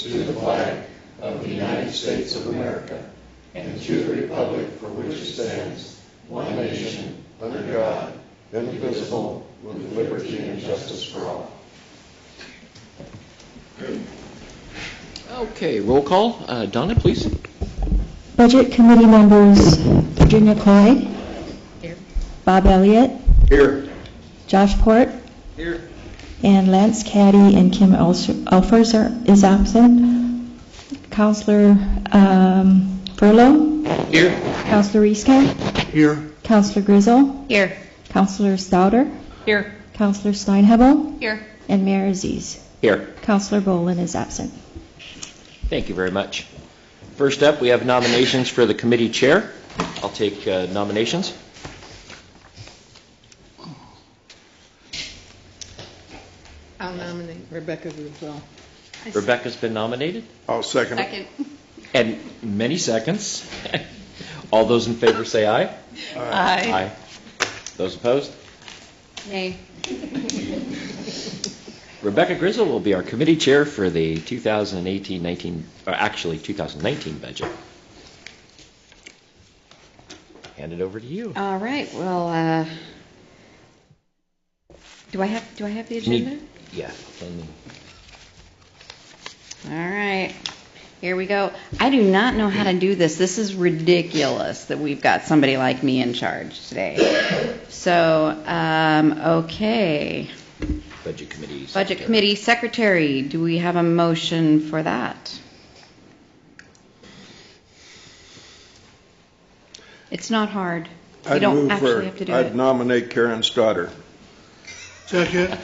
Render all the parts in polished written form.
allegiance to the flag of the United States of America and to the republic for which it stands, one nation, under God, indivisible, with liberty and justice for all. Okay, roll call. Donna, please. Budget Committee members Virginia Clyde. Here. Bob Elliott. Here. Josh Port. Here. And Lance Caddy and Kim Elfers is absent. Counselor Furlow. Here. Counselor Rieska. Here. Counselor Grizzle. Here. Counselor Stouter. Here. Counselor Steinhebel. Here. And Mayor Aziz. Here. Counselor Bolin is absent. Thank you very much. First up, we have nominations for the committee chair. I'll take nominations. I'll nominate Rebecca Grizzle. Rebecca's been nominated. I'll second it. Second. And many seconds. All those in favor say aye. Aye. Those opposed? Nay. Rebecca Grizzle will be our committee chair for the 2018-19, or actually 2019 budget. Hand it over to you. All right. Well, do I have the agenda? Yeah. All right. Here we go. I do not know how to do this. This is ridiculous that we've got somebody like me in charge today. So, okay. Budget committee. Budget committee secretary. Do we have a motion for that? It's not hard. You don't actually have to do I'd it. nominate Karen Stoddard. Second.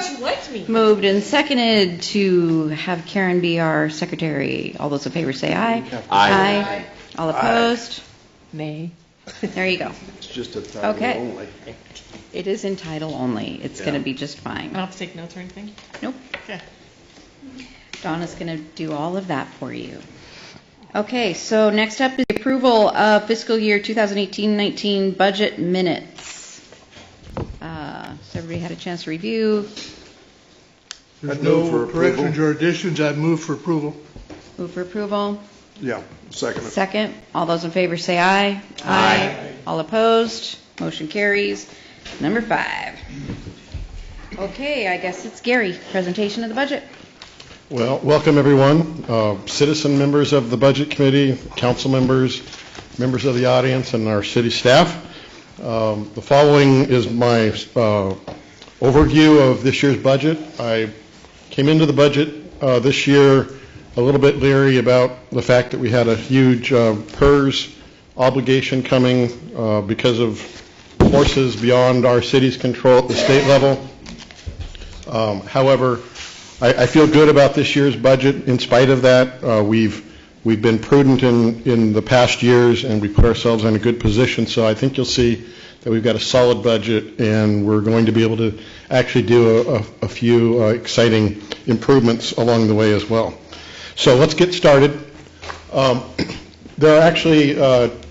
She liked me. Moved and seconded to have Karen be our secretary. All those in favor say aye. Aye. All opposed? Nay. There you go. It's just a title Okay. only. It is in title only. It's going to be just I fine. don't have to take notes or anything? Nope. Okay. Donna's going to do all of that for you. Okay, so next up is the approval of fiscal year 2018-19 budget minutes. So everybody had a chance to review. There's I'd move for no corrections approval. or additions. I'd move for approval. Move for approval. Yeah, second it. Second. All those in favor say aye. Aye. All opposed? Motion carries. Number 5. Okay, I guess it's Gary. Presentation of the budget. Well, welcome everyone, citizen members of the Budget Committee, council members, members of the audience, and our city staff. The following is my overview of this year's budget. I came into the budget this year a little bit leery about the fact that we had a huge PERS obligation coming because of forces beyond our city's control at the state level. However, I feel good about this year's budget. In spite of that, we've been prudent in the past years, and we put ourselves in a good position. So I think you'll see that we've got a solid budget, and we're going to be able to actually do a few exciting improvements along the way as well. So let's get started. There are actually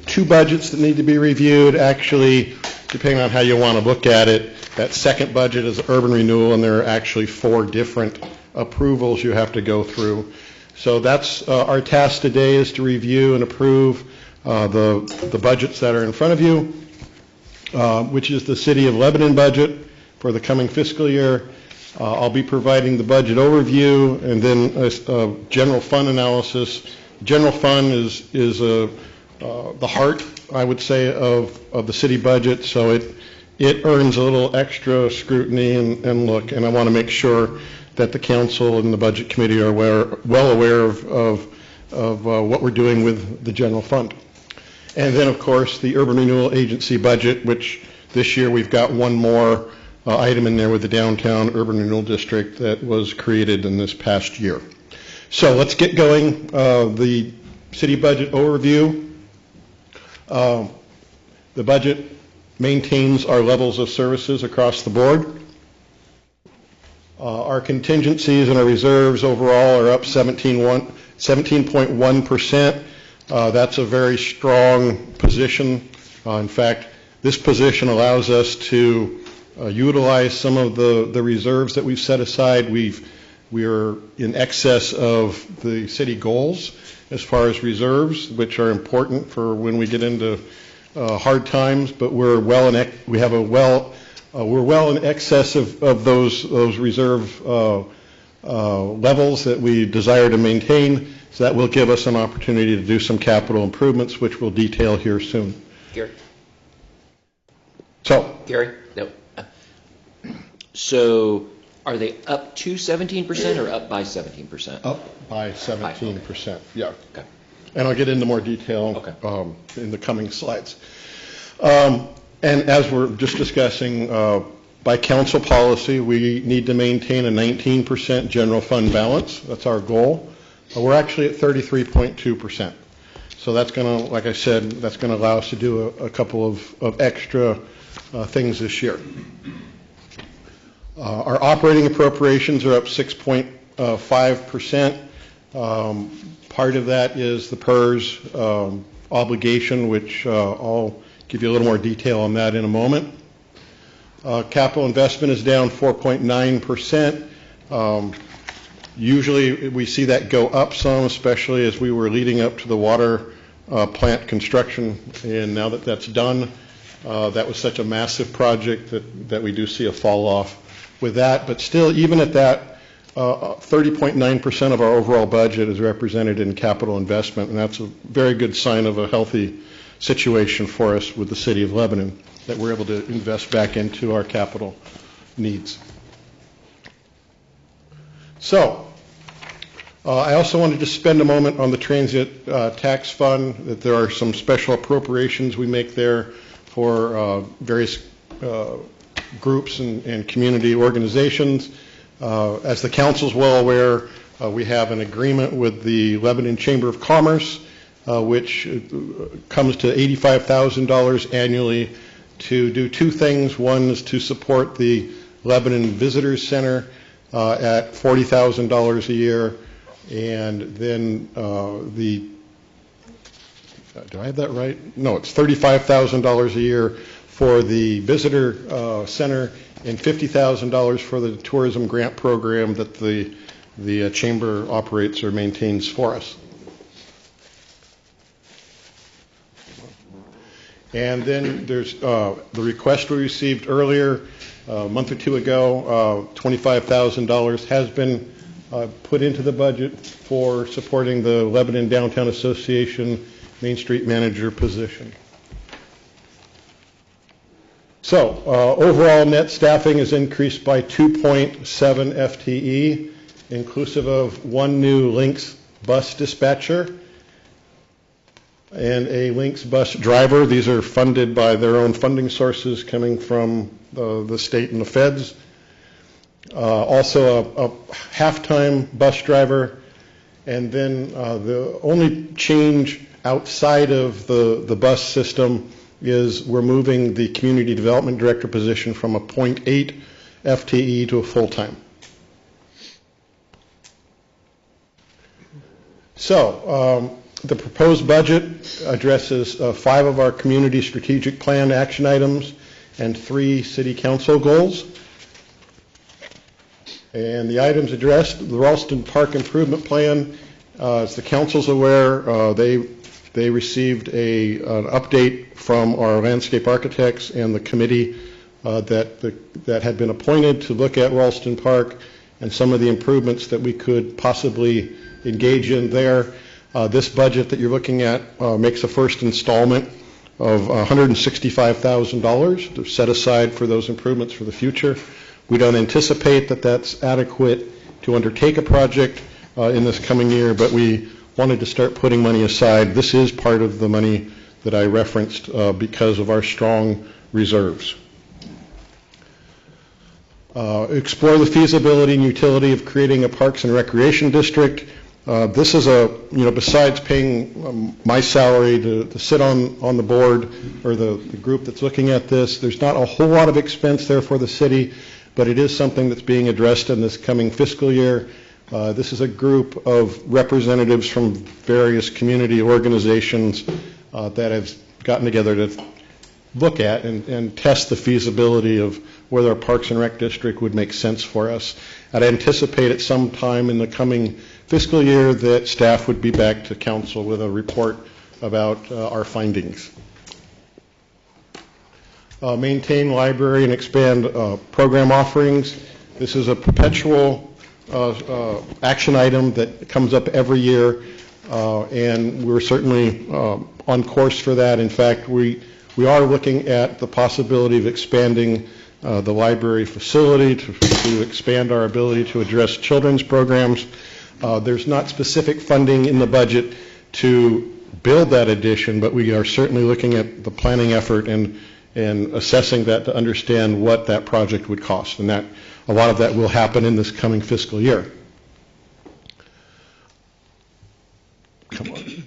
2 budgets that need to be reviewed. Actually, depending on how you want to look at it, that second budget is urban renewal, and there are actually 4 different approvals you have to go through. So that's our task today, is to review and approve the budgets that are in front of you, which is the City of Lebanon budget for the coming fiscal year. I'll be providing the budget overview and then a general fund analysis. General fund is the heart, I would say, of the city budget, so it earns a little extra scrutiny and look, and I want to make sure that the council and the budget committee are well aware of what we're doing with the general fund. And then, of course, the Urban Renewal Agency budget, which this year we've got one more item in there with the Downtown Urban Renewal District that was created in this past year. So let's get going. The city budget overview. The budget maintains our levels of services across the board. Our contingencies and our reserves overall are up 17.1%. That's a very strong position. In fact, this position allows us to utilize some of the reserves that we've set aside. We've We are in excess of the city goals as far as reserves, which are important for when we get into hard times, but we're well in excess of those reserve levels that we desire to maintain. So that will give us an opportunity to do some capital improvements, which we'll detail here soon. Gary? So, Gary? No. So are they up to 17% or up by 17%? up by 17%. Yeah. Okay. And I'll get into more detail Okay. in the coming slides. And as we're just discussing, by council policy, we need to maintain a 19% general fund balance. That's our goal. We're actually at 33.2%. So that's going to, like I said, that's going to allow us to do a couple of extra things this year. Our operating appropriations are up 6.5%. Part of that is the PERS obligation, which I'll give you a little more detail on that in a moment. Capital investment is down 4.9%. Usually we see that go up some, especially as we were leading up to the water plant construction, and now that that's done, that was such a massive project that we do see a fall off with that. But still, even at that, 30.9% of our overall budget is represented in capital investment, and that's a very good sign of a healthy situation for us with the city of Lebanon, that we're able to invest back into our capital needs. So, I also wanted to spend a moment on the transit tax fund, that there are some special appropriations we make there for various groups and community organizations. As the council's well aware, we have an agreement with the Lebanon Chamber of Commerce, which comes to $85,000 annually to do two things. One is to support the Lebanon Visitors Center at $40,000 a year, and then do I have that right? No, it's $35,000 a year for the Visitor Center and $50,000 for the tourism grant program that the Chamber operates or maintains for us. And then there's the request we received earlier, a month or two ago, $25,000 has been put into the budget for supporting the Lebanon Downtown Association Main Street Manager position. So overall net staffing is increased by 2.7 FTE, inclusive of one new Lynx bus dispatcher and a Lynx bus driver. These are funded by their own funding sources coming from the state and the feds. Also a half-time bus driver. And then the only change outside of the bus system is we're moving the community development director position from a 0.8 FTE to a full-time. So the proposed budget addresses 5 of our community strategic plan action items and 3 city council goals. And the items addressed, the Ralston Park Improvement Plan, as the council's aware, they received an update from our landscape architects and the committee that had been appointed to look at Ralston Park and some of the improvements that we could possibly engage in there. This budget that you're looking at makes a first installment of $165,000 to set aside for those improvements for the future. We don't anticipate that that's adequate to undertake a project in this coming year, but we wanted to start putting money aside. This is part of the money that I referenced because of our strong reserves. Explore the feasibility and utility of creating a Parks and Recreation District. This is besides paying my salary to sit on the board or the group that's looking at this, there's not a whole lot of expense there for the city, but it is something that's being addressed in this coming fiscal year. This is a group of representatives from various community organizations that have gotten together to look at and test the feasibility of whether a Parks and Rec district would make sense for us. I'd anticipate at some time in the coming fiscal year that staff would be back to council with a report about our findings. Maintain library and expand program offerings. This is a perpetual action item that comes up every year, and we're certainly on course for that. In fact, we are looking at the possibility of expanding the library facility to expand our ability to address children's programs. There's not specific funding in the budget to build that addition, but we are certainly looking at the planning effort and assessing that to understand what that project would cost, and that a lot of that will happen in this coming fiscal year. Come on.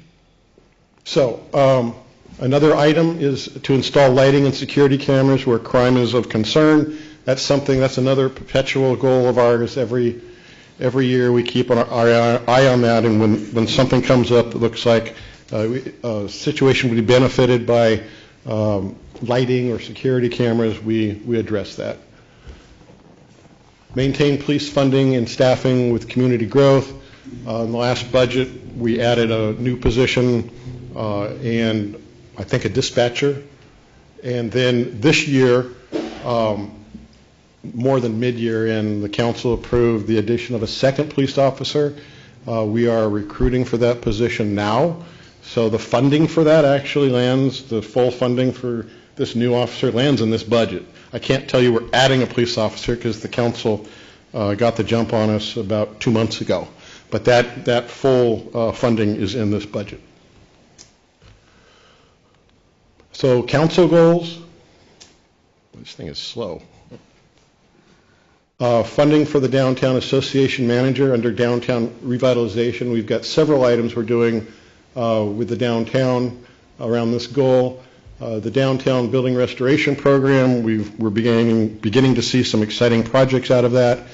So another item is to install lighting and security cameras where crime is of concern. That's another perpetual goal of ours. Every year we keep our eye on that, and when something comes up that looks like a situation would be benefited by lighting or security cameras, we address that. Maintain police funding and staffing with community growth. In the last budget, we added a new position and I think a dispatcher. And then this year, more than mid-year in, the council approved the addition of a second police officer. We are recruiting for that position now. So the funding for that actually lands, the full funding for this new officer lands in this budget. I can't tell you we're adding a police officer because the council got the jump on us about 2 months ago. But that full funding is in this budget. So council goals. This thing is slow. Funding for the Downtown Association Manager under Downtown Revitalization. We've got several items we're doing with the downtown around this goal. The Downtown Building Restoration Program, we're beginning to see some exciting projects out of that.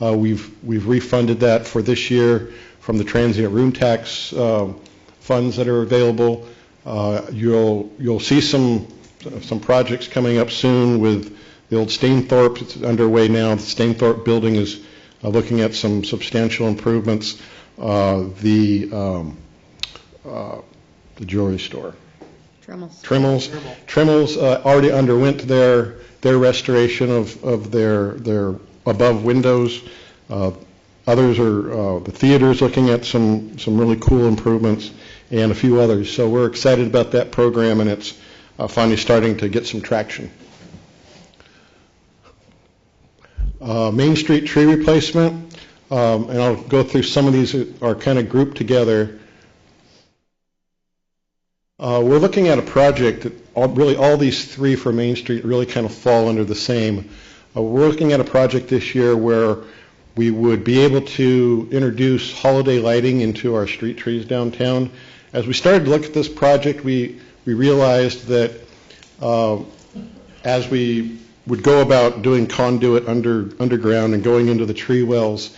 We've refunded that for this year from the transient room tax funds that are available. You'll see some projects coming up soon with the old Stainthorpe. It's underway now. The Stainthorpe building is looking at some substantial improvements. The jewelry store. Trimmels already underwent their restoration of their above windows. Others are the theater's looking at some really cool improvements, and a few others. So we're excited about that program, and it's finally starting to get some traction. Main Street tree replacement, and I'll go through some of these are kind of grouped together. We're looking at a project that all these three for Main Street really kind of fall under the same. We're looking at a project this year where we would be able to introduce holiday lighting into our street trees downtown. As we started to look at this project, we realized that as we would go about doing conduit underground and going into the tree wells,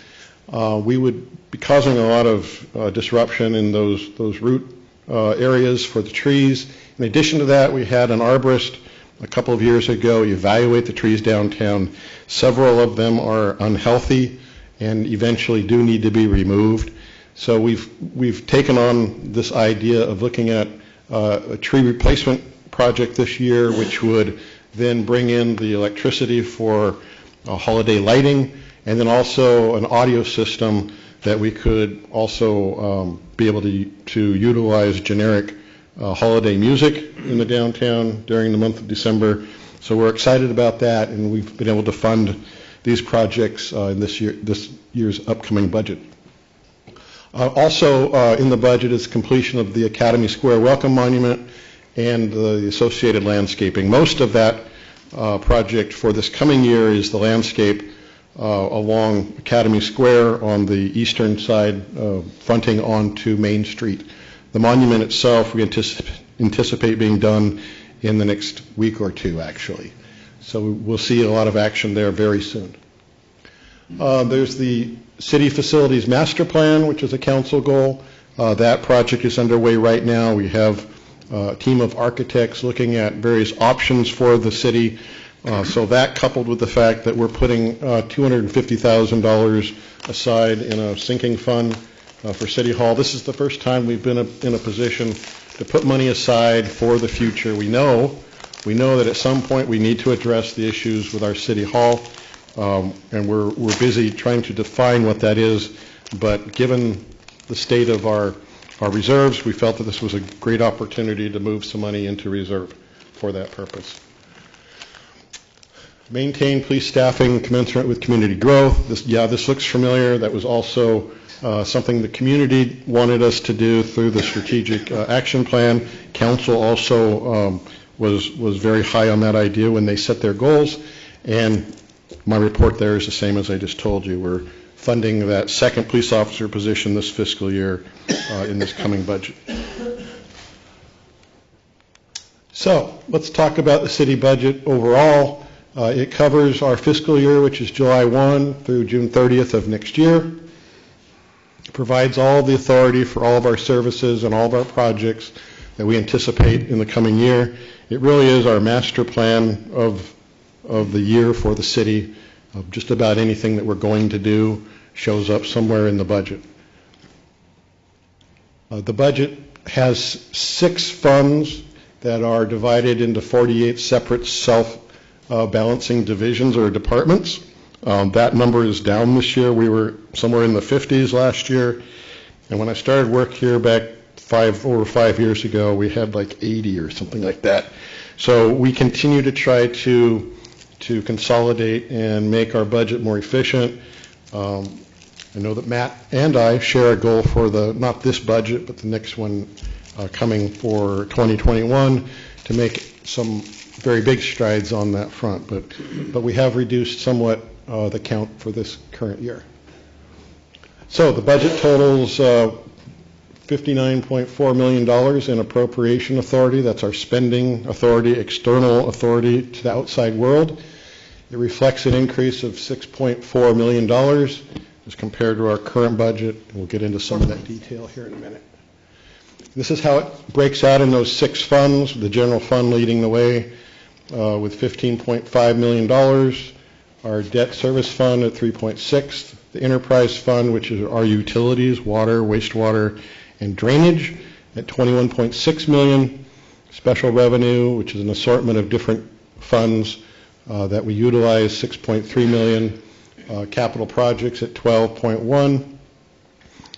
we would be causing a lot of disruption in those root areas for the trees. In addition to that, we had an arborist a couple of years ago evaluate the trees downtown. Several of them are unhealthy and eventually do need to be removed. So we've taken on this idea of looking at a tree replacement project this year, which would then bring in the electricity for holiday lighting, and then also an audio system that we could also be able to utilize generic holiday music in the downtown during the month of December. So we're excited about that, and we've been able to fund these projects in this year's upcoming budget. Also in the budget is completion of the Academy Square Welcome Monument and the associated landscaping. Most of that project for this coming year is the landscape along Academy Square on the eastern side, fronting onto Main Street. The monument itself we anticipate being done in the next week or two, actually. So we'll see a lot of action there very soon. There's the City Facilities Master Plan, which is a council goal. That project is underway right now. We have a team of architects looking at various options for the city. So that, coupled with the fact that we're putting $250,000 aside in a sinking fund for City Hall, this is the first time we've been in a position to put money aside for the future. We know that at some point we need to address the issues with our City Hall, and we're busy trying to define what that is. But given the state of our reserves, we felt that this was a great opportunity to move some money into reserve for that purpose. Maintain police staffing commensurate with community growth. This looks familiar. That was also something the community wanted us to do through the strategic action plan. Council also was very high on that idea when they set their goals. And my report there is the same as I just told you. We're funding that second police officer position this fiscal year in this coming budget. So let's talk about the city budget overall. It covers our fiscal year, which is July 1 through June 30th of next year. It provides all the authority for all of our services and all of our projects that we anticipate in the coming year. It really is our master plan of the year for the city. Just about anything that we're going to do shows up somewhere in the budget. The budget has 6 funds that are divided into 48 separate self-balancing divisions or departments. That number is down this year. We were somewhere in the 50s last year. And when I started work here back over 5 years ago, we had like 80 or something like that. So we continue to try to consolidate and make our budget more efficient. I know that Matt and I share a goal for not this budget, but the next one coming for 2021 to make some very big strides on that front. But we have reduced somewhat the count for this current year. So the budget totals $59.4 million in appropriation authority. That's our spending authority, external authority to the outside world. It reflects an increase of $6.4 million as compared to our current budget. We'll get into some of that detail here in a minute. This is how it breaks out in those 6 funds, the general fund leading the way with $15.5 million, our debt service fund at $3.6, the enterprise fund, which is our utilities, water, wastewater, and drainage at $21.6 million, special revenue, which is an assortment of different funds that we utilize, $6.3 million, capital projects at $12.1,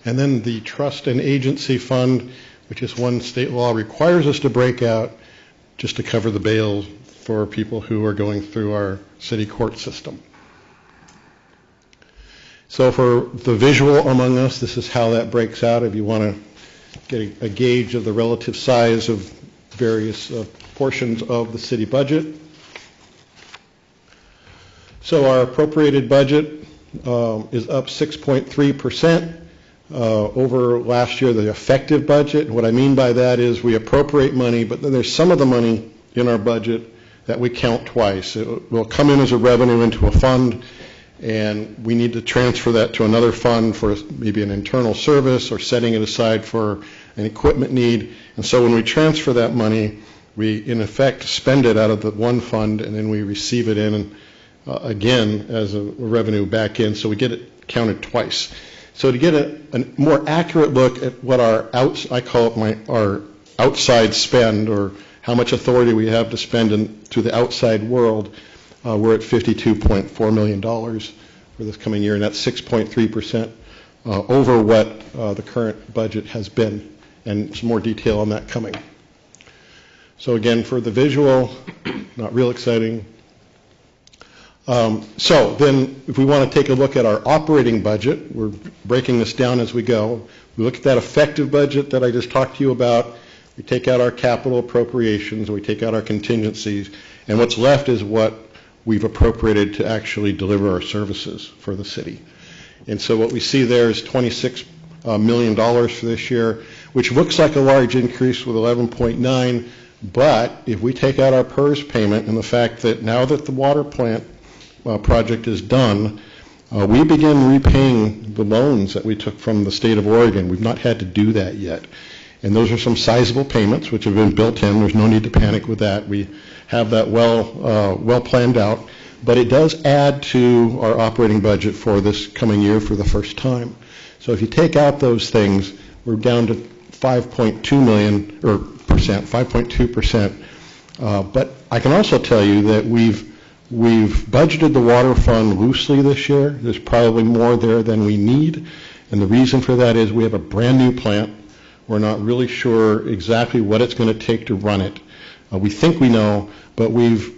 and then the trust and agency fund, which is one state law requires us to break out just to cover the bail for people who are going through our city court system. So for the visual among us, this is how that breaks out if you want to get a gauge of the relative size of various portions of the city budget. So our appropriated budget is up 6.3% over last year, the effective budget. What I mean by that is we appropriate money, but then there's some of the money in our budget that we count twice. It will come in as a revenue into a fund, and we need to transfer that to another fund for maybe an internal service or setting it aside for an equipment need. And so when we transfer that money, we in effect spend it out of the one fund, and then we receive it in again as a revenue back in, so we get it counted twice. So to get a more accurate look at what I call it our outside spend, or how much authority we have to spend to the outside world, we're at $52.4 million for this coming year, and that's 6.3% over what the current budget has been, and some more detail on that coming. So again, for the visual, not real exciting. So then if we want to take a look at our operating budget, we're breaking this down as we go. We look at that effective budget that I just talked to you about. We take out our capital appropriations, we take out our contingencies, and what's left is what we've appropriated to actually deliver our services for the city. And so what we see there is $26 million for this year, which looks like a large increase with 11.9, but if we take out our PERS payment and the fact that now that the water plant project is done, we begin repaying the loans that we took from the state of Oregon. We've not had to do that yet. And those are some sizable payments which have been built in. There's no need to panic with that. We have that well planned out. But it does add to our operating budget for this coming year for the first time. So if you take out those things, we're down to 5.2 million, or percent, 5.2%. But I can also tell you that we've budgeted the water fund loosely this year. There's probably more there than we need. And the reason for that is we have a brand new plant. We're not really sure exactly what it's going to take to run it. We think we know, but we've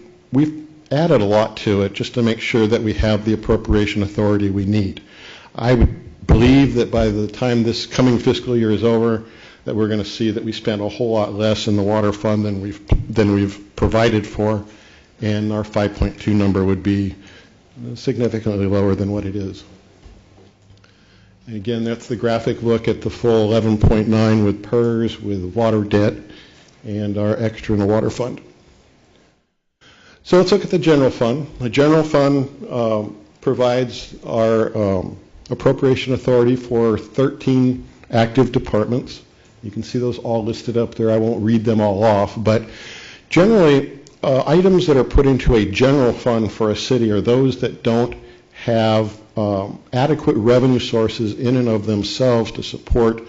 added a lot to it just to make sure that we have the appropriation authority we need. I would believe that by the time this coming fiscal year is over, that we're going to see that we spent a whole lot less in the water fund than we've provided for, and our 5.2 number would be significantly lower than what it is. And again, that's the graphic look at the full 11.9 with PERS, with water debt, and our extra in the water fund. So let's look at the general fund. The general fund provides our appropriation authority for 13 active departments. You can see those all listed up there. I won't read them all off, but generally items that are put into a general fund for a city are those that don't have adequate revenue sources in and of themselves to support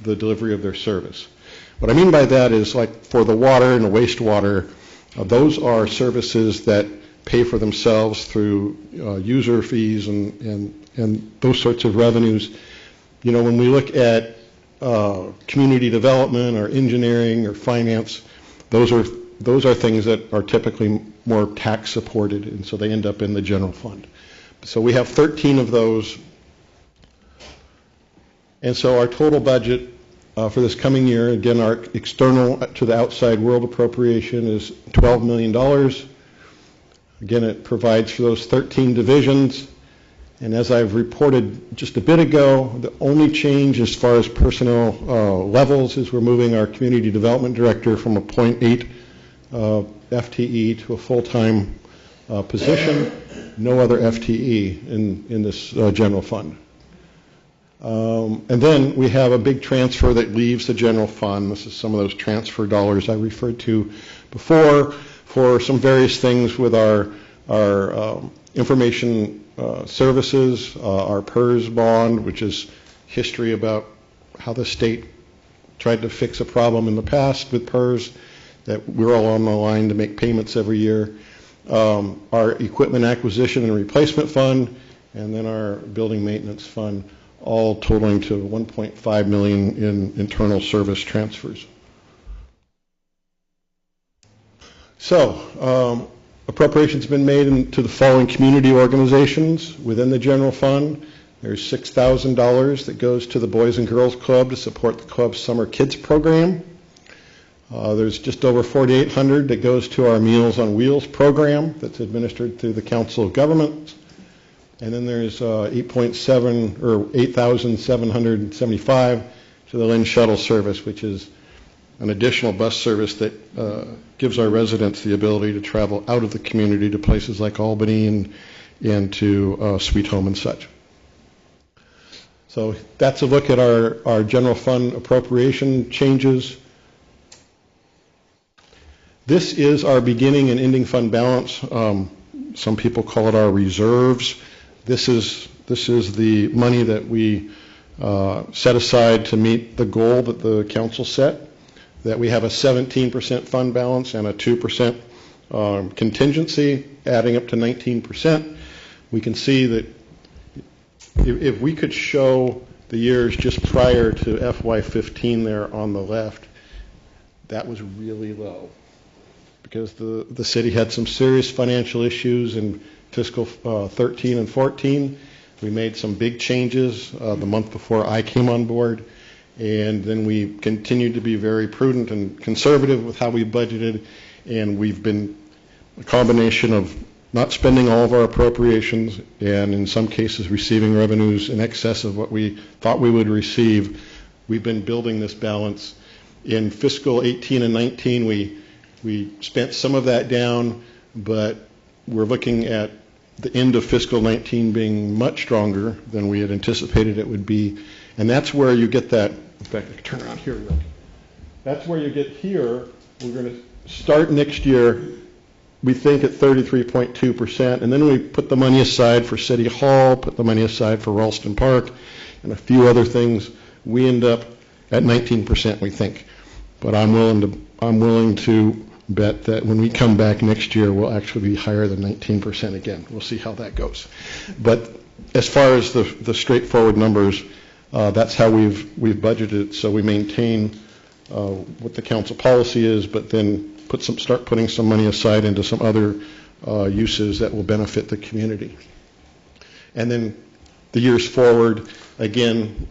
the delivery of their service. What I mean by that is, like for the water and the wastewater, those are services that pay for themselves through user fees and those sorts of revenues. You know, when we look at community development or engineering or finance, those are things that are typically more tax supported, and so they end up in the general fund. So we have 13 of those, and so our total budget for this coming year, again, our external to the outside world appropriation is $12 million. Again, it provides for those 13 divisions. And as I've reported just a bit ago, the only change as far as personnel levels is we're moving our community development director from a 0.8 FTE to a full-time position. No other FTE in this general fund. And then we have a big transfer that leaves the general fund. This is some of those transfer dollars I referred to before for some various things with our information services, our PERS bond, which is history about how the state tried to fix a problem in the past with PERS, that we're all on the line to make payments every year, our equipment acquisition and replacement fund, and then our building maintenance fund, all totaling to $1.5 million in internal service transfers. So, appropriations have been made to the following community organizations within the general fund. There's $6,000 that goes to the Boys and Girls Club to support the club's Summer Kids program. There's just over $4,800 that goes to our Meals on Wheels program that's administered through the Council of Governments. And then there's $8,775 to the Lynn Shuttle service, which is an additional bus service that gives our residents the ability to travel out of the community to places like Albany and to Sweet Home and such. So that's a look at our general fund appropriation changes. This is our beginning and ending fund balance. Some people call it our reserves. This is the money that we set aside to meet the goal that the council set, that we have a 17% fund balance and a 2% contingency, adding up to 19%. We can see that if we could show the years just prior to FY15 there on the left, that was really low, because the city had some serious financial issues in fiscal 13 and 14. We made some big changes the month before I came on board, and then we continued to be very prudent and conservative with how we budgeted, and we've been a combination of not spending all of our appropriations and in some cases receiving revenues in excess of what we thought we would receive. We've been building this balance. In fiscal 18 and 19, we spent some of that down, but we're looking at the end of fiscal 19 being much stronger than we had anticipated it would be. And that's where you get that, in fact, I can turn around here. that's where you get here. We're going to start next year, we think, at 33.2%, and then we put the money aside for City Hall, put the money aside for Ralston Park, and a few other things. We end up at 19%, we think. But I'm willing to bet that when we come back next year, we'll actually be higher than 19% again. We'll see how that goes. But as far as the straightforward numbers, that's how we've budgeted. So we maintain what the council policy is, but then start putting some money aside into some other uses that will benefit the community. And then the years forward, again,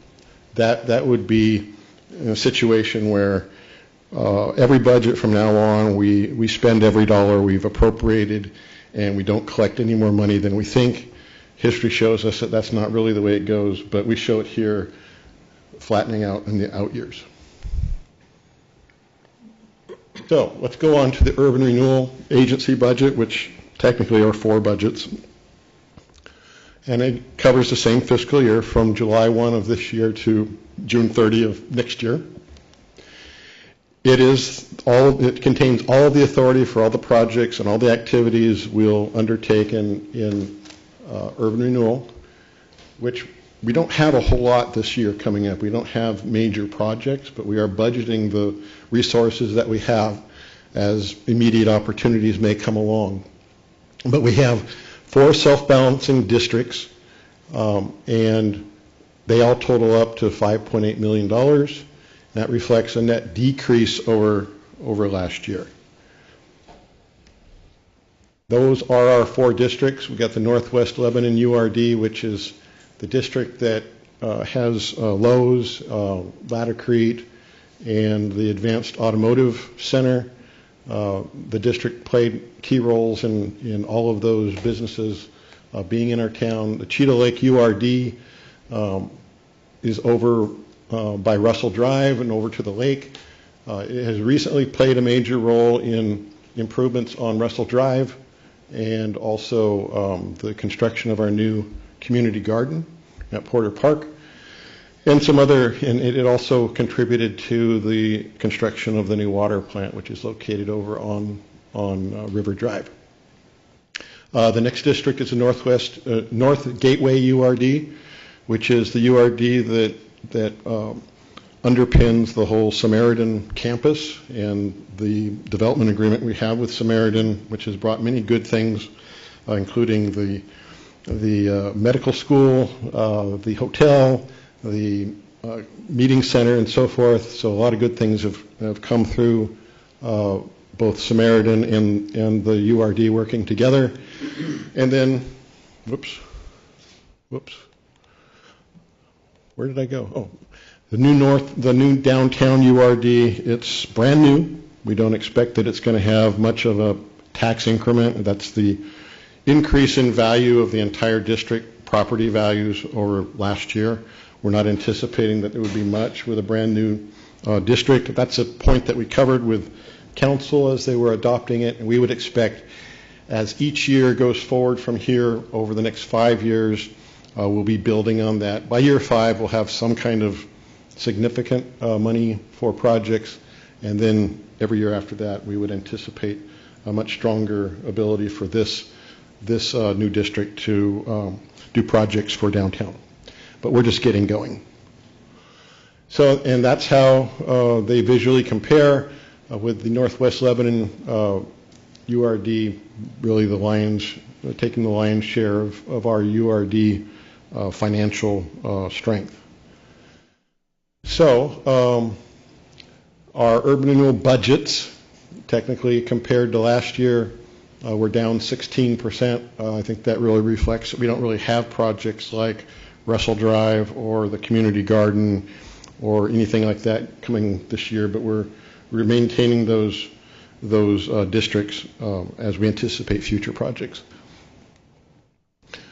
that would be in a situation where every budget from now on, we spend every dollar we've appropriated, and we don't collect any more money than we think. History shows us that that's not really the way it goes, but we show it here flattening out in the out years. So let's go on to the Urban Renewal Agency budget, which technically are 4 budgets. And it covers the same fiscal year from July 1 of this year to June 30 of next year. It contains all of the authority for all the projects and all the activities we'll undertake in urban renewal, which we don't have a whole lot this year coming up. We don't have major projects, but we are budgeting the resources that we have as immediate opportunities may come along. But we have 4 self-balancing districts, and they all total up to $5.8 million. That reflects a net decrease over last year. Those are our 4 districts. We've got the Northwest Lebanon URD, which is the district that has Lowe's, Laticrete, and the Advanced Automotive Center. The district played key roles in all of those businesses being in our town. The Cheetah Lake URD is over by Russell Drive and over to the lake. It has recently played a major role in improvements on Russell Drive and also the construction of our new community garden at Porter Park, and it also contributed to the construction of the new water plant, which is located over on River Drive. The next district is the North Gateway URD, which is the URD that underpins the whole Samaritan campus and the development agreement we have with Samaritan, which has brought many good things, including the medical school, the hotel, the meeting center, and so forth. So a lot of good things have come through both Samaritan and the URD working together. And then, whoops, where did I go? Oh, the new downtown URD, it's brand new. We don't expect that it's going to have much of a tax increment. That's the increase in value of the entire district property values over last year. We're not anticipating that there would be much with a brand new district. That's a point that we covered with council as they were adopting it, and we would expect as each year goes forward from here over the next 5 years, we'll be building on that. By year 5, we'll have some kind of significant money for projects, and then every year after that, we would anticipate a much stronger ability for this new district to do projects for downtown. But we're just getting going. So, and that's how they visually compare with the Northwest Lebanon URD, really taking the lion's share of our URD financial strength. So, our urban renewal budgets, technically compared to last year, we're down 16%. I think that really reflects that we don't really have projects like Russell Drive or the community garden or anything like that coming this year, but we're maintaining those districts as we anticipate future projects.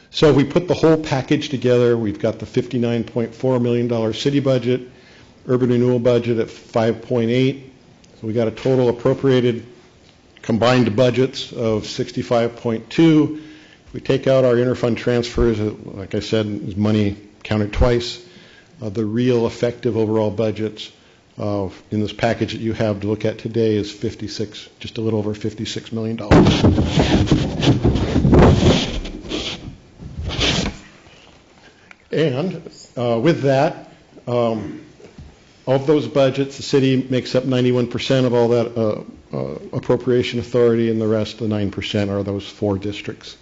So we put the whole package together. We've got the $59.4 million city budget, urban renewal budget at 5.8. So we got a total appropriated combined budgets of 65.2. If we take out our interfund transfers, like I said, is money counted twice. The real effective overall budgets in this package that you have to look at today is just a little over $56 million. And with that, of those budgets, the city makes up 91% of all that appropriation authority, and the rest, the 9%, are those 4 districts.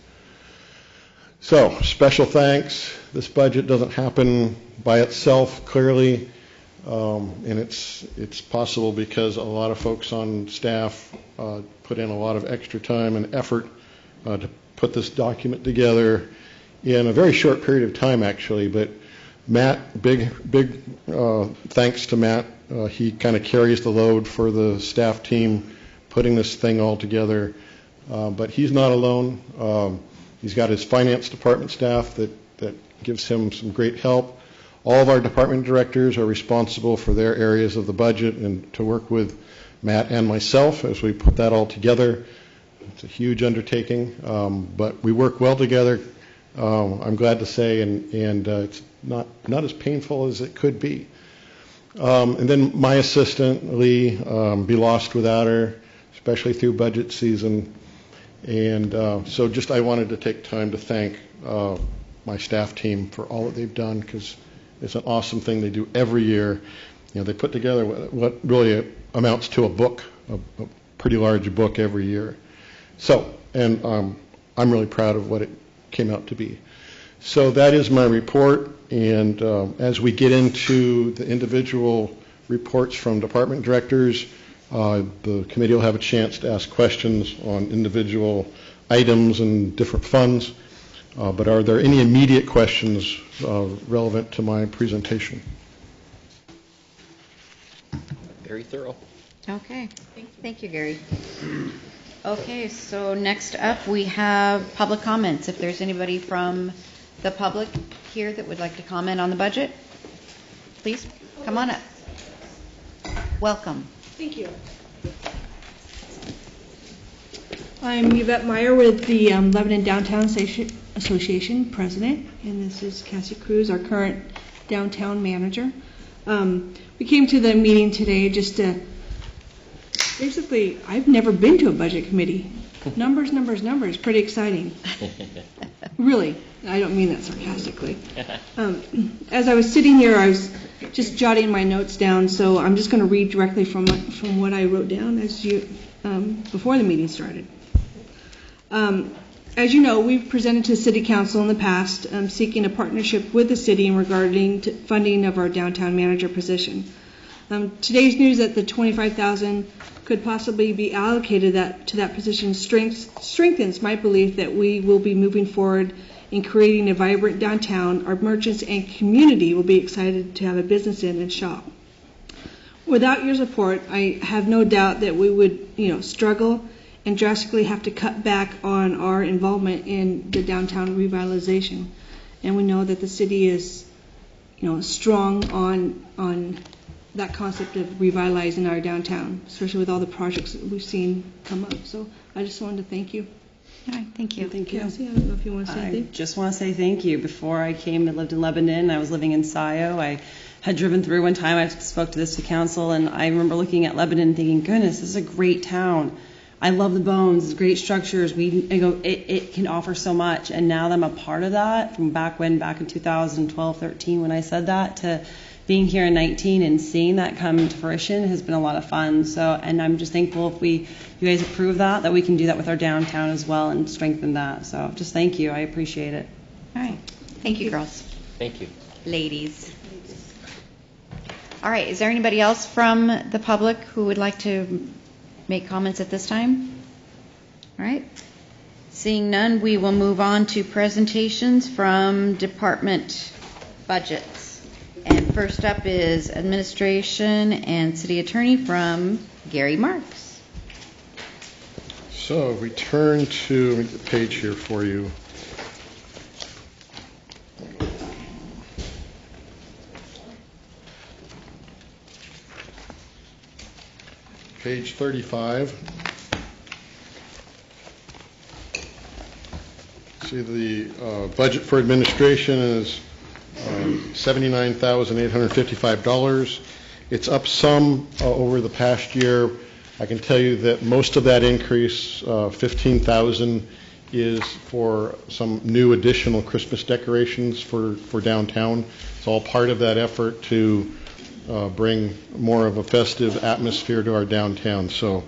So, special thanks. This budget doesn't happen by itself, clearly, and it's possible because a lot of folks on staff put in a lot of extra time and effort to put this document together in a very short period of time, actually. But Matt, big thanks to Matt. He kind of carries the load for the staff team putting this thing all together. But he's not alone. He's got his finance department staff that gives him some great help. All of our department directors are responsible for their areas of the budget and to work with Matt and myself as we put that all together. It's a huge undertaking, but we work well together, I'm glad to say, and it's not as painful as it could be. And then my assistant, Lee, be lost without her, especially through budget season. And so just I wanted to take time to thank my staff team for all that they've done, because it's an awesome thing they do every year. You know, they put together what really amounts to a book, a pretty large book every year. So, and I'm really proud of what it came out to be. So that is my report, and as we get into the individual reports from department directors, the committee will have a chance to ask questions on individual items and different funds. But are there any immediate questions relevant to my presentation? Very thorough. Okay. Thank you, Gary. Okay, so next up we have public comments. If there's anybody from the public here that would like to comment on the budget, please come on up. Welcome. Thank you. I'm Yvette Meyer with the Lebanon Downtown Association president, and this is Cassie Cruz, our current downtown manager. We came to the meeting today just to, basically, I've never been to a budget committee. Numbers, pretty exciting. Really, I don't mean that sarcastically. As I was sitting here, I was just jotting my notes down, so I'm just going to read directly from what I wrote down before the meeting started. As you know, we've presented to City Council in the past seeking a partnership with the city in regarding to funding of our downtown manager position. Today's news that the $25,000 could possibly be allocated to that position strengthens my belief that we will be moving forward in creating a vibrant downtown. Our merchants and community will be excited to have a business in and shop. Without your support, I have no doubt that we would, struggle and drastically have to cut back on our involvement in the downtown revitalization. And we know that the city is, strong on that concept of revitalizing our downtown, especially with all the projects that we've seen come up. So I just wanted to thank you. All right, thank you. Thank you. Cassie, I don't know if you want to say anything. I just want to say thank you. Before I came and lived in Lebanon, I was living in Scio. I had driven through one time. I spoke to the city council, and I remember looking at Lebanon and thinking, goodness, this is a great town. I love the bones, great structures. It can offer so much. And now that I'm a part of that, from back in 2012, 13, when I said that, to being here in 19 and seeing that come to fruition has been a lot of fun. So, and I'm just thankful if you guys approve that we can do that with our downtown as well and strengthen that. So just thank you. I appreciate it. All right. Thank you, girls. Thank you. Ladies. All right. Is there anybody else from the public who would like to make comments at this time? All right. Seeing none, we will move on to presentations from department budgets. And first up is administration and city attorney from Gary Marks. So we turn to, let me get the page here for you. Page 35. See, the budget for administration is $79,855, It's up some over the past year. I can tell you that most of that increase, $15,000, is for some new additional Christmas decorations for downtown. It's all part of that effort to bring more of a festive atmosphere to our downtown. So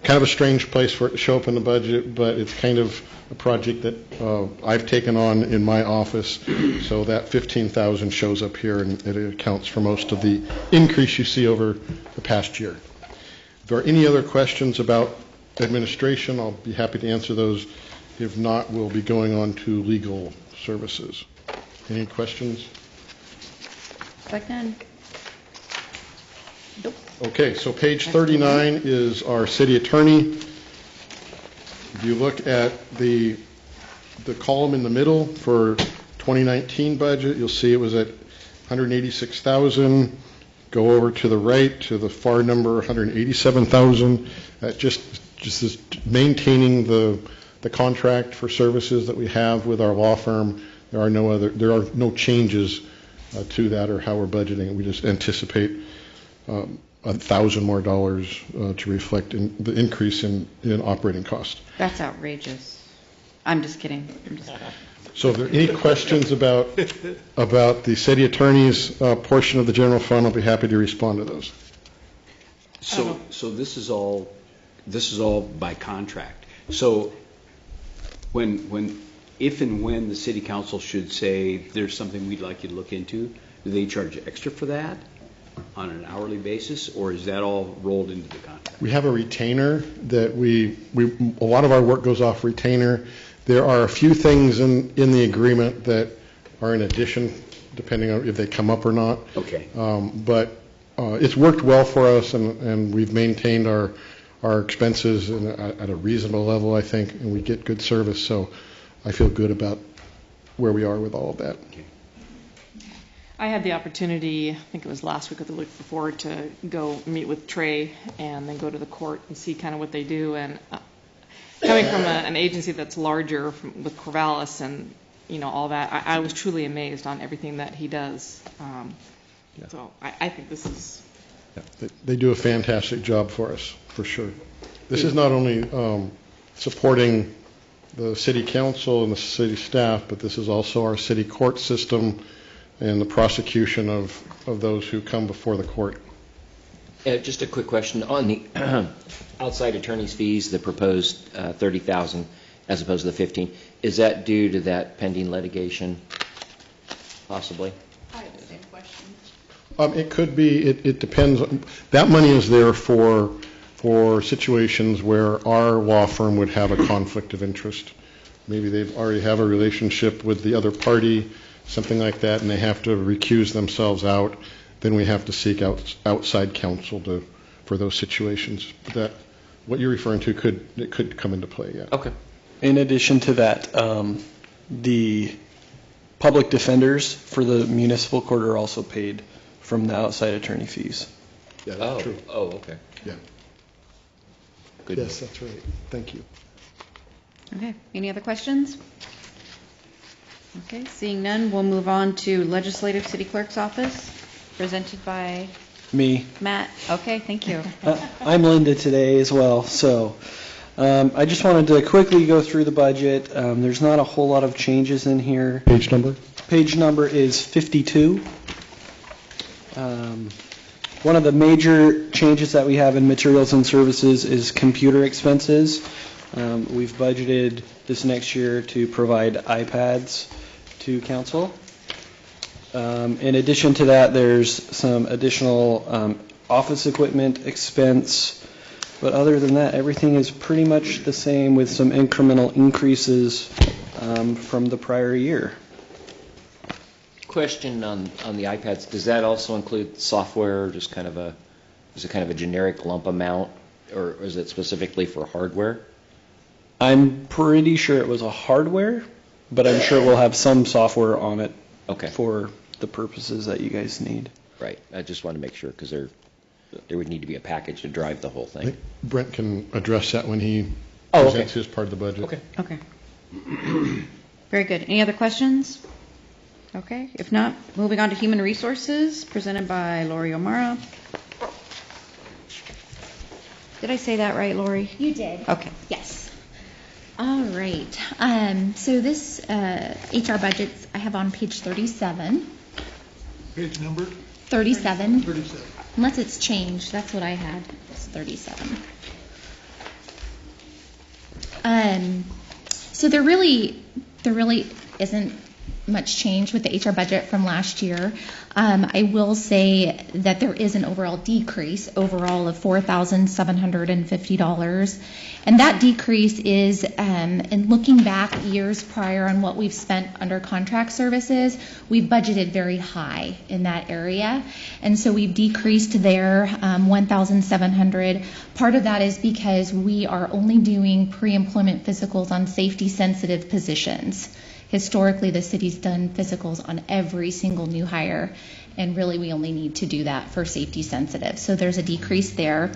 kind of a strange place for it to show up in the budget, but it's kind of a project that I've taken on in my office. So that $15,000 shows up here, and it accounts for most of the increase you see over the past year. If there are any other questions about administration, I'll be happy to answer those. If not, we'll be going on to legal services. Any questions? Second. Nope. Okay, so page 39 is our city attorney. If you look at the column in the middle for 2019 budget, you'll see it was at $186,000. Go over to the right to the far number, $187,000. That just is maintaining the contract for services that we have with our law firm. There are no changes to that or how we're budgeting. We just anticipate $1,000 more to reflect the increase in operating costs. That's outrageous. I'm just kidding. So if there are any questions about the city attorney's portion of the general fund, I'll be happy to respond to those. So this is all by contract. So if and when the city council should say there's something we'd like you to look into, do they charge extra for that on an hourly basis, or is that all rolled into the contract? We have a retainer that a lot of our work goes off retainer. There are a few things in the agreement that are in addition, depending on if they come up or not. Okay. But it's worked well for us, and we've maintained our expenses at a reasonable level, I think, and we get good service. So I feel good about where we are with all of that. Okay. I had the opportunity, I think it was last week or the week before, to go meet with Trey and then go to the court and see kind of what they do. And coming from an agency that's larger with Corvallis and all that, I was truly amazed on everything that he does. So I think this is... Yeah, they do a fantastic job for us, for sure. This is not only supporting the city council and the city staff, but this is also our city court system and the prosecution of those who come before the court. Just a quick question on the outside attorney's fees, the proposed $30,000 as opposed to the $15,000. Is that due to that pending litigation, possibly? I have the same question. It could be. It depends. That money is there for situations where our law firm would have a conflict of interest. Maybe they already have a relationship with the other party, something like that, and they have to recuse themselves out. Then we have to seek outside counsel for those situations. But what you're referring to could come into play. Yeah. Okay. In addition to that, the public defenders for the municipal court are also paid from the outside attorney fees. Yeah, that's true. Oh, okay. Yeah. Good. Yes, that's right. Thank you. Okay, any other questions? Okay, seeing none, we'll move on to Legislative City Clerk's Office, presented by Me. Matt. Okay, thank you. I'm Linda today as well. So I just wanted to quickly go through the budget. There's not a whole lot of changes in here. Page number? Page number is 52. One of the major changes that we have in materials and services is computer expenses. We've budgeted this next year to provide iPads to council. In addition to that, there's some additional office equipment expense. But other than that, everything is pretty much the same with some incremental increases from the prior year. Question on the iPads, does that also include software, or just is it kind of a generic lump amount, or is it specifically for hardware? I'm pretty sure it was a hardware, but I'm sure we'll have some software on it for the purposes that you guys need. Right. I just want to make sure, because there would need to be a package to drive the whole I thing. think Brent can address that when he presents his part of the budget. Okay. Okay. Very good. Any other questions? Okay, if not, moving on to Human Resources, presented by Lori O'Mara. Did I say that right, Lori? You did. Okay. Yes. All right. So this HR budgets I have on page 37. Page number 37. 37. Unless it's changed, that's what I had. It's 37. So there really isn't much change with the HR budget from last year. I will say that there is an overall decrease of $4,750. And that decrease is, in looking back years prior on what we've spent under contract services, we've budgeted very high in that area. And so we've decreased there $1,700. Part of that is because we are only doing pre-employment physicals on safety-sensitive positions. Historically, the city's done physicals on every single new hire, and really we only need to do that for safety sensitive. So there's a decrease there.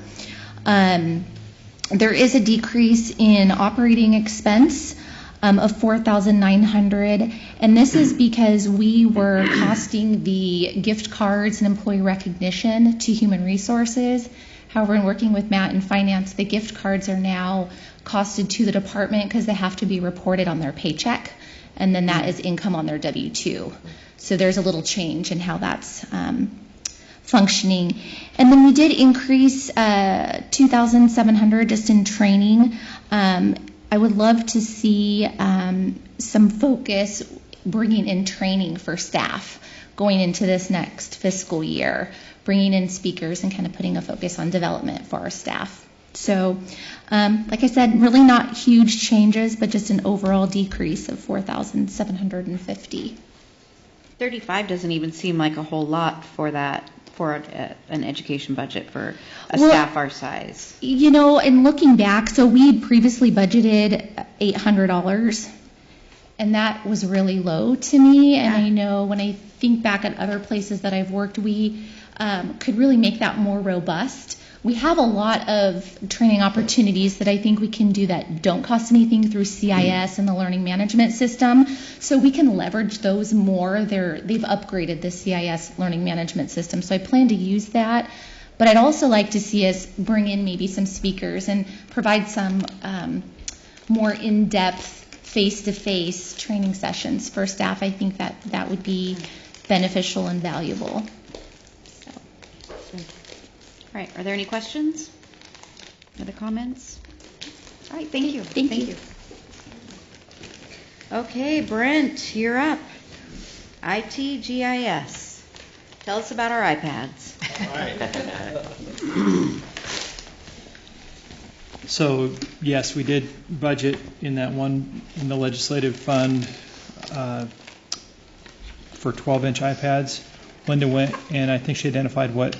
There is a decrease in operating expense of $4,900, and this is because we were costing the gift cards and employee recognition to human resources. However, in working with Matt in finance, the gift cards are now costed to the department because they have to be reported on their paycheck, and then that is income on their W-2. So there's a little change in how that's functioning. And then we did increase $2,700 just in training. I would love to see some focus bringing in training for staff going into this next fiscal year, bringing in speakers and kind of putting a focus on development for our staff. So, like I said, really not huge changes, but just an overall decrease of $4,750. 35 doesn't even seem like a whole lot for that, for an education budget for a staff our size. You know, in looking back, so we had previously budgeted $800, and that was really low to me. And I know when I think back at other places that I've worked, we could really make that more robust. We have a lot of training opportunities that I think we can do that don't cost anything through CIS and the learning management system. So we can leverage those more. They've upgraded the CIS learning management system. So I plan to use that. But I'd also like to see us bring in maybe some speakers and provide some more in-depth, face-to-face training sessions for staff. I think that would be beneficial and valuable. All right, are there any questions? Other comments? All right, thank you. Thank you. Okay, Brent, you're up. ITGIS. Tell us about our iPads. So, yes, we did budget in that one, in the legislative fund for 12-inch iPads. Linda went and I think she identified what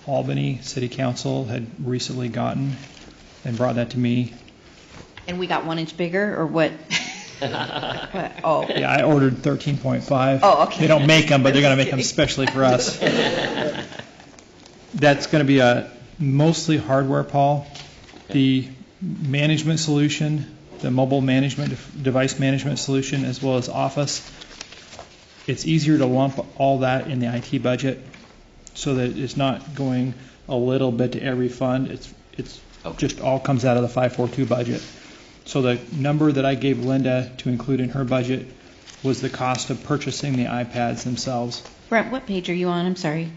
Albany City Council had recently gotten and brought that to me. And we got 1 inch bigger, or what? Oh. Yeah, I ordered 13.5. Oh, okay. They don't make them, but they're going to make them specially for us. That's going to be a mostly hardware, Paul. The management solution, the mobile management, device management solution, as well as Office, it's easier to lump all that in the IT budget, so that it's not going a little bit to every fund. It's just all comes out of the 542 budget. So the number that I gave Linda to include in her budget was the cost of purchasing the iPads themselves. Brent, what page are you on? I'm sorry.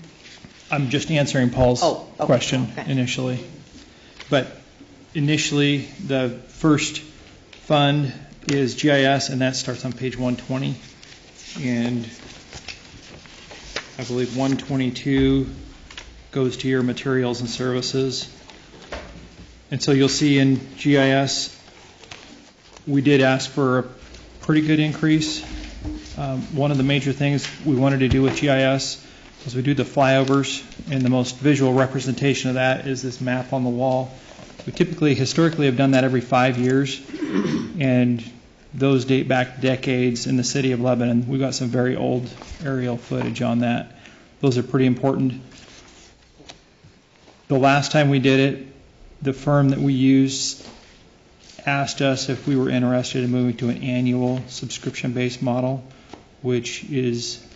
I'm just answering Paul's question initially. But initially, the first fund is GIS, and that starts on page 120. And I believe 122 goes to your materials and services. And so you'll see in GIS, we did ask for a pretty good increase. One of the major things we wanted to do with GIS was we do the flyovers, and the most visual representation of that is this map on the wall. We typically, historically, have done that every 5 years, and those date back decades in the city of Lebanon. We've got some very old aerial footage on that. Those are pretty important. The last time we did it, the firm that we used asked us if we were interested in moving to an annual subscription-based model, which is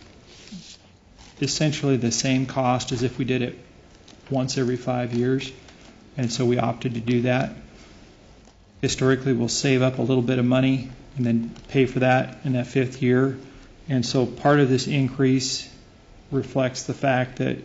essentially the same cost as if we did it once every 5 years. and so we opted to do that. Historically, we'll save up a little bit of money and then pay for that in that 5th year. And so part of this increase reflects the fact that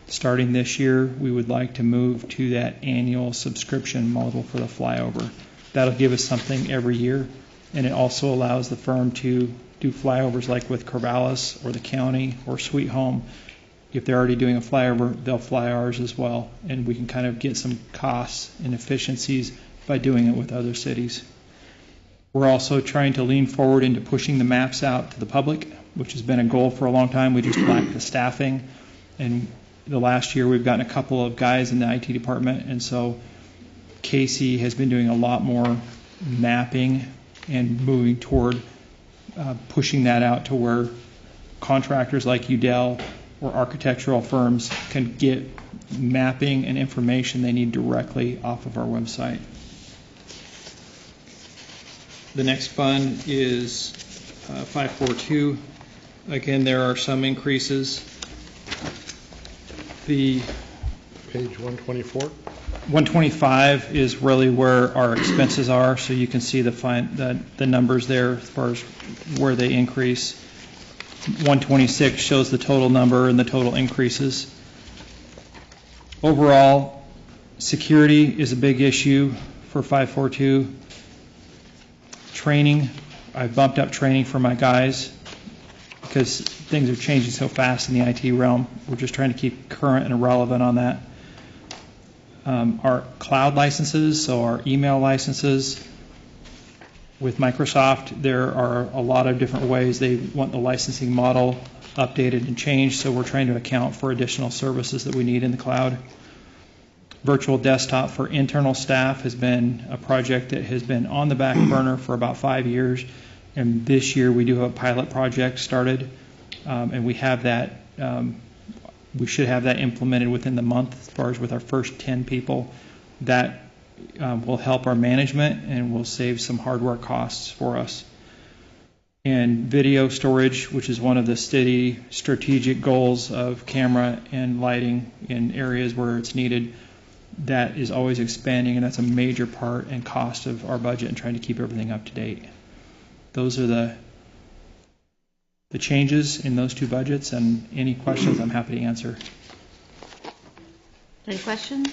starting this year, we would like to move to that annual subscription model for the flyover. That'll give us something every year, and it also allows the firm to do flyovers like with Corvallis or the county or Sweet Home. If they're already doing a flyover, they'll fly ours as well, and we can kind of get some costs and efficiencies by doing it with other cities. We're also trying to lean forward into pushing the maps out to the public, which has been a goal for a long time. We just lack the staffing, and the last year we've gotten a couple of guys in the IT department, and so Casey has been doing a lot more mapping and moving toward pushing that out to where contractors like Udell or architectural firms can get mapping and information they need directly off of our website. The next fund is 542. Again, there are some increases. The Page 124. 125 is really where our expenses are, so you can see the numbers there as far as where they increase. 126 shows the total number and the total increases. Overall, security is a big issue for 542. Training, I've bumped up training for my guys because things are changing so fast in the IT realm. We're just trying to keep current and relevant on that. Our cloud licenses, so our email licenses with Microsoft, there are a lot of different ways they want the licensing model updated and changed, so we're trying to account for additional services that we need in the cloud. Virtual desktop for internal staff has been a project that has been on the back burner for about 5 years, and this year we do have a pilot project started, and we have that. We should have that implemented within the month as far as with our first 10 people. That will help our management and will save some hardware costs for us. And video storage, which is one of the steady strategic goals of camera and lighting in areas where it's needed, that is always expanding, and that's a major part and cost of our budget and trying to keep everything up to date. Those are the changes in those two budgets, and any questions I'm happy to answer. Any questions?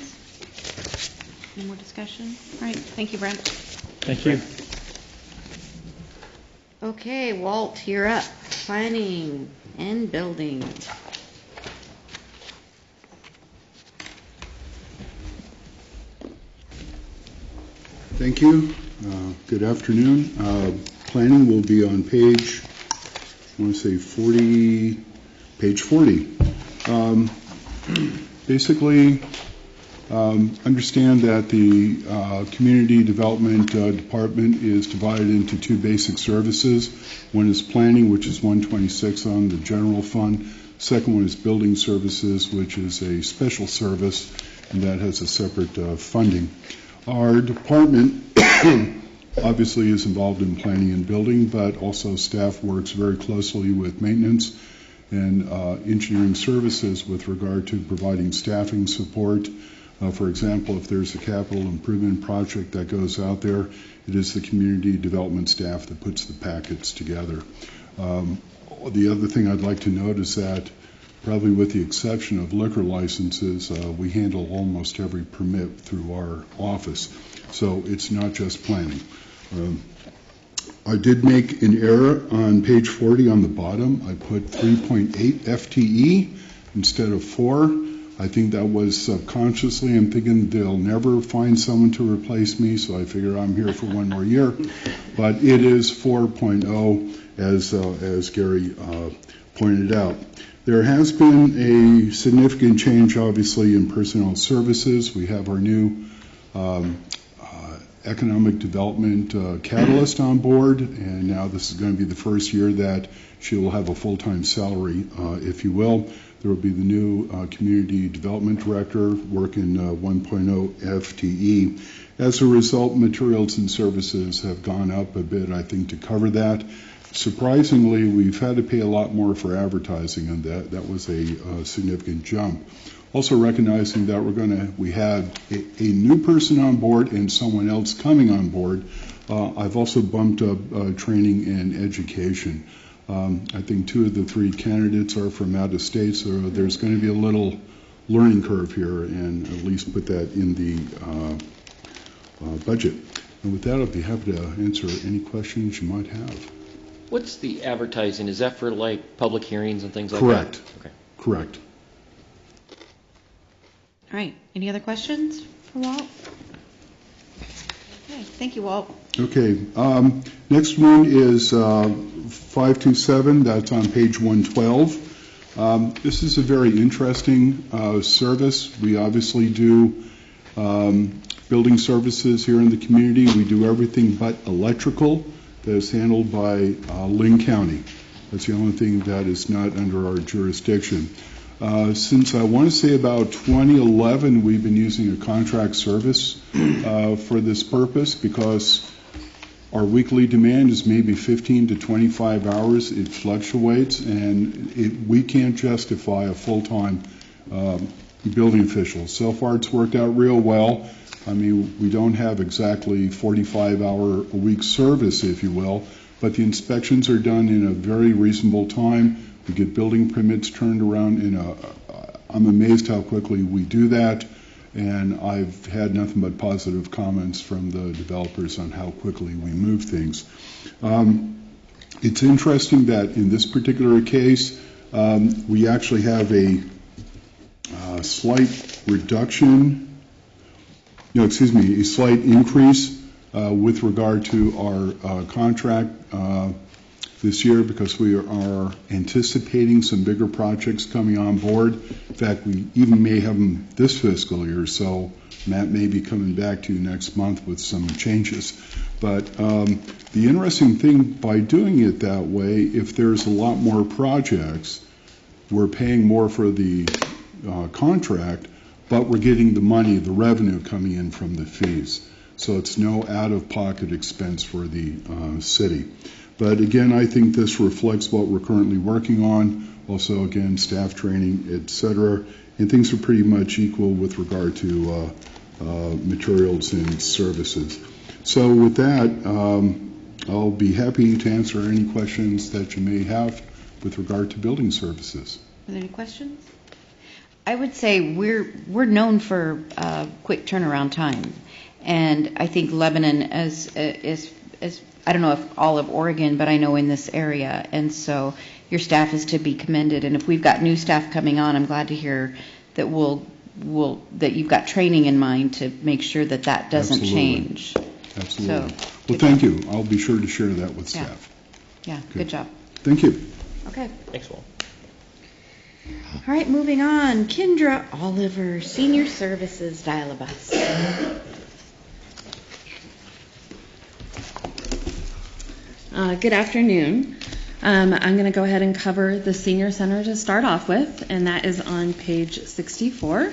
Any more discussion? All right, thank you, Brent. Thank you. Okay, Walt, you're up. Planning and building. Thank you. Good afternoon. Planning will be on page, I want to say page 40. Basically, understand that the Community Development Department is divided into two basic services. One is planning, which is 126 on the general fund. Second one is building services, which is a special service, and that has a separate funding. Our department obviously is involved in planning and building, but also staff works very closely with maintenance and engineering services with regard to providing staffing support. For example, if there's a capital improvement project that goes out there, it is the community development staff that puts the packets together. The other thing I'd like to note is that, probably with the exception of liquor licenses, we handle almost every permit through our office. So it's not just planning. I did make an error on page 40 on the bottom. I put 3.8 FTE instead of 4. I think that was subconsciously. I'm thinking they'll never find someone to replace me, so I figure I'm here for one more year. But it is 4.0, as Gary pointed out. There has been a significant change, obviously, in personnel services. We have our new economic development catalyst on board, and now this is going to be the first year that she will have a full-time salary, if you will. There will be the new community development director working 1.0 FTE. As a result, materials and services have gone up a bit, I think, to cover that. Surprisingly, we've had to pay a lot more for advertising, and that was a significant jump. Also recognizing that we have a new person on board and someone else coming on board, I've also bumped up training and education. I think 2 of the 3 candidates are from out of state, so there's going to be a little learning curve here, and at least put that in the budget. And with that, I'll be happy to answer any questions you might have. What's the advertising? Is that for like public hearings and things like Correct. that? Okay. Correct. All right, any other questions for Walt? Okay, thank you, Walt. Okay, next one is 527, that's on page 112. This is a very interesting service. We obviously do building services here in the community. We do everything but electrical. That is handled by Lynn County. That's the only thing that is not under our jurisdiction. Since I want to say about 2011, we've been using a contract service for this purpose, because our weekly demand is maybe 15 to 25 hours. It fluctuates, and we can't justify a full-time building official. So far, it's worked out real well. I mean, we don't have exactly 45-hour-a-week service, if you will, but the inspections are done in a very reasonable time. We get building permits turned around I'm amazed how quickly we do that, and I've had nothing but positive comments from the developers on how quickly we move things. It's interesting that in this particular case, we actually have a slight reduction, a slight increase with regard to our contract this year, because we are anticipating some bigger projects coming on board. In fact, we even may have them this fiscal year, so Matt may be coming back to you next month with some changes. But the interesting thing by doing it that way, if there's a lot more projects, we're paying more for the contract, but we're getting the money, the revenue coming in from the fees. So it's no out-of-pocket expense for the city. But again, I think this reflects what we're currently working on. Also, again, staff training, et cetera. And things are pretty much equal with regard to materials and services. So with that, I'll be happy to answer any questions that you may have with regard to building services. Are there any questions? I would say we're known for quick turnaround time, and I think Lebanon is I don't know if all of Oregon, but I know in this area, and so your staff is to be commended. And if we've got new staff coming on, I'm glad to hear that that you've got training in mind to make sure that doesn't change. Absolutely. So, well, thank you. I'll be sure to share that with staff. Yeah, good job. Thank you. Okay. Thanks, Walt. All right, moving on. Kendra Oliver, Senior Services Dial-a-Bus. Good afternoon. I'm going to go ahead and cover the Senior Center to start off with, and that is on page 64.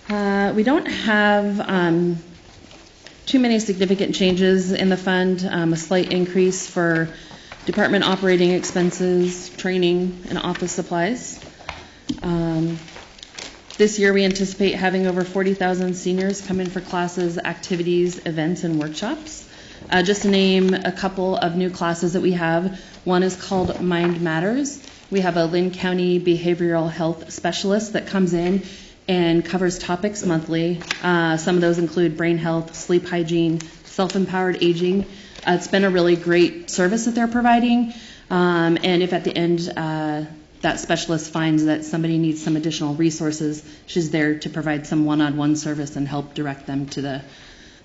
We don't have too many significant changes in the fund, a slight increase for department operating expenses, training, and office supplies. This year we anticipate having over 40,000 seniors come in for classes, activities, events, and workshops. Just to name a couple of new classes that we have, one is called Mind Matters. We have a Lynn County behavioral health specialist that comes in and covers topics monthly. Some of those include brain health, sleep hygiene, self-empowered aging. It's been a really great service that they're providing, and if at the end that specialist finds that somebody needs some additional resources, she's there to provide some one-on-one service and help direct them to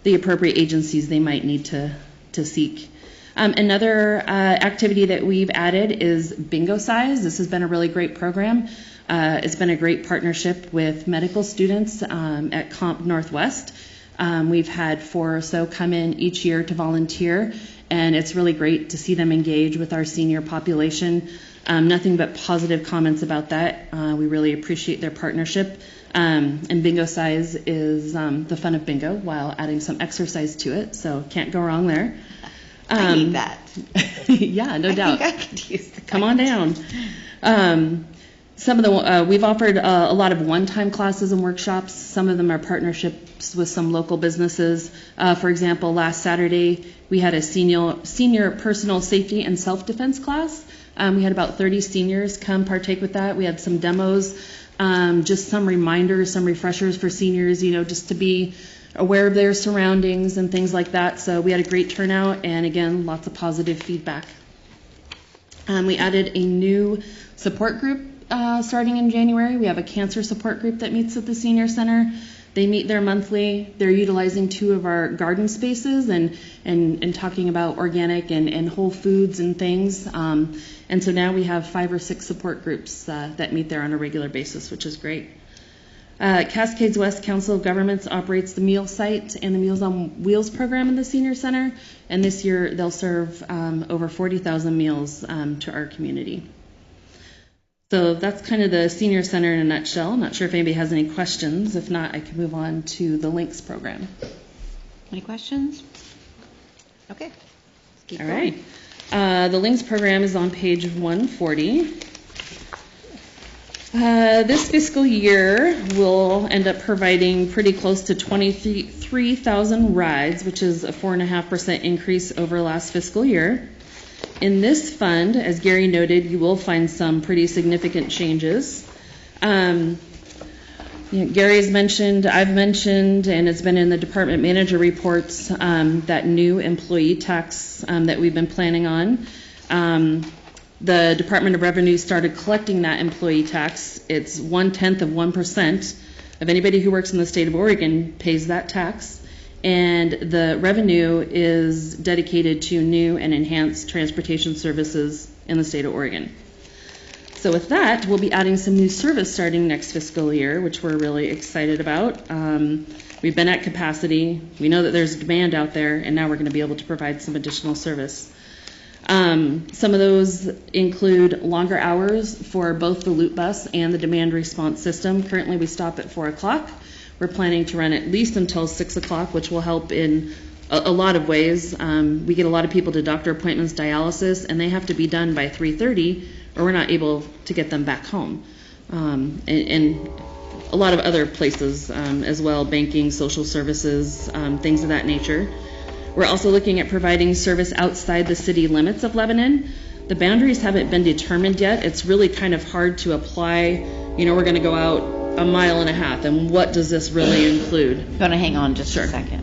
the appropriate agencies they might need to seek. Another activity that we've added is Bingo Size. This has been a really great program. It's been a great partnership with medical students at Comp Northwest. We've had 4 or so come in each year to volunteer, and it's really great to see them engage with our senior population. Nothing but positive comments about that. We really appreciate their partnership. And Bingo Size is the fun of bingo while adding some exercise to it, so can't go wrong there. I need that. Yeah, no doubt. I think I could use that. Come on down. Some of the, we've offered a lot of one-time classes and workshops. Some of them are partnerships with some local businesses. For example, last Saturday, we had a senior personal safety and self-defense class. We had about 30 seniors come partake with that. We had some demos, just some reminders, some refreshers for seniors, just to be aware of their surroundings and things like that. So we had a great turnout, and again, lots of positive feedback. We added a new support group starting in January. We have a cancer support group that meets at the senior center. They meet there monthly. They're utilizing 2 of our garden spaces and talking about organic and whole foods and things. And so now we have 5 or 6 support groups that meet there on a regular basis, which is great. Cascades West Council of Governments operates the meal site and the Meals on Wheels program in the senior center. And this year they'll serve over 40,000 meals to our community. So that's kind of the senior center in a nutshell. I'm not sure if anybody has any questions. If not, I can move on to the Links program. Any questions? Okay. Let's keep All going. right. The Links program is on page 140. This fiscal year, we'll end up providing pretty close to 23,000 rides, which is a 4.5% increase over last fiscal year. In this fund, as Gary noted, you will find some pretty significant changes. Gary has mentioned, I've mentioned, and it's been in the department manager reports, that new employee tax that we've been planning on. The Department of Revenue started collecting that employee tax. It's 0.1% of anybody who works in the state of Oregon pays that tax. And the revenue is dedicated to new and enhanced transportation services in the state of Oregon. So with that, we'll be adding some new service starting next fiscal year, which we're really excited about. We've been at capacity. We know that there's demand out there, and now we're going to be able to provide some additional service. Some of those include longer hours for both the loop bus and the demand response system. Currently, we stop at 4 o'clock. We're planning to run at least until 6 o'clock, which will help in a lot of ways. We get a lot of people to doctor appointments, dialysis, and they have to be done by 3:30, or we're not able to get them back home. And a lot of other places as well, banking, social services, things of that nature. We're also looking at providing service outside the city limits of Lebanon. The boundaries haven't been determined yet. It's really kind of hard to apply. We're going to go out 1.5 miles, and what does this really include? I'm going to hang on just a second.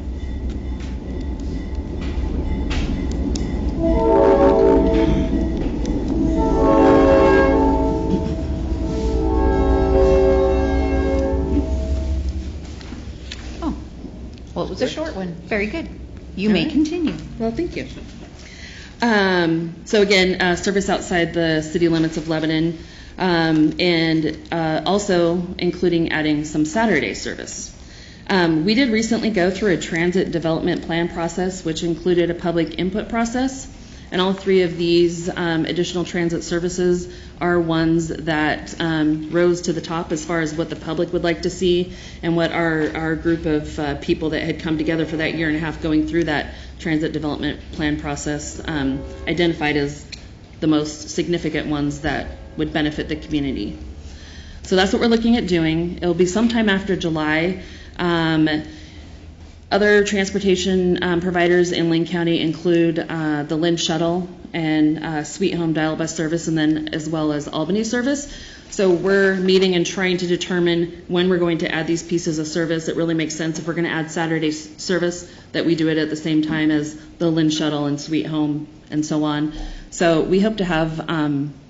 Oh, well, it was a short one. Very good. You may continue. Well, thank you. So again, service outside the city limits of Lebanon, and also including adding some Saturday service. We did recently go through a transit development plan process, which included a public input process, and all 3 of these additional transit services are ones that rose to the top as far as what the public would like to see and what our group of people that had come together for that 1.5 years going through that transit development plan process identified as the most significant ones that would benefit the community. So that's what we're looking at doing. It'll be sometime after July. Other transportation providers in Lane County include the Lynn Shuttle and Sweet Home Dial Bus service, and then as well as Albany service. So we're meeting and trying to determine when we're going to add these pieces of service. It really makes sense if we're going to add Saturday service that we do it at the same time as the Lynn Shuttle and Sweet Home and so on. So we hope to have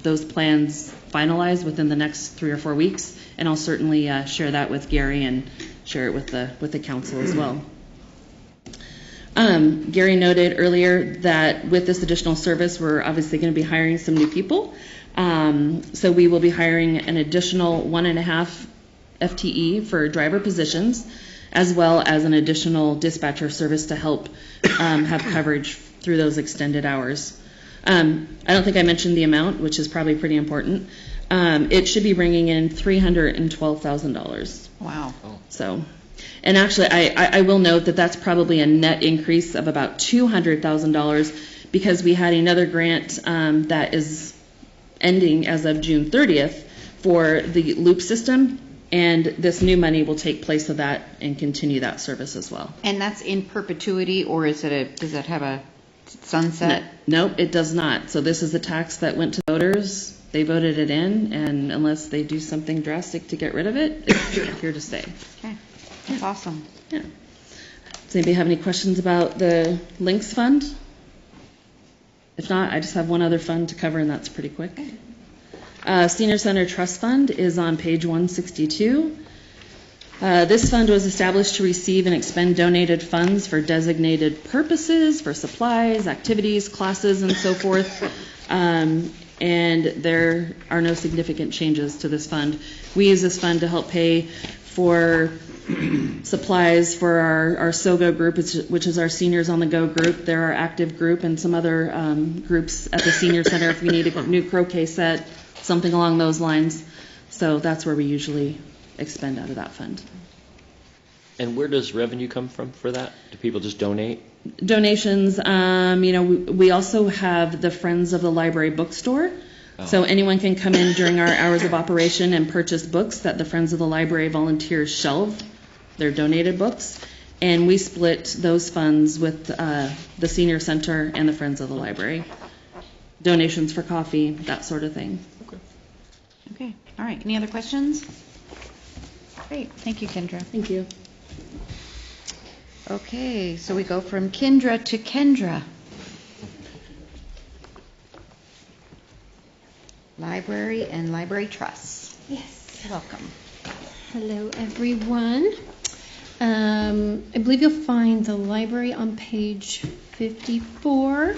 those plans finalized within the next 3 or 4 weeks, and I'll certainly share that with Gary and share it with the council as well. Gary noted earlier that with this additional service, we're obviously going to be hiring some new people. So we will be hiring an additional 1.5 FTE for driver positions, as well as an additional dispatcher service to help have coverage through those extended hours. I don't think I mentioned the amount, which is probably pretty important. It should be bringing in $312,000. Wow. So, and actually, I will note that that's probably a net increase of about $200,000 because we had another grant that is ending as of June 30th for the loop system, and this new money will take place of that and continue that service as well. And that's in perpetuity, or does that have a sunset? Nope, it does not. So this is the tax that went to voters. They voted it in, and unless they do something drastic to get rid of it, it's here to stay. Okay, that's awesome. Yeah. Does anybody have any questions about the Links Fund? If not, I just have one other fund to cover, and that's pretty quick. Senior Center Trust Fund is on page 162. This fund was established to receive and expend donated funds for designated purposes, for supplies, activities, classes, and so forth. And there are no significant changes to this fund. We use this fund to help pay for supplies for our SOGO group, which is our Seniors on the Go group. They're our active group, and some other groups at the Senior Center if we need a new croquet set, something along those lines. So that's where we usually expend out of that fund. And where does revenue come from for that? Do people just donate? Donations, we also have the Friends of the Library bookstore. So anyone can come in during our hours of operation and purchase books that the Friends of the Library volunteers shelve. They're donated books. And we split those funds with the Senior Center and the Friends of the Library. Donations for coffee, that sort of thing. Okay, all right. Any other questions? Great, thank you, Kendra. Thank you. Okay, so we go from Kendra to Kendra. Library and Library Trusts. Yes. Welcome. Hello, everyone. I believe you'll find the library on page 54.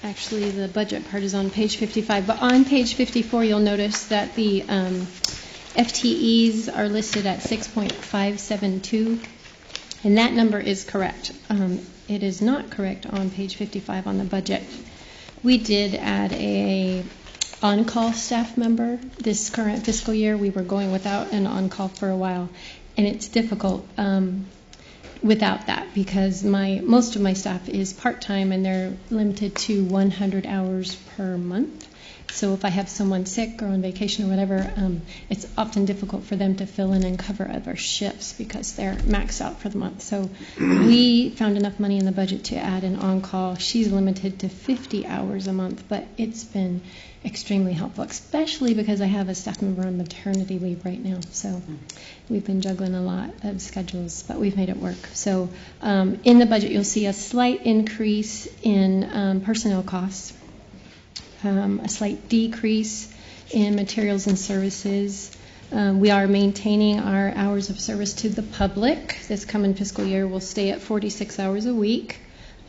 Actually, the budget part is on page 55, but on page 54, you'll notice that the FTEs are listed at 6.572, and that number is correct. It is not correct on page 55 on the budget. We did add a on-call staff member this current fiscal year. We were going without an on-call for a while, and it's difficult without that because most of my staff is part-time and they're limited to 100 hours per month. So if I have someone sick or on vacation or whatever, it's often difficult for them to fill in and cover other shifts because they're maxed out for the month. So we found enough money in the budget to add an on-call. She's limited to 50 hours a month, but it's been extremely helpful, especially because I have a staff member on maternity leave right now. So we've been juggling a lot of schedules, but we've made it work. So in the budget, you'll see a slight increase in personnel costs. A slight decrease in materials and services. We are maintaining our hours of service to the public. This coming fiscal year will stay at 46 hours a week.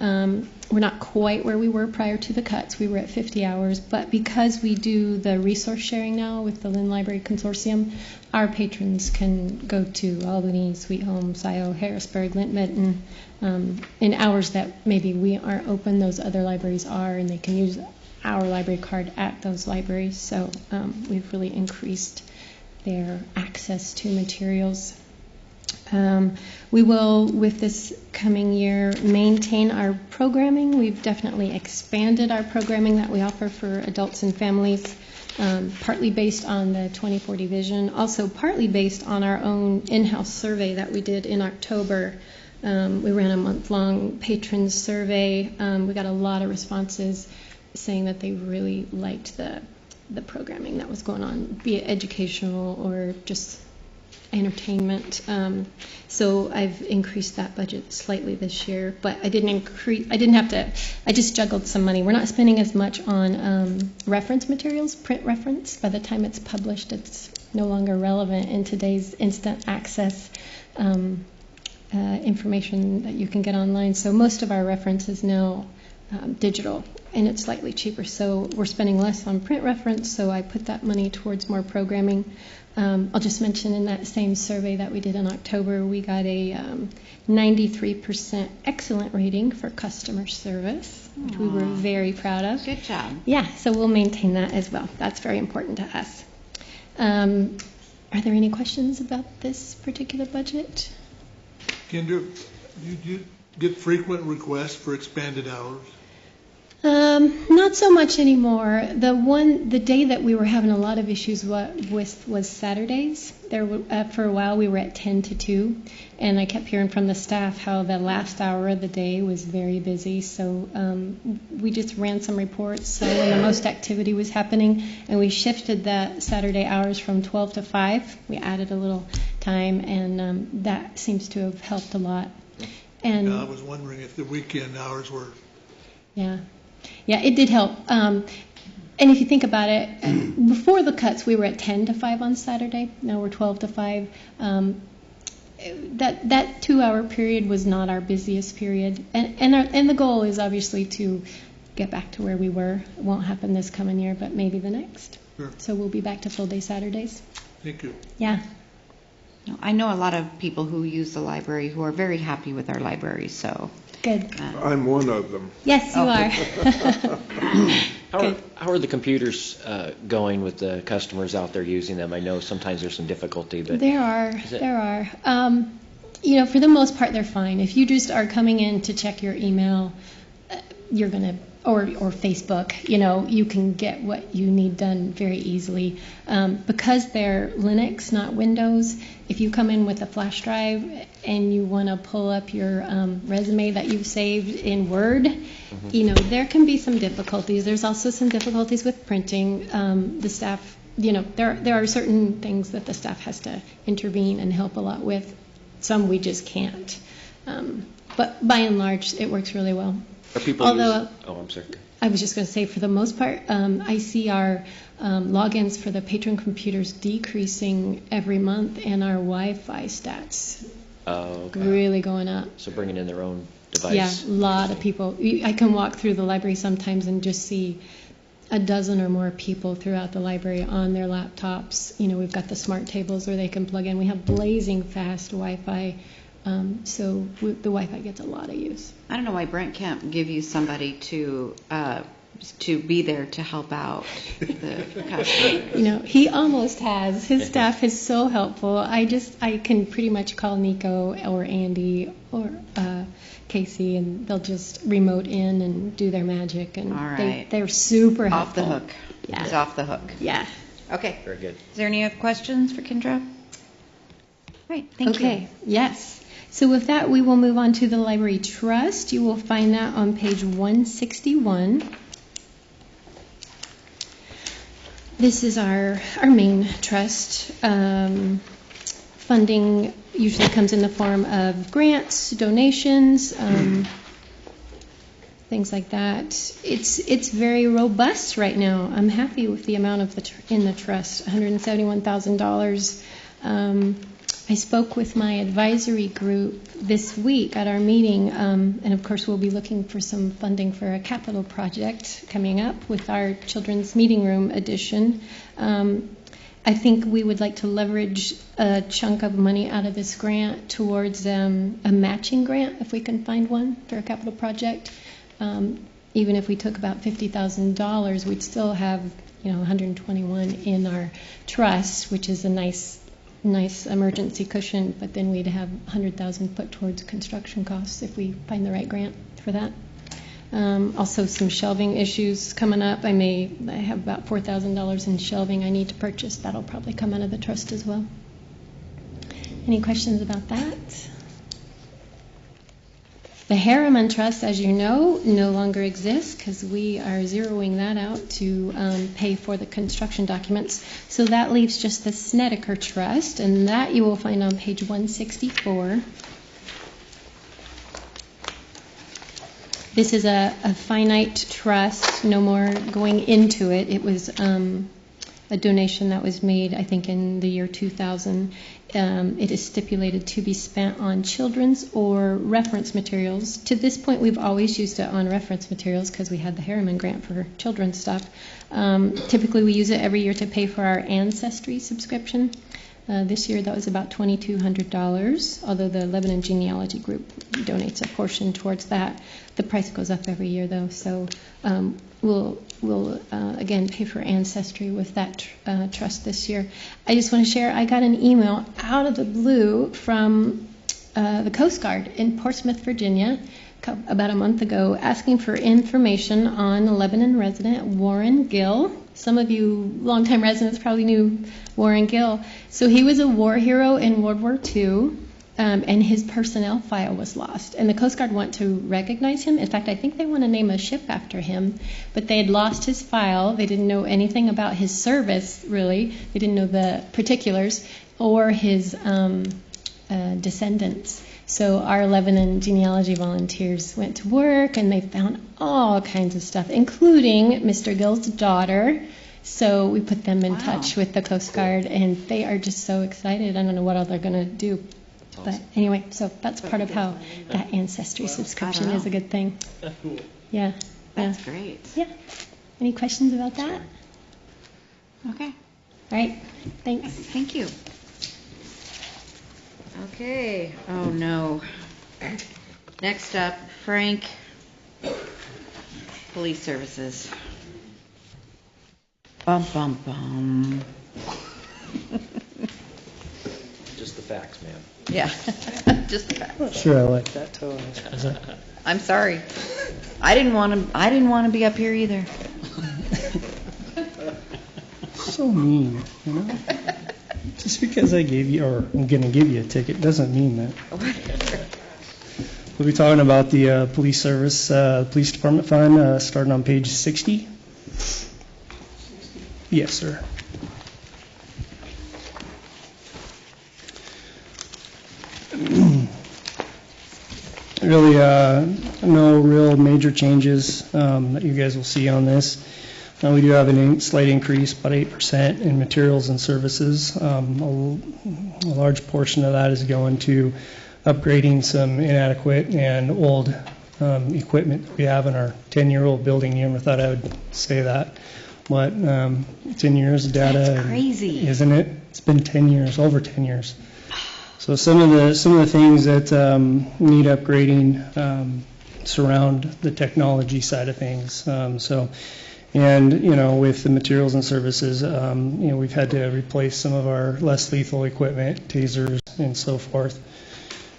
We're not quite where we were prior to the cuts. We were at 50 hours, but because we do the resource sharing now with the Lynn Library Consortium, our patrons can go to Albany, Sweet Home, Scioto, Harrisburg, Lint Benton, in hours that maybe we aren't open, those other libraries are, and they can use our library card at those libraries. So we've really increased their access to materials. We will, with this coming year, maintain our programming. We've definitely expanded our programming that we offer for adults and families, partly based on the 2040 vision, also partly based on our own in-house survey that we did in October. We ran a month-long patrons survey. We got a lot of responses saying that they really liked the programming that was going on, be it educational or just entertainment. So I've increased that budget slightly this year, but I just juggled some money. We're not spending as much on reference materials, print reference. By the time it's published, it's no longer relevant in today's instant access information that you can get online. So most of our reference is now digital, and it's slightly cheaper. So we're spending less on print reference, so I put that money towards more programming. I'll just mention in that same survey that we did in October, we got a 93% excellent rating for customer service, which we were very proud of. Good job. Yeah, so we'll maintain that as well. That's very important to us. Are there any questions about this particular budget? Kendra, do you get frequent requests for expanded hours? Not so much anymore. The day that we were having a lot of issues was Saturdays. For a while we were at 10 to 2, and I kept hearing from the staff how the last hour of the day was very busy. So we just ran some reports. So when the most activity was happening, and we shifted the Saturday hours from 12 to 5. We added a little time, and that seems to have helped a lot. And I was wondering if the weekend hours were... Yeah, it did help. And if you think about it, before the cuts, we were at 10 to 5 on Saturday. Now we're 12 to 5. That 2-hour period was not our busiest period. And the goal is obviously to get back to where we were. It won't happen this coming year, but maybe the next. Sure. So we'll be back to full day Saturdays. Thank you. Yeah. I know a lot of people who use the library who are very happy with our library, so. Good. I'm one of them. Yes, you are. How are the computers going with the customers out there using them? I know sometimes there's some difficulty, but There are. For the most part, they're fine. If you just are coming in to check your email, you're going to, or Facebook, you can get what you need done very easily. Because they're Linux, not Windows, if you come in with a flash drive and you want to pull up your resume that you've saved in Word, there can be some difficulties. There's also some difficulties with printing. The staff, there are certain things that the staff has to intervene and help a lot with. Some we just can't. But by and large, it works really well. Are people I'm sorry. I was just going to say, for the most part, I see our logins for the patron computers decreasing every month, and our Wi-Fi stats really going up. So bringing in their own device. Yeah, a lot of people. I can walk through the library sometimes and just see a dozen or more people throughout the library on their laptops. We've got the smart tables where they can plug in. We have blazing fast Wi-Fi. So the Wi-Fi gets a lot of use. I don't know why Brent can't give you somebody to be there to help out the customers. He almost has. His staff is so helpful. I can pretty much call Nico or Andy or Casey, and they'll just remote in and do their magic. And all right. They're super helpful. Off the hook. Yeah. He's off the hook. Yeah. Okay. Very good. Is there any other questions for Kendra? Right. Thank you. Okay. Yes. So with that, we will move on to the Library Trust. You will find that on page 161. This is our main trust. Funding usually comes in the form of grants, donations, things like that. It's very robust right now. I'm happy with the amount in the trust, $171,000. I spoke with my advisory group this week at our meeting, and of course we'll be looking for some funding for a capital project coming up with our children's meeting room addition. I think we would like to leverage a chunk of money out of this grant towards a matching grant, if we can find one for a capital project. Even if we took about $50,000, we'd still have $121 in our trust, which is a nice emergency cushion, but then we'd have $100,000 put towards construction costs if we find the right grant for that. Also some shelving issues coming up. I have about $4,000 in shelving I need to purchase. That'll probably come out of the trust as well. Any questions about that? The Harriman Trust, as you know, no longer exists because we are zeroing that out to pay for the construction documents. So that leaves just the Snedeker Trust, and that you will find on page 164. This is a finite trust, no more going into it. It was a donation that was made, I think, in the year 2000. It is stipulated to be spent on children's or reference materials. To this point, we've always used it on reference materials because we had the Harriman grant for children's stuff. Typically, we use it every year to pay for our Ancestry subscription. This year, that was about $2,200, although the Lebanon Genealogy Group donates a portion towards that. The price goes up every year, though, so we'll again pay for Ancestry with that trust this year. I just want to share, I got an email out of the blue from the Coast Guard in Portsmouth, Virginia. about a month ago, asking for information on Lebanon resident Warren Gill. Some of you longtime residents probably knew Warren Gill. So he was a war hero in World War II, and his personnel file was lost. And the Coast Guard want to recognize him. In fact, I think they want to name a ship after him. But they had lost his file. They didn't know anything about his service, really. They didn't know the particulars or his descendants. So our Lebanon genealogy volunteers went to work, and they found all kinds of stuff, including Mr. Gill's daughter. So we put them in touch with the Coast Guard, and they are just so excited. I don't know what all they're going to do. But anyway, so that's part of how that Ancestry subscription is a good thing. Cool. Yeah. That's great. Yeah. Any questions about that? Okay. All right. Thanks. Thank you. Okay. Oh, no. Next up, Frank, Police Services. Bum, bum, bum. Just the facts, ma'am. Yeah, just the facts. Sure, I like that tone. I'm sorry. I didn't want to be up here either. So mean, you know? Just because I gave you, or I'm going to give you a ticket, doesn't mean that. We'll be talking about the police service, police department fund, starting on page 60. Yes, sir. Really, no real major changes that you guys will see on this. We do have a slight increase, about 8% in materials and services. A large portion of that is going to upgrading some inadequate and old equipment that we have in our 10-year-old building. You never thought I would say that. But 10 years of data. That's crazy. Isn't it? It's been 10 years, over 10 years. So some of the things that need upgrading surround the technology side of things. And, you know, with the materials and services, you know, we've had to replace some of our less lethal equipment, tasers and so forth.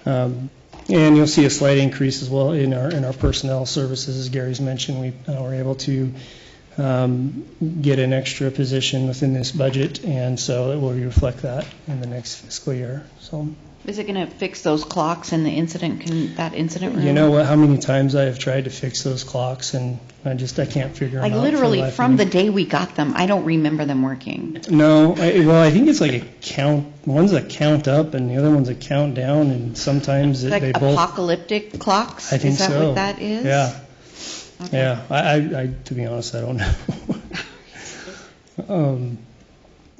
And you'll see a slight increase as well in our personnel services. As Gary's mentioned, we were able to get an extra position within this budget, and so it will reflect that in the next fiscal year. So. Is it going to fix those clocks in the incident room? You know what? How many times I have tried to fix those clocks, and I can't figure them out. Like literally from the day we got them, I don't remember them working. No, I think it's like a count. One's a count up, and the other one's a count down, and sometimes like they both. Apocalyptic clocks. I think so. Is that so. what that is? Yeah. Okay. Yeah. I to be honest, I don't know.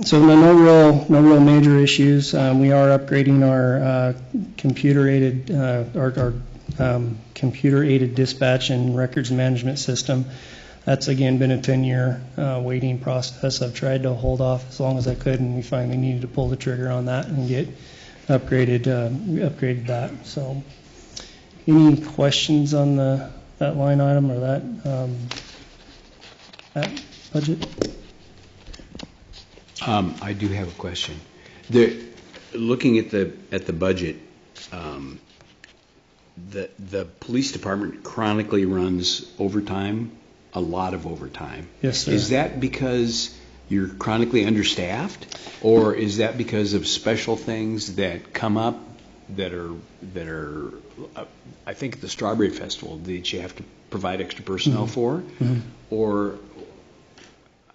So no real major issues. We are upgrading our computer-aided dispatch and records management system. That's again been a 10-year waiting process. I've tried to hold off as long as I could, and we finally needed to pull the trigger on that and get upgraded that. So, any questions on that line item or that budget? I do have a question. Looking at the budget, the police department chronically runs overtime, a lot of overtime. Yes, sir. Is that because you're chronically understaffed, or is that because of special things that come up that are I think at the Strawberry Festival that you have to provide extra personnel for, or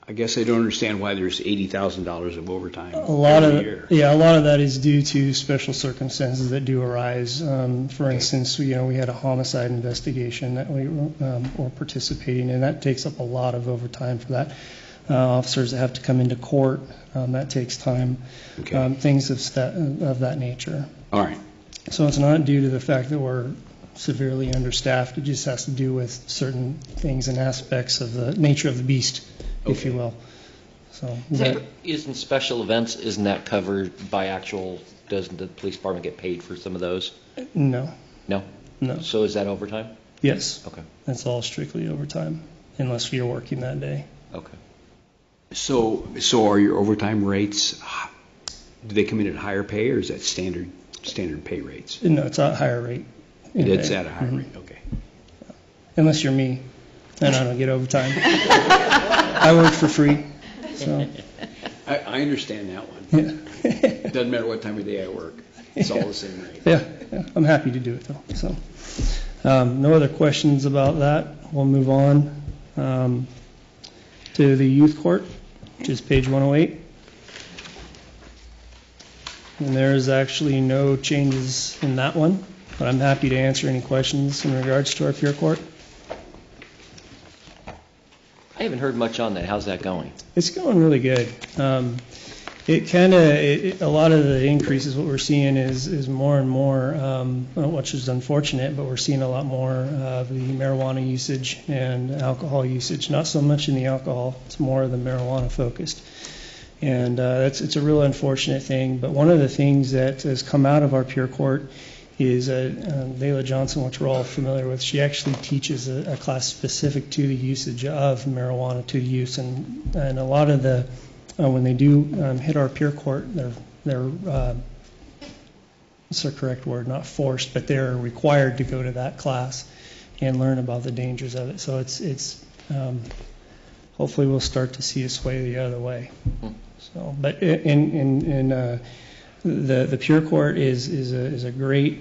I guess I don't understand why there's $80,000 of overtime every year. Yeah, a lot of that is due to special circumstances that do arise. For instance, we had a homicide investigation that we were participating in. That takes up a lot of overtime for that. Officers that have to come into court, that takes time. Okay. Things of that nature. All right. So it's not due to the fact that we're severely understaffed. It just has to do with certain things and aspects of the nature of the beast, if you will. So isn't special events, isn't that covered by actual, doesn't the police department get paid for some of those? No. No? No. So is that overtime? Yes. Okay. That's all strictly overtime, unless you're working that day. Okay. So are your overtime rates, do they come in at higher pay, or is that standard pay rates? No, it's a higher rate It's at a higher rate, okay. Unless you're me, then I don't get overtime. I work for free, so. I understand that one. Yeah. Doesn't matter what time of day I work. It's all the same rate. Yeah, I'm happy to do it though, so. No other questions about that. We'll move on to the youth court, which is page 108. And there is actually no changes in that one, but I'm happy to answer any questions in regards to our peer court. I haven't heard much on that. How's that going? It's going really good. A lot of the increases, what we're seeing is more and more, which is unfortunate, but we're seeing a lot more of the marijuana usage and alcohol usage. Not so much in the alcohol, it's more of the marijuana focused. And it's a real unfortunate thing. But one of the things that has come out of our peer court is Layla Johnson, which we're all familiar with. She actually teaches a class specific to the usage of marijuana to use. And a lot of the when they do hit our peer court, they're what's the correct word? Not forced, but they're required to go to that class and learn about the dangers of it. So it's hopefully we'll start to see it sway the other way. So, but the peer court is a great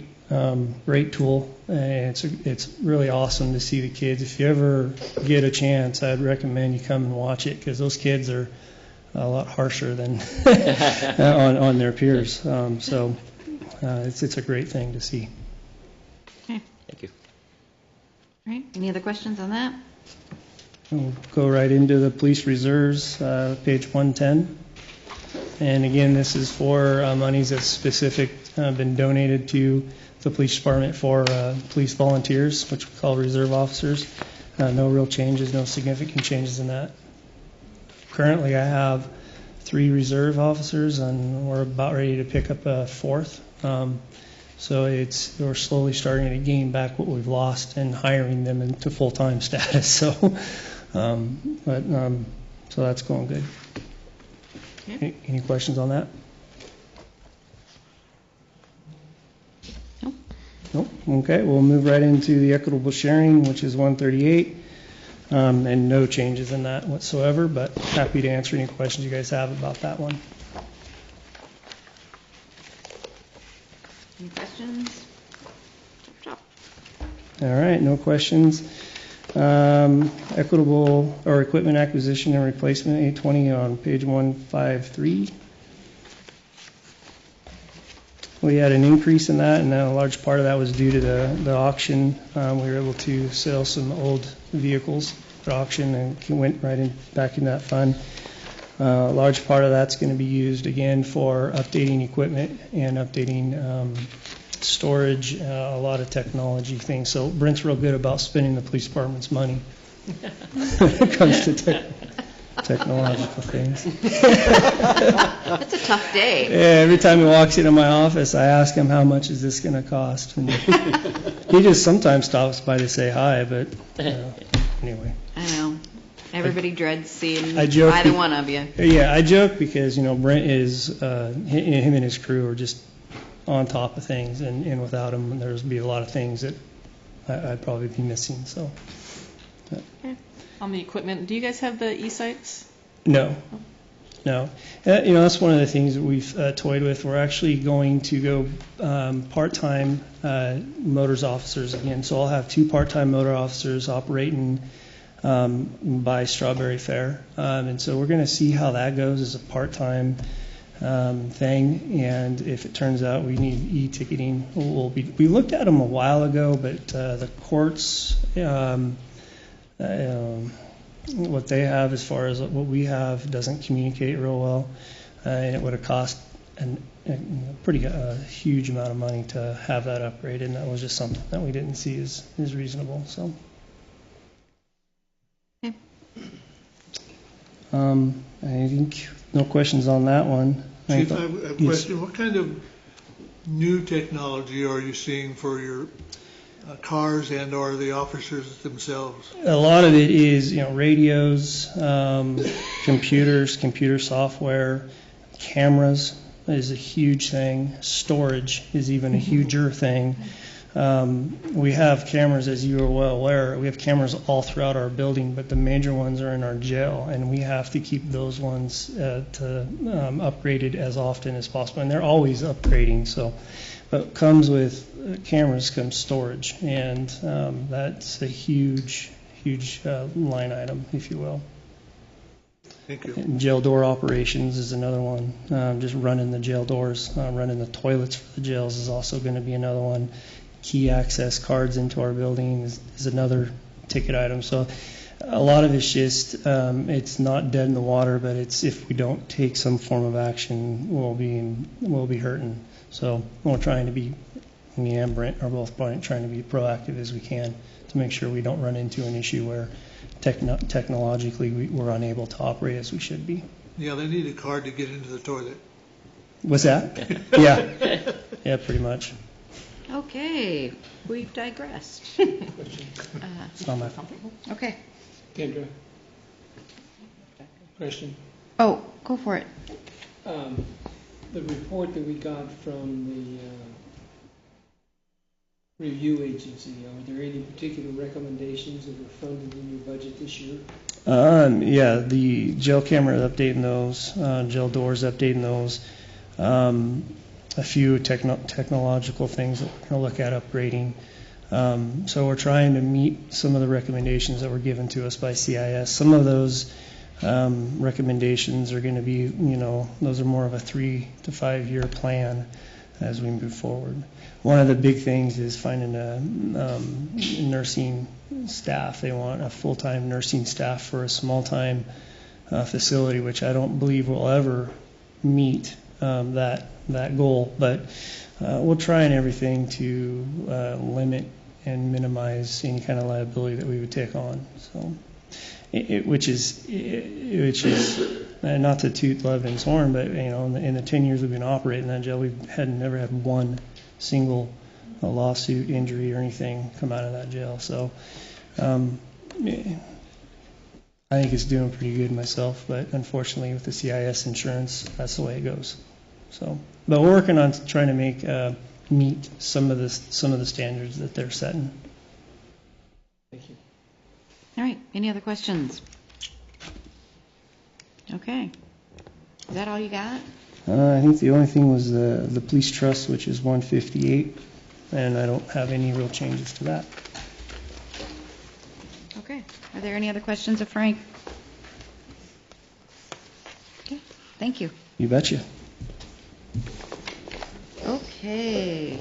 tool, and it's really awesome to see the kids. If you ever get a chance, I'd recommend you come and watch it, because those kids are a lot harsher than on their peers. So it's a great thing to see. Okay. Thank you. All right. Any other questions on that? We'll go right into the police reserves, page 110. And again, this is for monies that's specific, been donated to the police department for police volunteers, which we call reserve officers. No real changes, no significant changes in that. Currently, I have 3 reserve officers, and we're about ready to pick up a 4th. So we're slowly starting to gain back what we've lost and hiring them into full-time status. So, so that's going good. Okay. Any questions on that? Nope. Nope. Okay, we'll move right into the equitable sharing, which is 138. And no changes in that whatsoever, but happy to answer any questions you guys have about that one. Any questions? Chop, All right, no questions. Equitable or equipment acquisition and replacement, 820 on page 153. We had an increase in that, and a large part of that was due to the auction. We were able to sell some old vehicles at auction, and it went right back in that fund. A large part of that's going to be used again for updating equipment and updating storage, a lot of technology things. So Brent's real good about spending the police department's money when it comes to technological things. That's a tough day. Yeah, every time he walks into my office, I ask him, how much is this going to cost? And he just sometimes stops by to say hi, but anyway. I know. Everybody dreads seeing joke either one of you. Yeah, I joke because, Brent is, him and his crew are just on top of things, and without him, there'd be a lot of things that I'd probably be missing, so. Okay. On the equipment, do you guys have the e-sites? No. That's one of the things that we've toyed with. We're actually going to go part-time motors officers again. So I'll have 2 part-time motor officers operating by Strawberry Fair. And so we're going to see how that goes as a part-time thing. And if it turns out we need e-ticketing, we looked at them a while ago, but the courts, what they have as far as what we have doesn't communicate real well, and it would have cost a huge amount of money to have that upgraded, and that was just something that we didn't see as reasonable. So, okay. I think no questions on that one. Chief, I have a question. What kind of new technology are you seeing for your cars and or the officers themselves? A lot of it is, radios, computers, computer software, cameras is a huge thing. Storage is even a huger thing. We have cameras, as you are well aware, we have cameras all throughout our building, but the major ones are in our jail, and we have to keep those ones upgraded as often as possible, and they're always upgrading. So, but comes with cameras comes storage, and that's a huge line item, if you will. Thank you. And jail door operations is another one. Just running the jail doors, running the toilets for the jails is also going to be another one. Key access cards into our building is another ticket item. So a lot of it's just, it's not dead in the water, but it's if we don't take some form of action, we'll be hurting. So we're trying to be, me and Brent are both trying to be proactive as we can to make sure we don't run into an issue where technologically we're unable to operate as we should be. Yeah, they need a card to get into the toilet. What's that? Yeah, pretty much. Okay, we've digressed. It's not my fault. Okay. Kendra, question. Oh, go for it. The report that we got from the review agency, are there any particular recommendations that were funded in your budget this year? Yeah, the jail camera updating those, jail doors updating those, a few technological things that we're going to look at upgrading. So we're trying to meet some of the recommendations that were given to us by CIS. Some of those recommendations are going to be, those are more of a 3 to 5 year plan as we move forward. One of the big things is finding a nursing staff. They want a full-time nursing staff for a small-time facility, which I don't believe will ever meet that goal. But we'll try and everything to limit and minimize any kind of liability that we would take on. So, which is not to toot Lebanon's horn, but in the 10 years we've been operating that jail, we've never had one single lawsuit, injury, or anything come out of that jail. So I think it's doing pretty good myself, but unfortunately with the CIS insurance, that's the way it goes. So, but we're working on trying to meet some of the standards that they're setting. Thank you. All right, any other questions? Okay. Is that all you got? I think the only thing was the police trust, which is 158, and I don't have any real changes to that. Okay. Are there any other questions of Frank? Okay. Thank you. You betcha. Okay.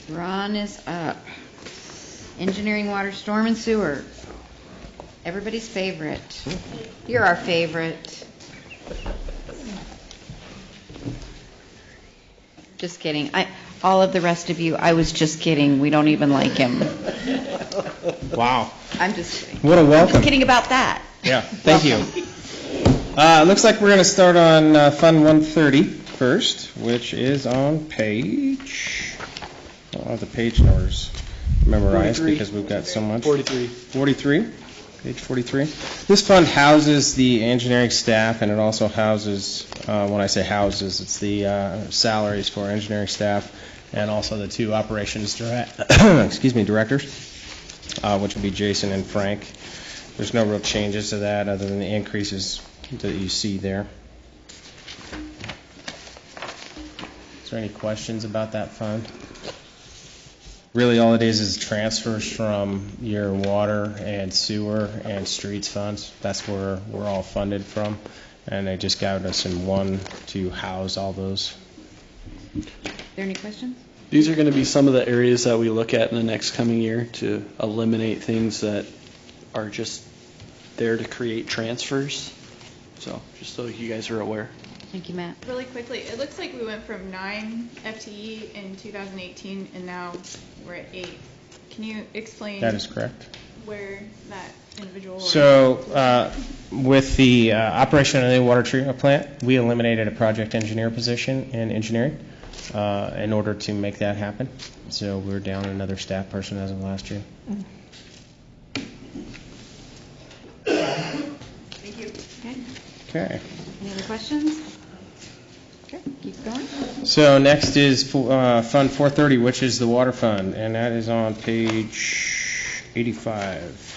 Ron is up. Engineering, water, storm, and sewer. Everybody's favorite. You're our favorite. Just kidding. All of the rest of you, I was just kidding. We don't even like him. Wow. I'm just kidding. What a welcome. I'm just kidding about that. Yeah, thank you. Looks like we're going to start on Fund 130 first, which is on page, I don't have the page numbers memorized 43. because we've got so much. 43. 43? Page 43. This fund houses the engineering staff, and it also houses, when I say houses, it's the salaries for engineering staff and also the two operations directors, which would be Jason and Frank. There's no real changes to that other than the increases that you see there. Is there any questions about that fund? Really, all it is transfers from your water and sewer and streets funds. That's where we're all funded from, and they just got us in one to house all those. Are there any questions? These are going to be some of the areas that we look at in the next coming year to eliminate things that are just there to create transfers. So just so you guys are aware. Thank you, Matt. Really quickly, it looks like we went from 9 FTE in 2018 and now we're at 8. Can you explain? That is correct. Where that individual? So with the operation of the water treatment plant, we eliminated a project engineer position in engineering in order to make that happen. So we're down another staff person as of last year. Thank you. Okay. Okay. Any other questions? Okay. Keep going. So next is Fund 430, which is the water fund, and that is on page 85.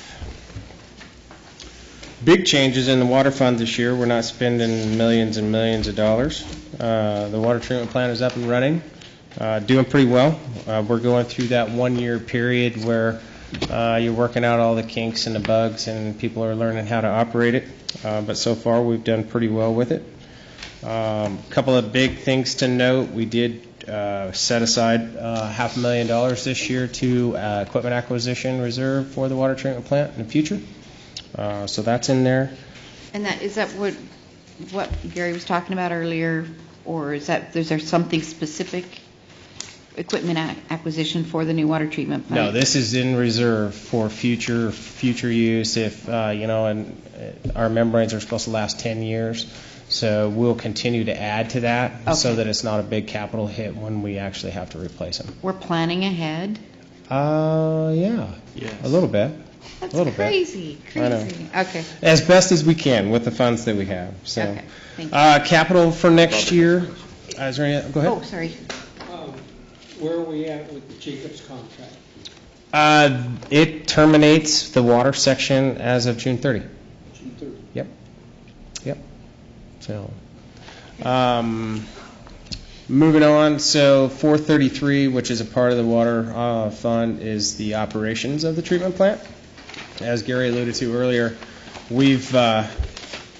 Big changes in the water fund this year. We're not spending millions and millions of dollars. The water treatment plant is up and running, doing pretty well. We're going through that 1-year period where you're working out all the kinks and the bugs, and people are learning how to operate it. But so far, we've done pretty well with it. A couple of big things to note. We did set aside $500,000 this year to equipment acquisition reserve for the water treatment plant in the future. So that's in there. And is that what Gary was talking about earlier, or is there something specific equipment acquisition for the new water treatment plant? No, this is in reserve for future use. If and our membranes are supposed to last 10 years, so we'll continue to add to that so that it's not a big capital hit when we actually have to replace them. We're planning ahead. Yeah, a little bit. That's crazy. I know. Okay. As best as we can with the funds that we have. So, okay. Thank you. Capital for next year. Is there any, go ahead. Oh, sorry. Where are we at with the Jacobs contract? It terminates the water section as of June 30. June 30. Yep. So, moving on. So 433, which is a part of the water fund, is the operations of the treatment plant. As Gary alluded to earlier, we've, I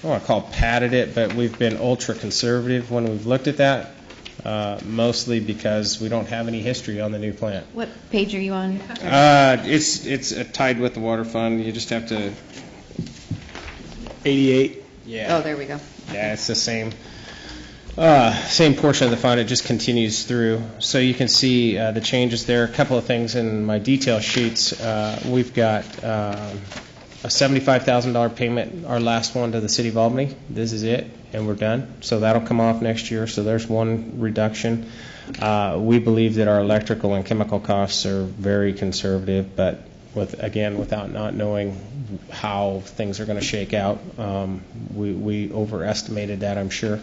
don't want to call it padded it, but we've been ultra conservative when we've looked at that, mostly because we don't have any history on the new plant. What page are you on? It's tied with the water fund. You just have to 88. Yeah. Oh, there we go. Yeah, it's the same portion of the fund. It just continues through. So you can see the changes there. A couple of things in my detail sheets. We've got a $75,000 payment, our last one, to the City of Albany. This is it, and we're done. So that'll come off next year. So there's one reduction. We believe that our electrical and chemical costs are very conservative, but without not knowing how things are going to shake out, we overestimated that, I'm sure.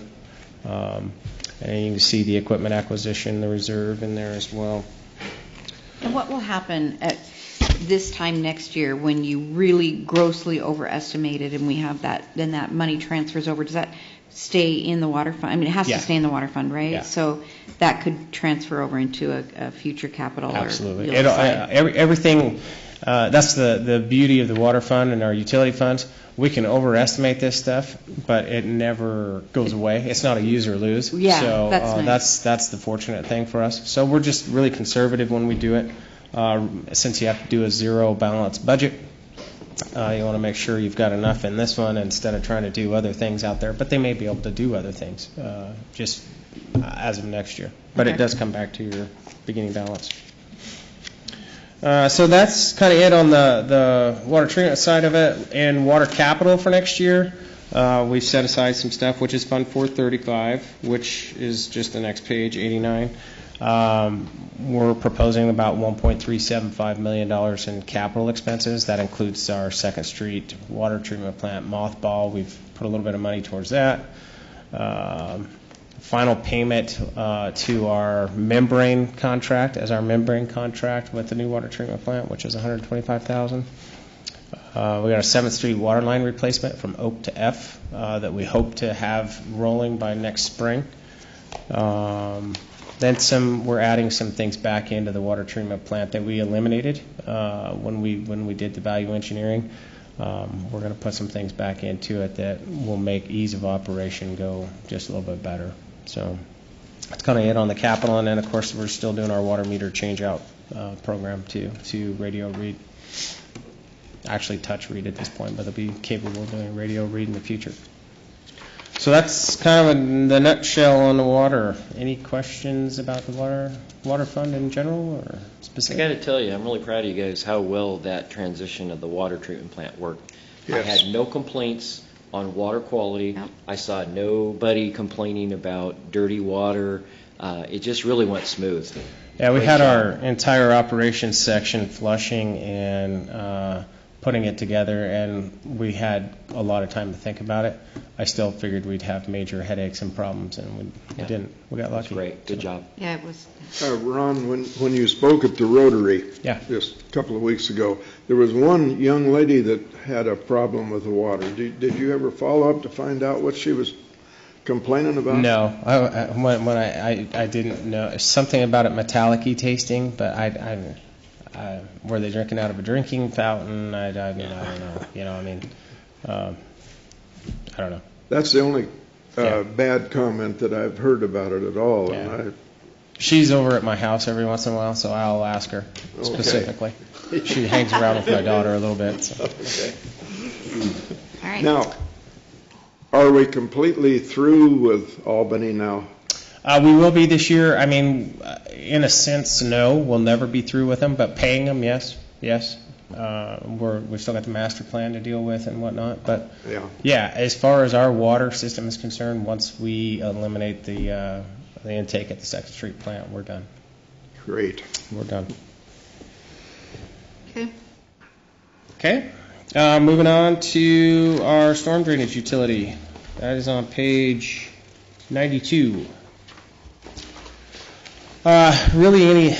And you can see the equipment acquisition, the reserve in there as well. And what will happen at this time next year when you really grossly overestimated and we have that, then that money transfers over? Does that stay in the water fund? I mean, it has to stay in the water fund, right? Yeah. So that could transfer over into a future capital. Absolutely. Everything, that's the beauty of the water fund and our utility funds. We can overestimate this stuff, but it never goes away. It's not a use or lose. Yeah, so that's nice. That's the fortunate thing for us. So we're just really conservative when we do it. Since you have to do a zero balance budget, you want to make sure you've got enough in this one instead of trying to do other things out there. But they may be able to do other things just as of next year. But it does come back to your beginning balance. So that's kind of it on the water treatment side of it. And water capital for next year, we've set aside some stuff, which is Fund 435, which is just the next page, 89. We're proposing about $1.375 million in capital expenses. That includes our 2nd Street water treatment plant mothball. We've put a little bit of money towards that. Final payment to our membrane contract with the new water treatment plant, which is $125,000. We got a 7th Street water line replacement from Oak to F that we hope to have rolling by next spring. Then we're adding some things back into the water treatment plant that we eliminated when we did the value engineering. We're going to put some things back into it that will make ease of operation go just a little bit better. So that's kind of it on the capital. And then, of course, we're still doing our water meter change-out program to radio read. Actually touch read at this point, but they'll be capable of doing radio read in the future. So that's kind of in the nutshell on the water. Any questions about the water fund in general or specific? I got to tell you, I'm really proud of you guys how well that transition of the water treatment plant worked. Yes. I had no complaints on water quality. Yep. I saw nobody complaining about dirty water. It just really went smooth. Yeah, we had our entire operations section flushing and putting it together, and we had a lot of time to think about it. I still figured we'd have major headaches and problems, and we didn't. We got lucky. Great, good job. Yeah, it was. Ron, when you spoke at the Rotary just a couple of weeks ago, there was one young lady that had a problem with the water. Did you ever follow up to find out what she was complaining about? No, when I didn't know. Something about it metallic-y tasting, but I were they drinking out of a drinking fountain? I don't know. You know, I mean, I don't know. That's the only bad comment that I've heard about it at all. Yeah. And She's over at my house every once in a while, so I'll ask her specifically. She hangs around with my daughter a little bit. So. Okay. All right. Now, are we completely through with Albany now? We will be this year. I mean, in a sense, no, we'll never be through with them, but paying them, yes. We've still got the master plan to deal with and whatnot, but yeah, as far as our water system is concerned, once we eliminate the intake at the 2nd Street plant, we're done. Great. We're done. Okay. Moving on to our storm drainage utility. That is on page 92. Really any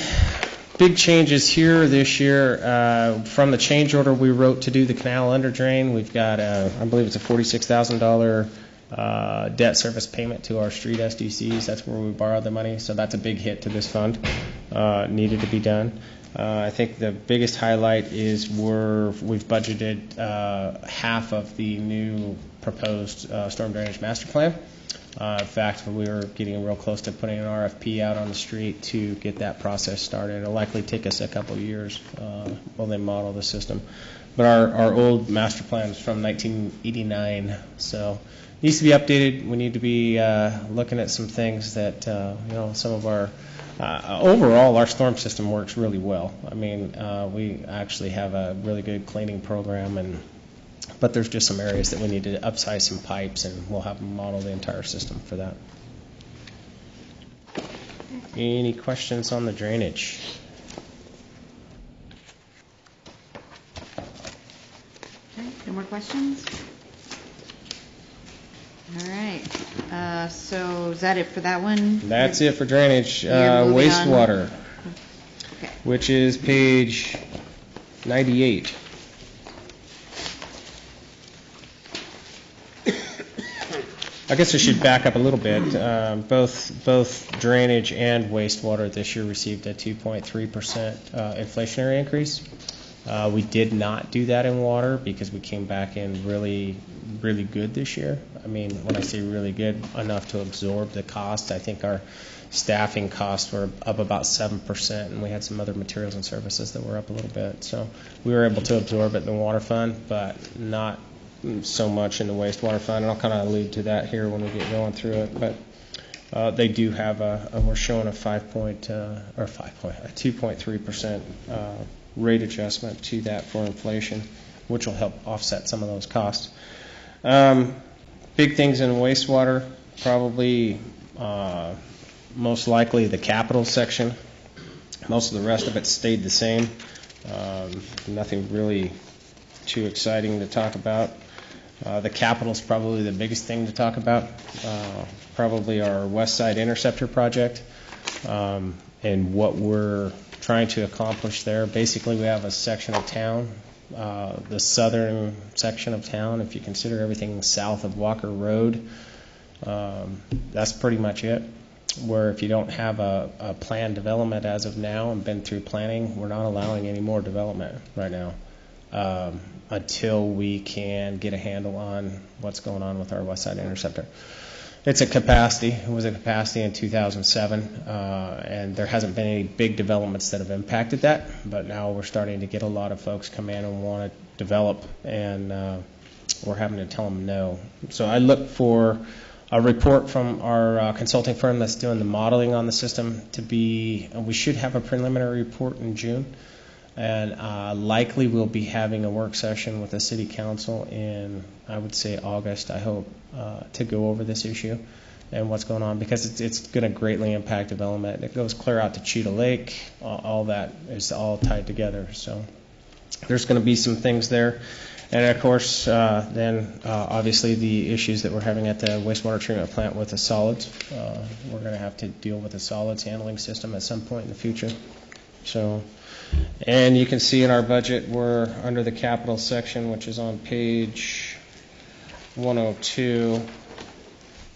big changes here this year from the change order we wrote to do the canal under drain. We've got, I believe it's a $46,000 debt service payment to our street SDCs. That's where we borrowed the money, so that's a big hit to this fund. Needed to be done. I think the biggest highlight is we've budgeted half of the new proposed storm drainage master plan. In fact, we were getting real close to putting an RFP out on the street to get that process started. It'll likely take us a couple of years while they model the system. But our old master plan is from 1989, so it needs to be updated. We need to be looking at some things that, some of our, overall, our storm system works really well. I mean, we actually have a really good cleaning program, but there's just some areas that we need to upsize some pipes, and we'll have them model the entire system for that. Any questions on the drainage? Okay, no more questions? All right. So is that it for that one? That's it for drainage. Moving Wastewater, Okay. which is page 98. I guess I should back up a little bit. Both drainage and wastewater this year received a 2.3% inflationary increase. We did not do that in water because we came back in really good this year. I mean, when I say really good, enough to absorb the cost. I think our staffing costs were up about 7%, and we had some other materials and services that were up a little bit. So we were able to absorb it in the water fund, but not so much in the wastewater fund, and I'll kind of allude to that here when we get going through it. But they do have we're showing a 2.3% rate adjustment to that for inflation, which will help offset some of those costs. Big things in wastewater, probably most likely the capital section. Most of the rest of it stayed the same. Nothing really too exciting to talk about. The capital is probably the biggest thing to talk about. Probably our West Side Interceptor project and what we're trying to accomplish there. Basically, we have a section of town, the southern section of town, if you consider everything south of Walker Road. That's pretty much it. Where if you don't have a planned development as of now and been through planning, we're not allowing any more development right now. Until we can get a handle on what's going on with our West Side Interceptor. It's a capacity. It was a capacity in 2007, and there hasn't been any big developments that have impacted that, but now we're starting to get a lot of folks come in and want to develop, and we're having to tell them no. So I look for a report from our consulting firm that's doing the modeling on the system we should have a preliminary report in June. And likely we'll be having a work session with the City Council in, I would say, August, I hope, to go over this issue and what's going on, because it's going to greatly impact development. It goes clear out to Cheetah Lake. All that is all tied together. So there's going to be some things there. And of course, then obviously the issues that we're having at the wastewater treatment plant with the solids. We're going to have to deal with the solids handling system at some point in the future. So, and you can see in our budget, we're under the capital section, which is on page 102.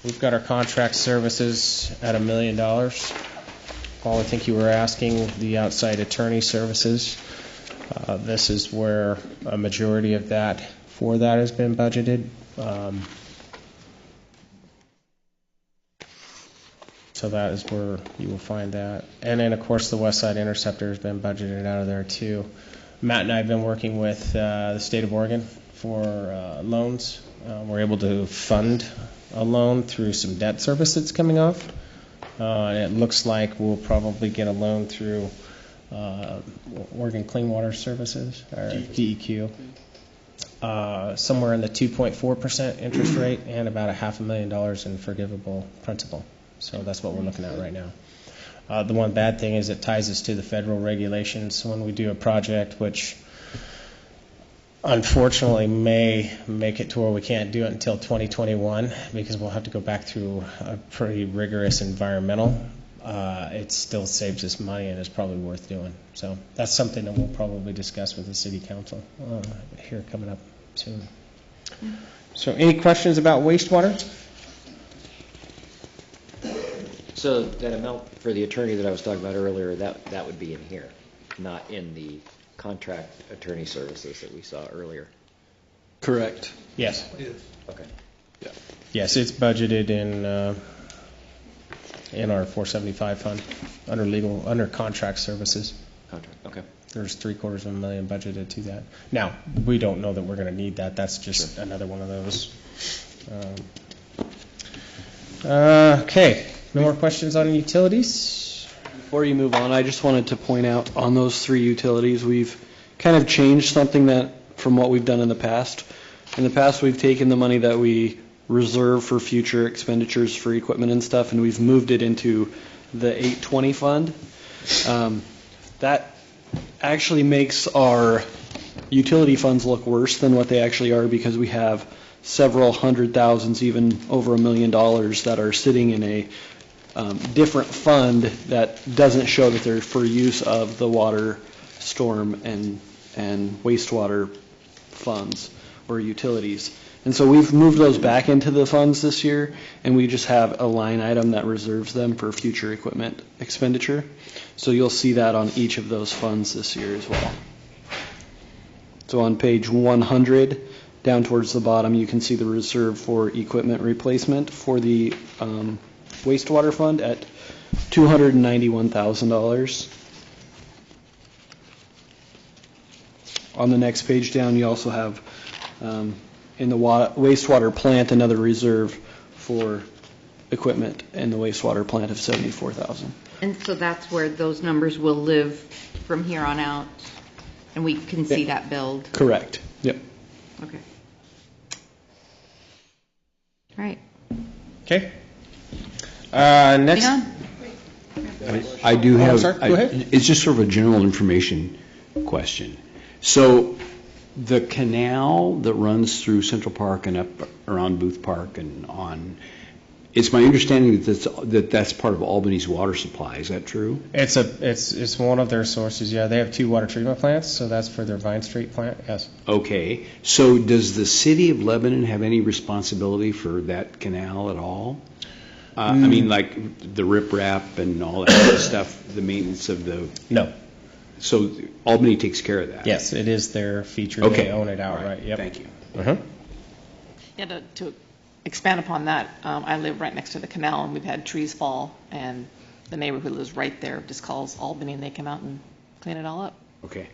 We've got our contract services at $1 million. Paul, I think you were asking the outside attorney services. This is where a majority of that for that has been budgeted. So that is where you will find that. And then, of course, the West Side Interceptor has been budgeted out of there, too. Matt and I have been working with the state of Oregon for loans. We're able to fund a loan through some debt service that's coming off. And it looks like we'll probably get a loan through Oregon Clean Water Services, or DEQ, somewhere in the 2.4% interest rate and about $500,000 in forgivable principal. So that's what we're looking at right now. The one bad thing is it ties us to the federal regulations when we do a project, which unfortunately may make it to where we can't do it until 2021 because we'll have to go back through a pretty rigorous environmental. It still saves us money and is probably worth doing. So that's something that we'll probably discuss with the city council here coming up soon. So any questions about wastewater? So that amount for the attorney that I was talking about earlier, that would be in here, not in the contract attorney services that we saw earlier. Correct. Yes. Yes. Okay. Yeah. Yes, it's budgeted in our 475 fund under contract services. Contract. Okay. There's $750,000 budgeted to that. Now, we don't know that we're going to need that. That's just another one of those. Okay. No more questions on utilities? Before you move on, I just wanted to point out on those 3 utilities, we've kind of changed something that from what we've done in the past. In the past, we've taken the money that we reserve for future expenditures for equipment and stuff, and we've moved it into the 820 fund. That actually makes our utility funds look worse than what they actually are because we have several hundred thousands, even over $1 million that are sitting in a different fund that doesn't show that they're for use of the water, storm, and wastewater funds or utilities. And so we've moved those back into the funds this year, and we just have a line item that reserves them for future equipment expenditure. So you'll see that on each of those funds this year as well. So on page 100, down towards the bottom, you can see the reserve for equipment replacement for the wastewater fund at $291,000. On the next page down, you also have in the wastewater plant another reserve for equipment in the wastewater plant of $74,000. And so that's where those numbers will live from here on out, and we can see that build? Correct. Yep. Okay. All right. Okay. Next. I do have. Oh, sorry. Go ahead. It's just sort of a general information question. So the canal that runs through Central Park and up around Booth Park and on, it's my understanding that that's part of Albany's water supply. Is that true? It's one of their sources. Yeah, they have 2 water treatment plants, so that's for their Vine Street plant. Yes. Okay. So does the city of Lebanon have any responsibility for that canal at all? I mean, like the riprap and all that kind of stuff, the maintenance of the. No. So Albany takes care of that? Yes, it is their feature. Okay. They own it outright. Right. Yep. Thank you. Yeah, to expand upon that, I live right next to the canal, and we've had trees fall, and the neighbor who lives right there just calls Albany, and they come out and clean it all up. Okay.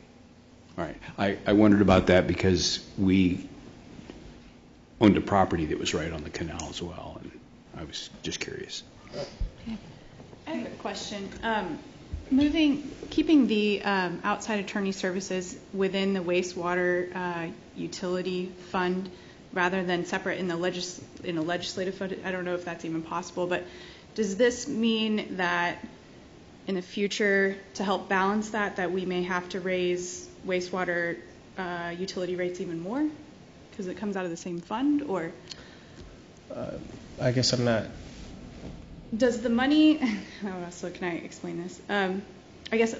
All right. I wondered about that because we owned a property that was right on the canal as well, and I was just curious. Okay. I have a question. Keeping the outside attorney services within the wastewater utility fund rather than separate in the legislative fund, I don't know if that's even possible, but does this mean that in the future, to help balance that we may have to raise wastewater utility rates even more? Because it comes out of the same fund, or I guess I'm not. does the money, so can I explain this? I guess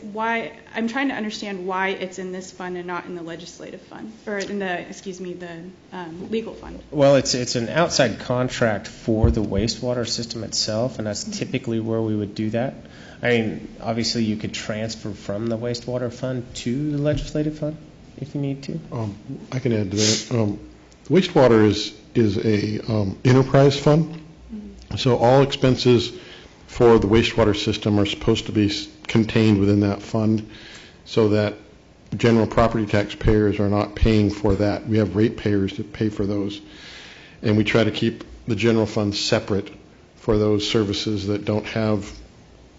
I'm trying to understand why it's in this fund and not in the legislative fund, or in the legal fund. Well, it's an outside contract for the wastewater system itself, and that's typically where we would do that. I mean, obviously, you could transfer from the wastewater fund to the legislative fund if you need to. I can add to that. Wastewater is a enterprise fund, so all expenses for the wastewater system are supposed to be contained within that fund, so that general property taxpayers are not paying for that. We have ratepayers that pay for those, and we try to keep the general fund separate for those services that don't have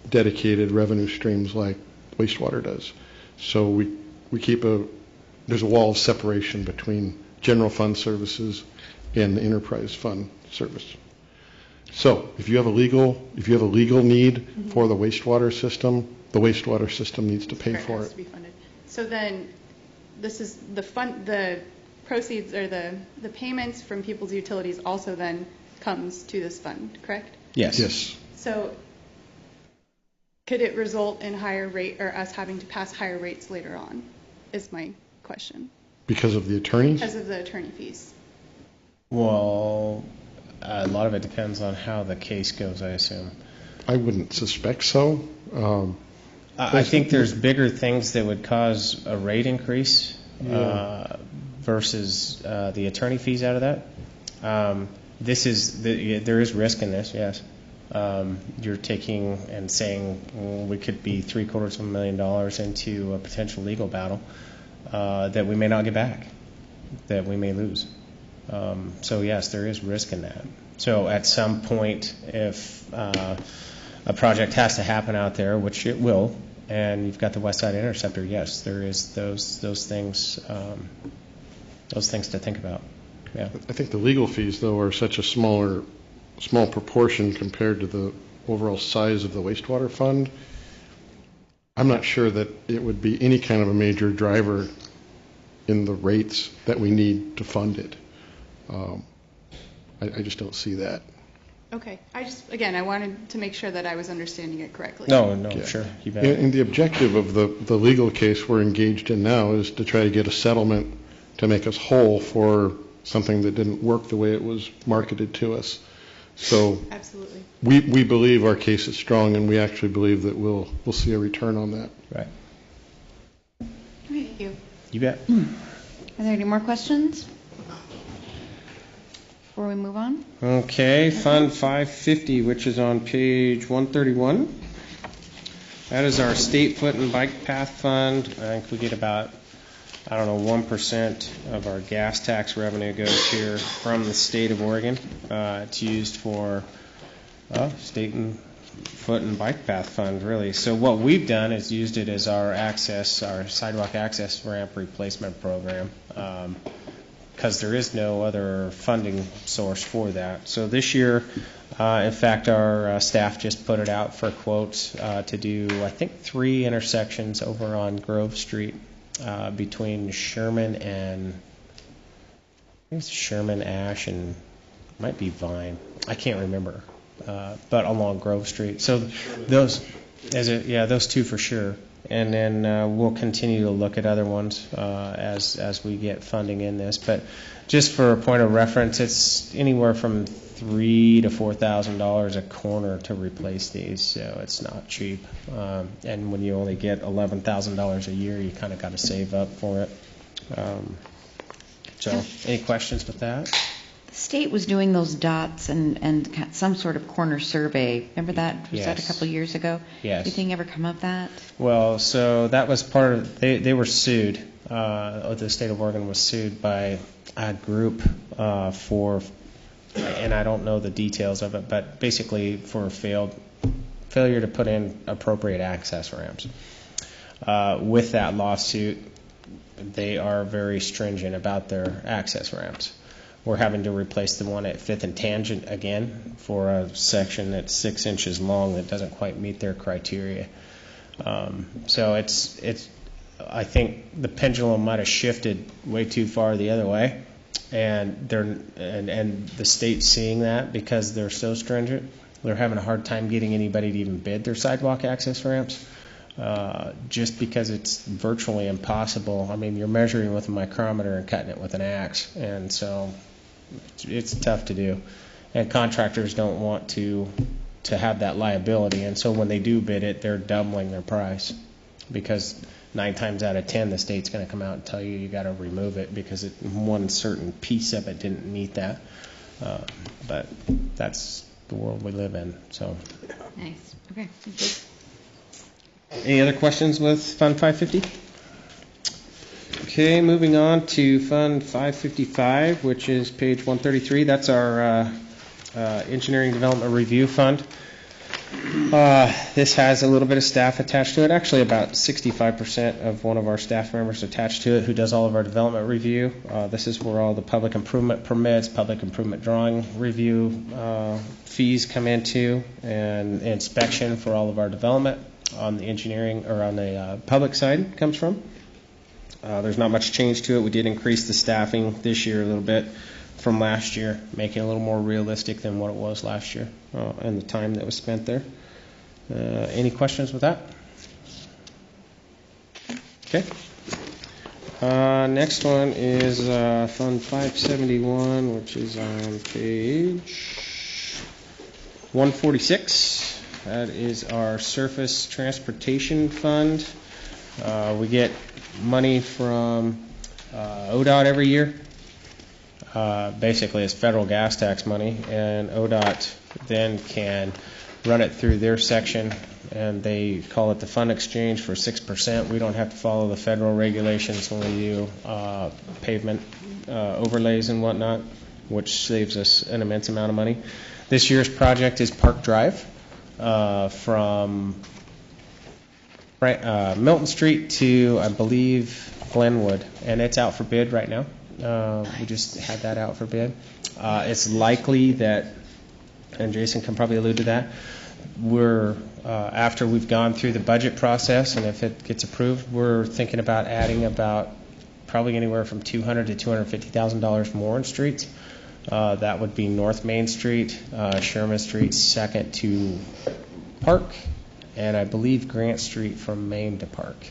dedicated revenue streams like wastewater does. So we keep there's a wall of separation between general fund services and the enterprise fund service. So if you have a legal need for the wastewater system needs to pay for Has it. to be funded. So then, this is the fund. The proceeds or the payments from people's utilities also then comes to this fund, correct? Yes. Yes. So could it result in higher rate, or us having to pass higher rates later on, is my question. Because of the attorneys? Because of the attorney fees. Well, a lot of it depends on how the case goes, I assume. I wouldn't suspect so. I think there's bigger things that would cause a rate increase versus the attorney fees out of that. There is risk in this, yes. You're taking and saying we could be $750,000 into a potential legal battle that we may not get back, that we may lose. So yes, there is risk in that. So at some point, if a project has to happen out there, which it will, and you've got the West Side Interceptor, yes, there is those things to think about. Yeah. I think the legal fees, though, are such a small proportion compared to the overall size of the wastewater fund. I'm not sure that it would be any kind of a major driver in the rates that we need to fund it. I just don't see that. Okay. I wanted to make sure that I was understanding it correctly. No, Yeah. sure. You bet. And the objective of the legal case we're engaged in now is to try to get a settlement to make us whole for something that didn't work the way it was marketed to us. So absolutely, we believe our case is strong, and we actually believe that we'll see a return on that. Right. Thank you. You bet. Are there any more questions before we move on? Okay, Fund 550, which is on page 131. That is our state foot and bike path fund. I think we get about 1% of our gas tax revenue goes here from the state of Oregon. It's used for state and foot and bike path fund, really. So what we've done is used it as our sidewalk access ramp replacement program, because there is no other funding source for that. So this year, in fact, our staff just put it out for quotes to do, I think, 3 intersections over on Grove Street. Between Sherman Ash, and might be Vine. I can't remember, but along Grove Street. So those two for sure. And then we'll continue to look at other ones as we get funding in this. But just for a point of reference, it's anywhere from $3,000 to $4,000 a corner to replace these, so it's not cheap. And when you only get $11,000 a year, you kind of got to save up for it. So, any questions with that? The state was doing those dots and some sort of corner survey. Remember that? Was that a couple years ago? Yes. Anything ever come of that? Well, so that was part of, they were sued. The state of Oregon was sued by a group for, and I don't know the details of it, but basically for failure to put in appropriate access ramps. With that lawsuit, they are very stringent about their access ramps. We're having to replace the one at 5th and Tangent again for a section that's 6 inches long that doesn't quite meet their criteria. So it's I think the pendulum might have shifted way too far the other way, and the state's seeing that because they're so stringent. They're having a hard time getting anybody to even bid their sidewalk access ramps, just because it's virtually impossible. I mean, you're measuring with a micrometer and cutting it with an axe, and so it's tough to do. And contractors don't want to have that liability, and so when they do bid it, they're doubling their price, because 9 times out of 10 the state's going to come out and tell you got to remove it because one certain piece of it didn't meet that. But that's the world we live in. So Nice. Okay. any other questions with Fund 550? Okay, moving on to Fund 555, which is page 133. That's our Engineering Development Review Fund. This has a little bit of staff attached to it. Actually, about 65% of one of our staff members attached to it who does all of our development review. This is where all the public improvement permits, public improvement drawing review fees come into, and inspection for all of our development on the engineering or on the public side comes from. There's not much change to it. We did increase the staffing this year a little bit from last year, making it a little more realistic than what it was last year and the time that was spent there. Any questions with that? Okay. Next one is Fund 571, which is on page 146. That is our Surface Transportation Fund. We get money from ODOT every year. Basically, it's federal gas tax money, and ODOT then can run it through their section, and they call it the fund exchange for 6%. We don't have to follow the federal regulations when we do pavement overlays and whatnot, which saves us an immense amount of money. This year's project is Park Drive from Milton Street to, I believe, Glenwood, and it's out for bid right now. We just had that out for bid. It's likely that, and Jason can probably allude to that, we're after we've gone through the budget process, and if it gets approved, we're thinking about adding about probably anywhere from $200,000 to $250,000 more in streets. That would be North Main Street, Sherman Street, 2nd to Park, and I believe Grant Street from Main to Park,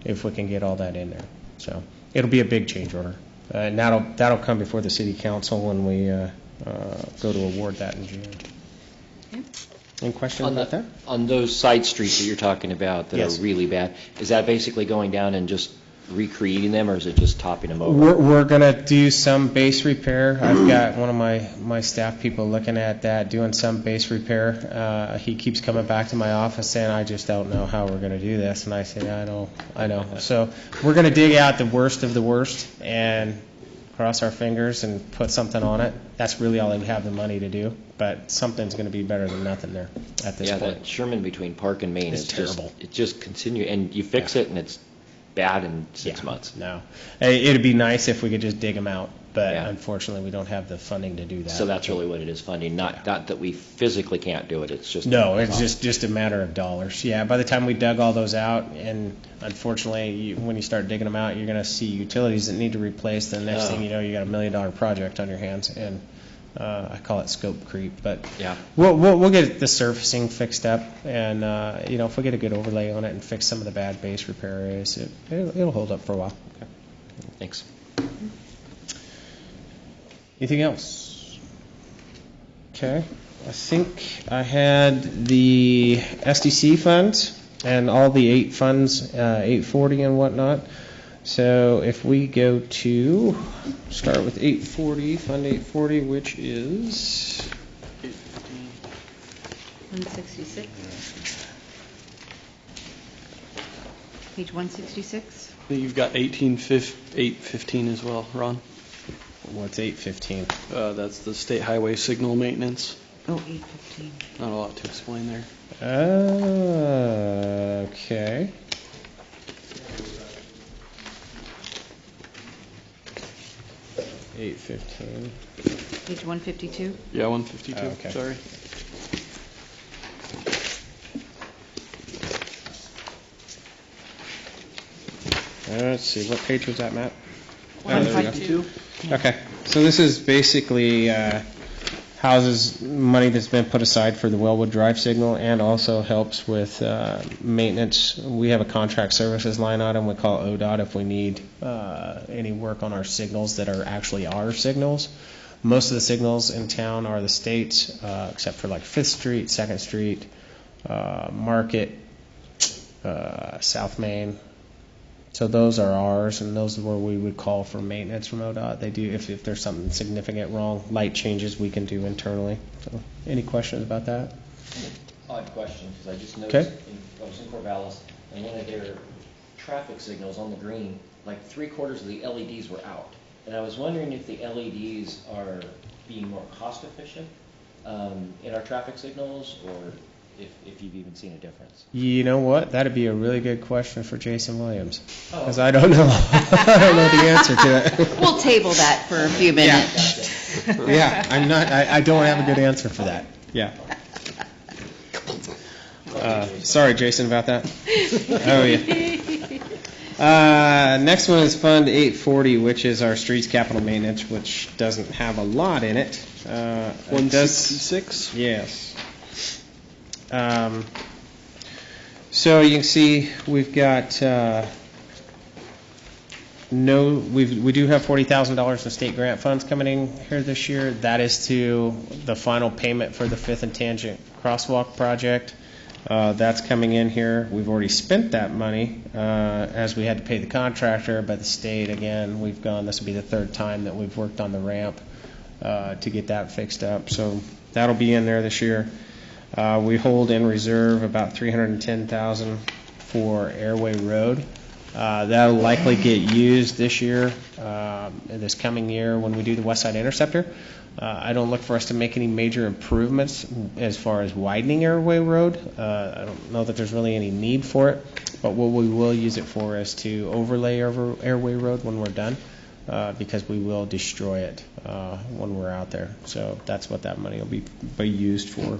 if we can get all that in there. So it'll be a big change order. And that'll come before the city council when we go to award that in June. Okay. Any questions about that? On those side streets that you're talking about that Yes. are really bad, is that basically going down and just recreating them, or is it just topping them over? We're going to do some base repair. I've got one of my staff people looking at that, doing some base repair. He keeps coming back to my office saying, I just don't know how we're going to do this. And I say, I know. So we're going to dig out the worst of the worst and cross our fingers and put something on it. That's really all we have the money to do. But something's going to be better than nothing there at this point. Yeah, that Sherman between Park and Main It's is terrible. It just continues, and you fix it, and it's bad in 6 months. No. It'd be nice if we could just dig them out, but unfortunately we don't have the funding to do that. So that's really what it is, funding, not that we physically can't do it, it's just... No, it's just a matter of dollars. Yeah, by the time we dug all those out, and unfortunately, when you start digging them out, you're going to see utilities that need to replace. The next thing you know, you got $1 million project on your hands, and I call it scope creep. But yeah, we'll get the surfacing fixed up, and if we get a good overlay on it and fix some of the bad base repair areas, it'll hold up for a while. Okay. Thanks. Anything else? Okay. I think I had the SDC funds and all the 8 funds, 840 and whatnot. So if we go to, start with 840, Fund 840, which is 166. Page 166. You've got 815 as well, Ron. What's 815? That's the state highway signal maintenance. Oh, 815. Not a lot to explain there. Okay. $815. Page 152. Yeah, 152. Okay. Sorry. Let's see, what page was that, Matt? Oh, there we go. 152. Okay, so this is basically houses money that's been put aside for the Wellwood Drive signal and also helps with maintenance. We have a contract services line item we call ODOT if we need any work on our signals that are actually our signals. Most of the signals in town are the state's, except for like 5th Street, 2nd Street, Market, South Main. So those are ours, and those are where we would call for maintenance from ODOT. They do, if there's something significant wrong, light changes we can do internally. So, any questions about that? Odd question, because I just Okay. noticed, I was in Corvallis, and one of their traffic signals on the green, like 3/4 of the LEDs were out. And I was wondering if the LEDs are being more cost efficient in our traffic signals, or if you've even seen a difference. You know what? That'd be a really good question for Jason Williams, Oh. because I don't know. I don't know the answer to it. We'll table that for a few minutes. Yeah, I'm not. I don't have a good answer for that. Yeah. Sorry, Jason, about that. Oh yeah. Next one is Fund 840, which is our streets capital maintenance, which doesn't have a lot in it. 166? Yes. So you can see we've got we do have $40,000 in state grant funds coming in here this year. That is to the final payment for the 5th and Tangent Crosswalk project. That's coming in here. We've already spent that money as we had to pay the contractor, but the state, again, this will be the 3rd time that we've worked on the ramp to get that fixed up. So that'll be in there this year. We hold in reserve about $310,000 for Airway Road. That'll likely get used this year, this coming year when we do the West Side Interceptor. I don't look for us to make any major improvements as far as widening Airway Road. I don't know that there's really any need for it, but what we will use it for is to overlay Airway Road when we're done, because we will destroy it when we're out there. So that's what that money will be used for.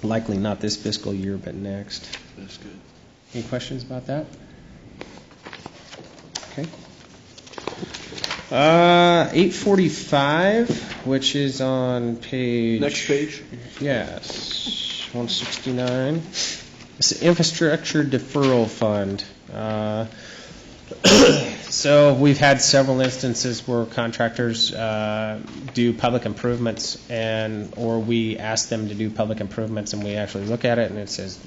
Likely not this fiscal year, but next. That's good. Any questions about that? Okay. 845, which is on page... Next page? Yes, 169. It's the Infrastructure Deferral Fund. So we've had several instances where contractors do public improvements, or we ask them to do public improvements, and we actually look at it, and it says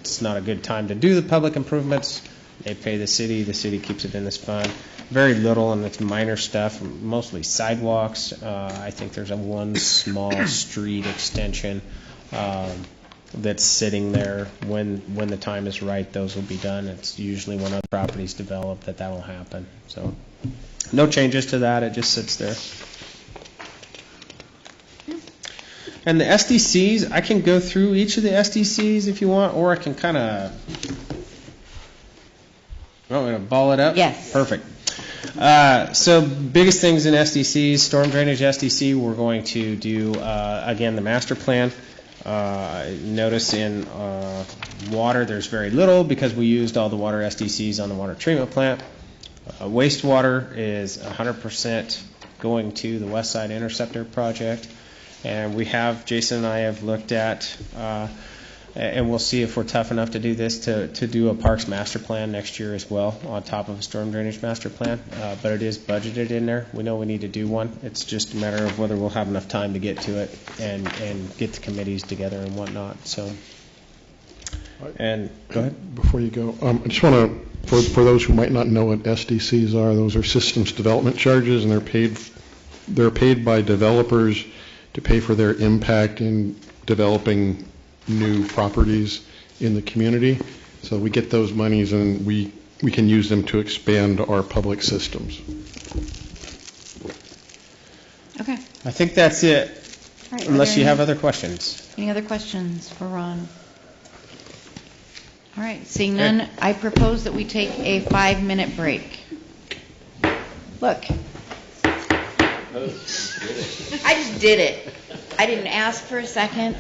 it's not a good time to do the public improvements. They pay the city keeps it in this fund. Very little, and it's minor stuff, mostly sidewalks. I think there's one small street extension that's sitting there. When the time is right, those will be done. It's usually when other properties develop that will happen. So no changes to that. It just sits there. And the SDCs, I can go through each of the SDCs if you want, or I can kind of... Want me to ball it up? Yes. Perfect. So biggest things in SDCs, storm drainage SDC, we're going to do, again, the master plan. Notice in water there's very little because we used all the water SDCs on the water treatment plant. Wastewater is 100% going to the West Side Interceptor project. And Jason and I have looked at, and we'll see if we're tough enough to do this, to do a parks master plan next year as well on top of a storm drainage master plan. But it is budgeted in there. We know we need to do one. It's just a matter of whether we'll have enough time to get to it and get the committees together and whatnot. So, and go ahead. Before you go, I just want to, for those who might not know what SDCs are, those are systems development charges, and they're paid by developers to pay for their impact in developing new properties in the community. So we get those monies and we can use them to expand our public systems. Okay. I think that's it, All right, unless you have other questions. Any other questions for Ron? All right, seeing none, I propose that we take a 5-minute break. Look. I just did it. I didn't ask for a second.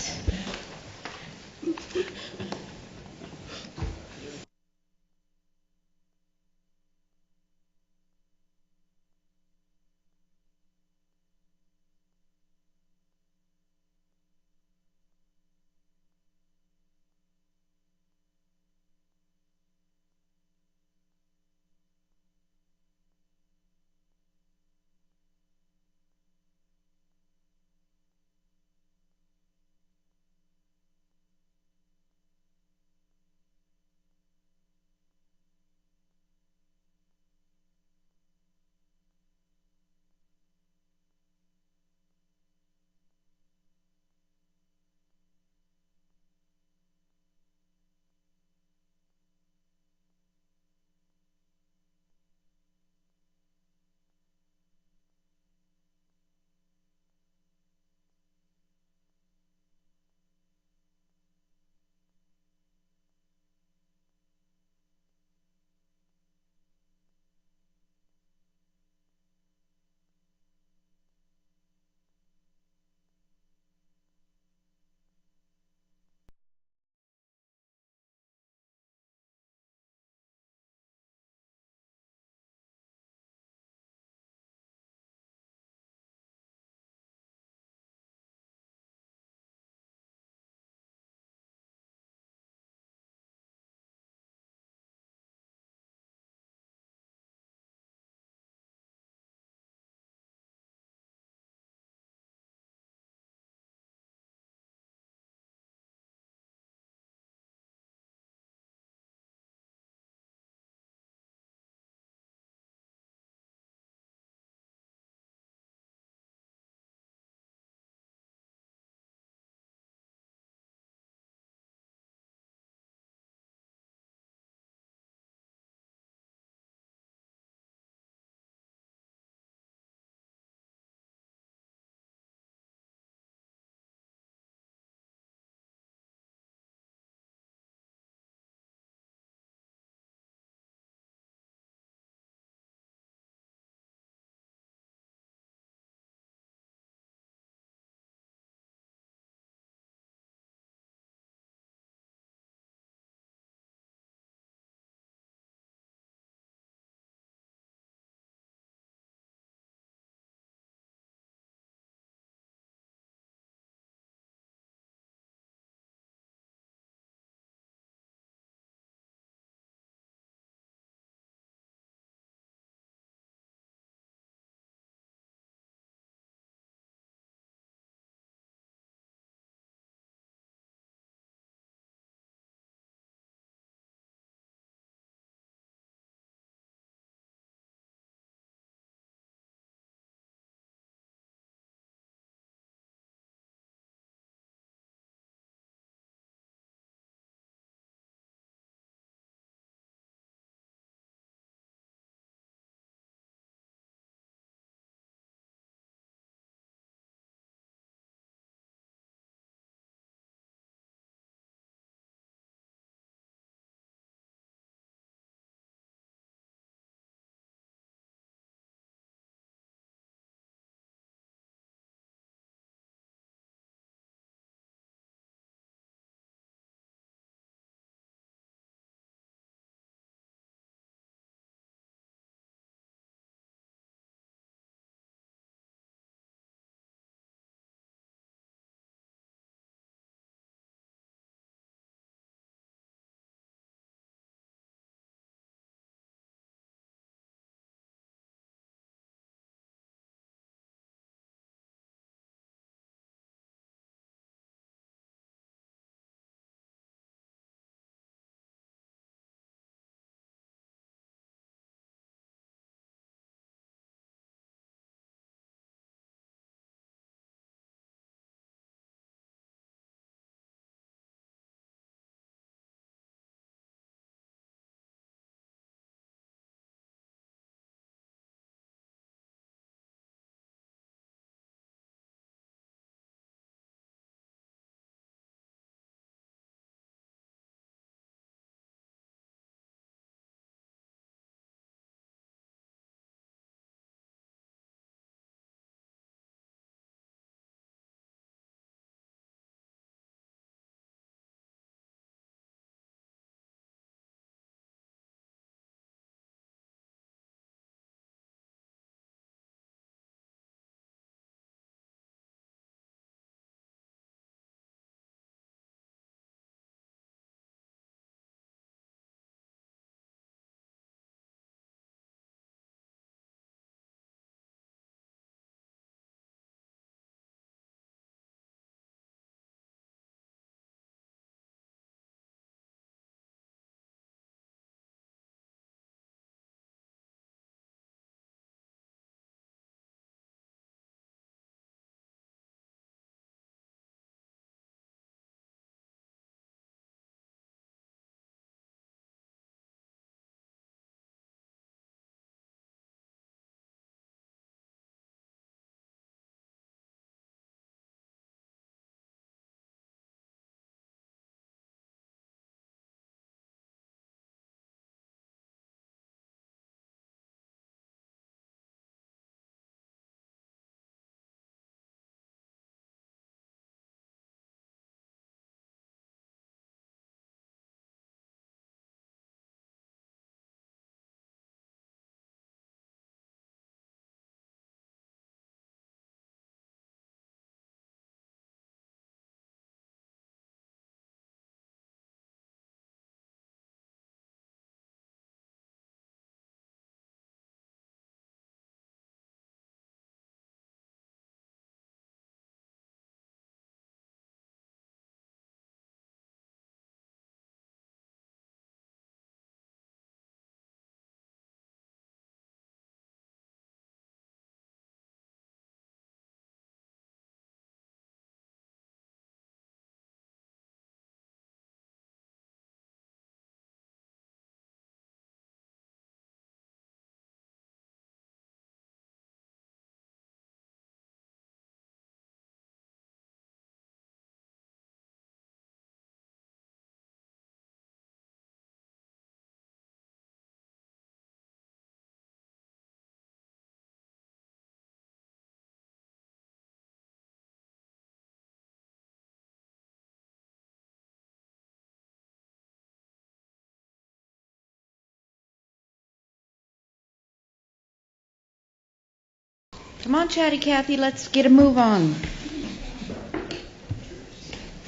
Come on, Chatty Cathy, let's get a move on.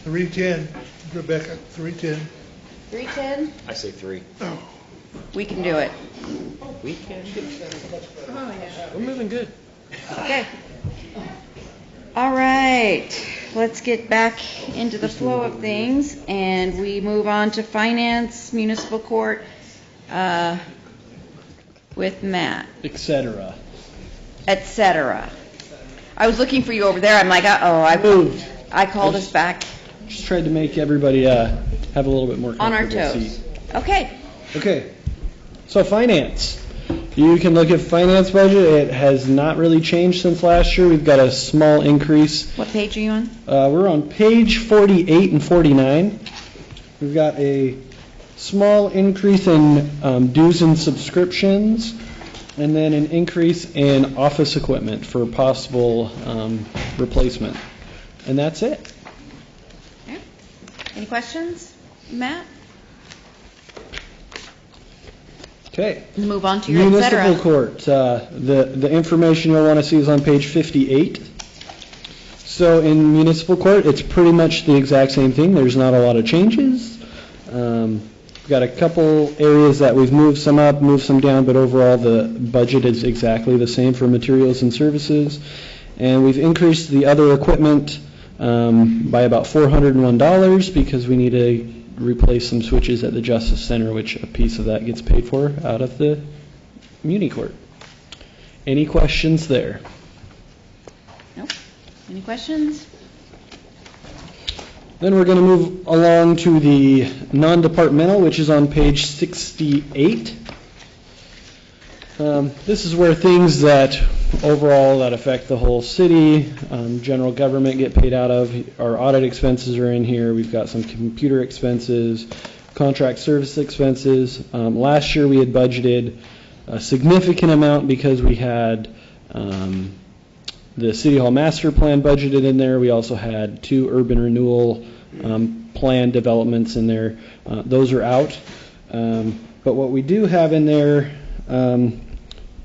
310, Rebecca, 310. 310? I say 3. We can do it. We can. Oh, yeah. We're moving good. Okay. All right, let's get back into the flow of things, and we move on to Finance, Municipal Court, with Matt, et cetera. et cetera. I was looking for you over there. I'm like, I called us back Just tried to make everybody have a little bit more on our comfortable toes. seat. Okay. Okay, so finance. You can look at finance budget. It has not really changed since last year. We've got a small increase. What page are you on? We're on page 48 and 49. We've got a small increase in dues and subscriptions, and then an increase in office equipment for possible replacement. And that's it. Okay. Any questions, Matt? Okay. Move on to your et cetera. Municipal court, the information you'll want to see is on page 58. So in municipal court, it's pretty much the exact same thing. There's not a lot of changes. We've got a couple areas that we've moved some up, moved some down, but overall the budget is exactly the same for materials and services. And we've increased the other equipment by about $401 because we need to replace some switches at the Justice Center, which a piece of that gets paid for out of the Muni Court. Any questions there? Nope. Any questions? Then we're going to move along to the non-departmental, which is on page 68. This is where things that overall that affect the whole city, general government get paid out of. Our audit expenses are in here. We've got some computer expenses, contract service expenses. Last year we had budgeted a significant amount because we had the City Hall Master Plan budgeted in there. We also had 2 urban renewal plan developments in there. Those are out. But what we do have in there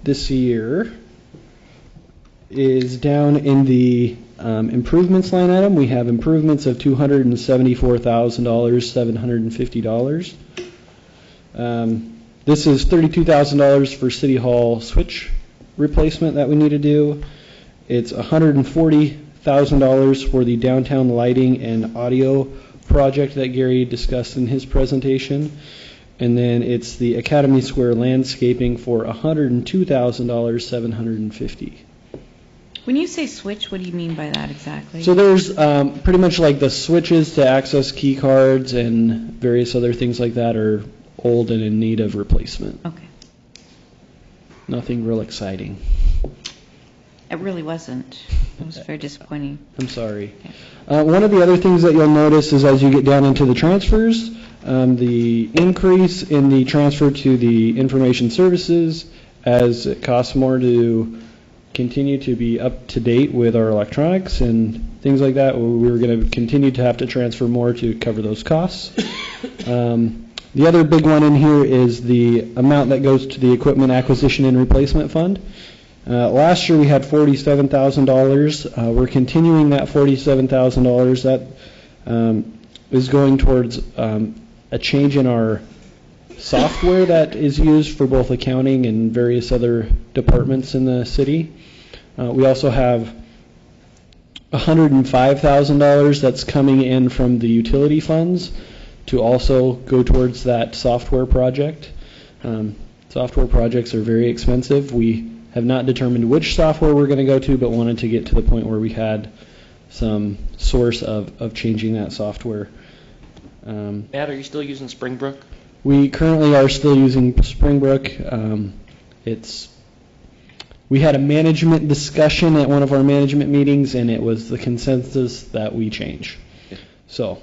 this year is down in the improvements line item. We have improvements of $274,750. This is $32,000 for City Hall switch replacement that we need to do. It's $140,000 for the downtown lighting and audio project that Gary discussed in his presentation. And then it's the Academy Square landscaping for $102,750. When you say switch, what do you mean by that exactly? So there's pretty much like the switches to access key cards and various other things like that are old and in need of replacement. Okay. Nothing real exciting. It really wasn't. It was very disappointing. I'm sorry. Okay. One of the other things that you'll notice is as you get down into the transfers, the increase in the transfer to the information services as it costs more to continue to be up to date with our electronics and things like that. We're going to continue to have to transfer more to cover those costs. The other big one in here is the amount that goes to the equipment acquisition and replacement fund. Last year we had $47,000. We're continuing that $47,000. That is going towards a change in our software that is used for both accounting and various other departments in the city. We also have $105,000 that's coming in from the utility funds to also go towards that software project. Software projects are very expensive. We have not determined which software we're going to go to, but wanted to get to the point where we had some source of changing that software. Matt, are you still using Springbrook? We currently are still using Springbrook. We had a management discussion at one of our management meetings, and it was the consensus that we change. So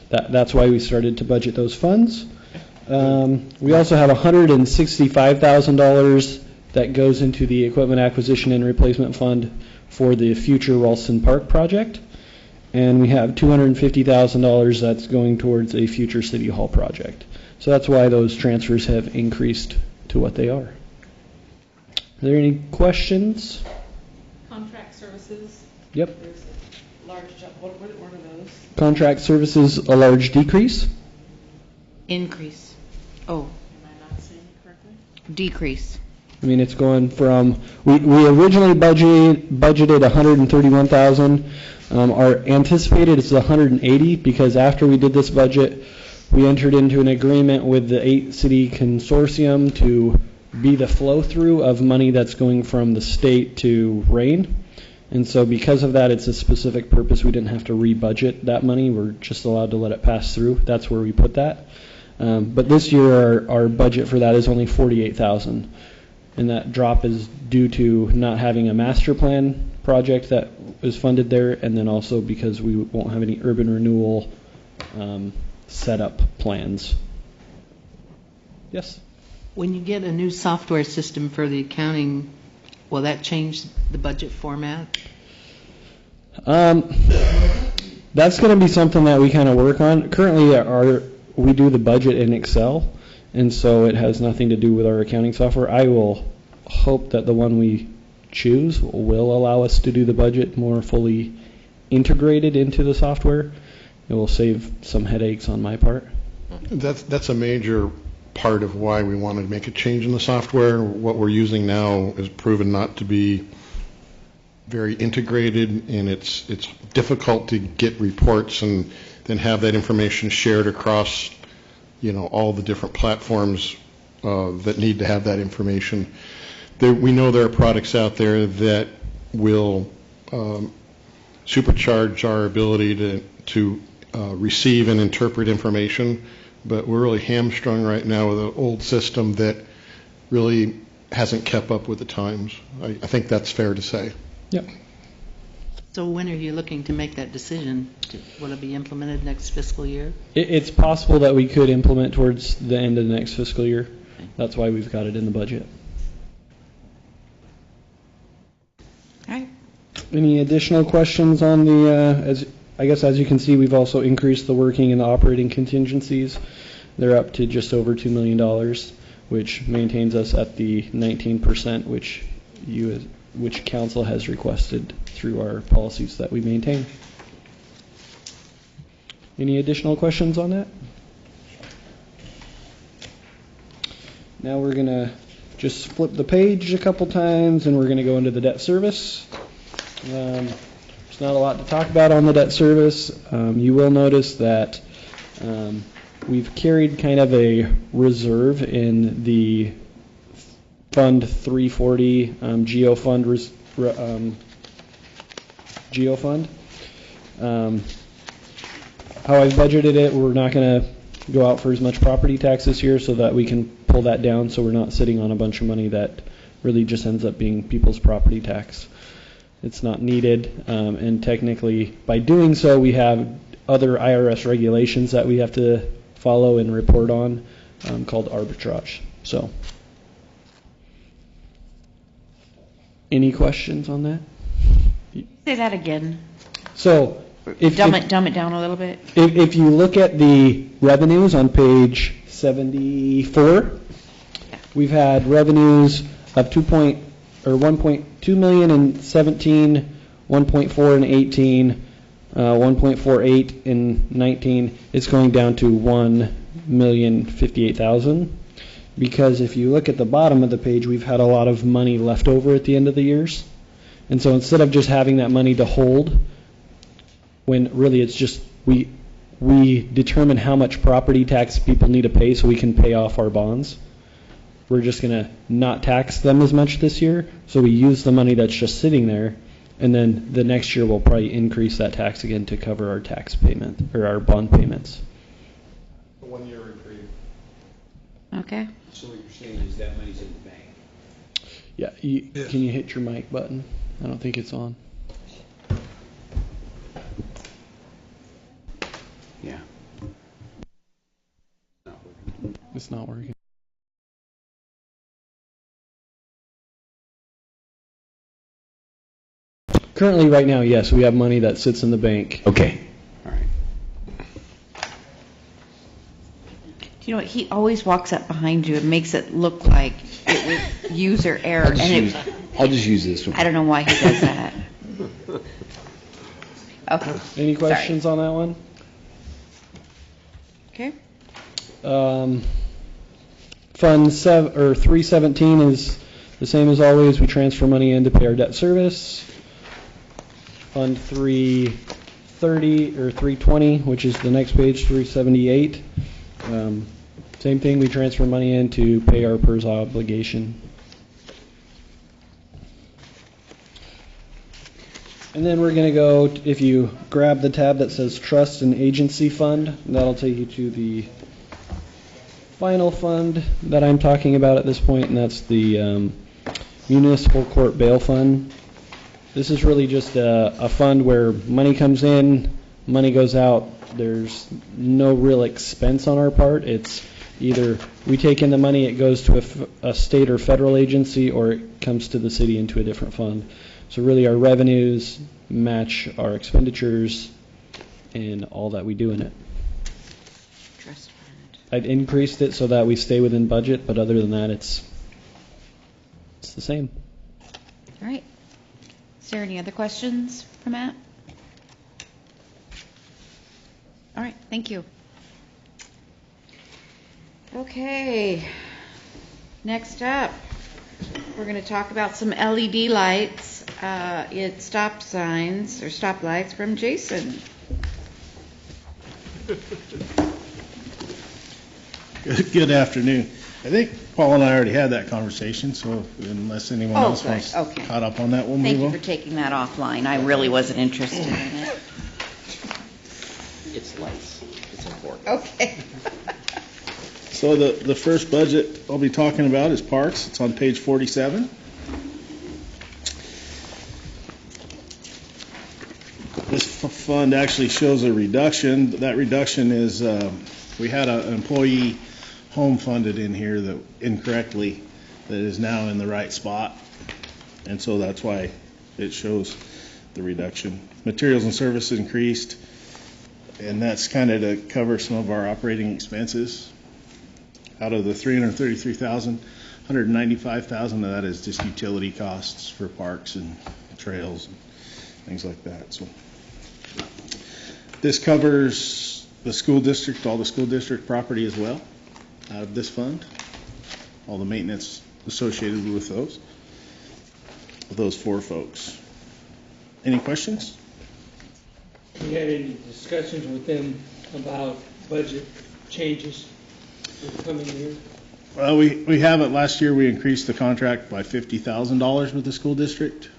that's why we started to budget those funds. We also have $165,000 that goes into the equipment acquisition and replacement fund for the future Ralston Park project. And we have $250,000 that's going towards a future City Hall project. So that's why those transfers have increased to what they are. Are there any questions? services? Yep. There's a large jump. What are those? Contract services, a large decrease. Increase. Oh, Am I not saying it correctly? decrease. I mean, it's going from, we originally budgeted 131,000. Our anticipated is 180 because after we did this budget, we entered into an agreement with the 8-city consortium to be the flow-through of money that's going from the state to RAIN. And so because of that, it's a specific purpose. We didn't have to re-budget that money. We're just allowed to let it pass through. That's where we put that. But this year, our budget for that is only 48,000. And that drop is due to not having a master plan project that is funded there, and then also because we won't have any urban renewal setup plans. Yes? When you get a new software system for the accounting, will that change the budget format? That's going to be something that we kind of work on. Currently, we do the budget in Excel, and so it has nothing to do with our accounting software. I will hope that the one we choose will allow us to do the budget more fully integrated into the software. It will save some headaches on my part. That's a major part of why we wanted to make a change in the software. What we're using now is proven not to be very integrated, and it's difficult to get reports and then have that information shared across, all the different platforms that need to have that information. We know there are products out there that will supercharge our ability to receive and interpret information, but we're really hamstrung right now with an old system that really hasn't kept up with the times. I think that's fair to say. Yep. So when are you looking to make that decision? Will it be implemented next fiscal year? It's possible that we could implement towards the end of the next fiscal year. That's why we've got it in the budget. All right. Any additional questions on the, as you can see, we've also increased the working and the operating contingencies. They're up to just over $2 million, which maintains us at the 19%, which council has requested through our policies that we maintain. Any additional questions on that? Now we're going to just flip the page a couple times and we're going to go into the debt service. There's not a lot to talk about on the debt service. You will notice that we've carried kind of a reserve in the Fund 340 Geo Fund. How I've budgeted it, we're not going to go out for as much property tax this year so that we can pull that down so we're not sitting on a bunch of money that really just ends up being people's property tax. It's not needed, and technically by doing so we have other IRS regulations that we have to follow and report on called arbitrage. So, any questions on that? Say that again. So, Dumb it down a little bit. If you look at the revenues on page 74, we've had revenues of 1.2 million in 17, 1.4 in 18, 1.48 in 19. It's going down to 1,058,000 because if you look at the bottom of the page, we've had a lot of money left over at the end of the years, and so instead of just having that money to hold, when really it's just we determine how much property tax people need to pay so we can pay off our bonds. We're just going to not tax them as much this year, so we use the money that's just sitting there, and then the next year we'll probably increase that tax again to cover our tax payment or our bond payments. 1 year reprieve. Okay. So what you're saying is that money's in the bank? Yeah. Can you hit your mic button? I don't think it's on. Yeah. It's not working. Currently, right now, yes, we have money that sits in the bank. Okay. All right. Do you know what? He always walks up behind you and makes it look like it was user error. I'll just use this one. I don't know why he does that. Okay. Any Sorry. questions on that one? Okay. Fund 317 is the same as always. We transfer money in to pay our debt service. Fund 330 or 320, which is the next page, 378. Same thing. We transfer money in to pay our PERS obligation. And then we're going to go, if you grab the tab that says Trust and Agency Fund, that'll take you to the final fund that I'm talking about at this point, and that's the Municipal Court Bail Fund. This is really just a fund where money comes in, money goes out. There's no real expense on our part. It's either we take in the money, it goes to a state or federal agency, or it comes to the city into a different fund. So really our revenues match our expenditures and all that we do in it. Trust fund. I've increased it so that we stay within budget, but other than that, it's the same. All right. Is there any other questions for Matt? All right, thank you. Okay. Next up, we're going to talk about some LED lights. It's stop signs or stoplights from Jason. Good afternoon. I think Paul and I already had that conversation, so unless anyone else wants caught up on that, we'll move on. Thank you for taking that offline. I really wasn't interested in it. It's lights. It's important. Okay. So the first budget I'll be talking about is parks. It's on page 47. This fund actually shows a reduction. That reduction is we had an employee home funded in here that incorrectly that is now in the right spot, and so that's why it shows the reduction. Materials and services increased, and that's kind of to cover some of our operating expenses. Out of the $333,000, $195,000 of that is just utility costs for parks and trails and things like that. So this covers the school district, all the school district property as well, out of this fund, all the maintenance associated with those four folks. Any questions? Have you had any discussions with them about budget changes for the coming year? Well, we haven't. Last year we increased the contract by $50,000 with the school district.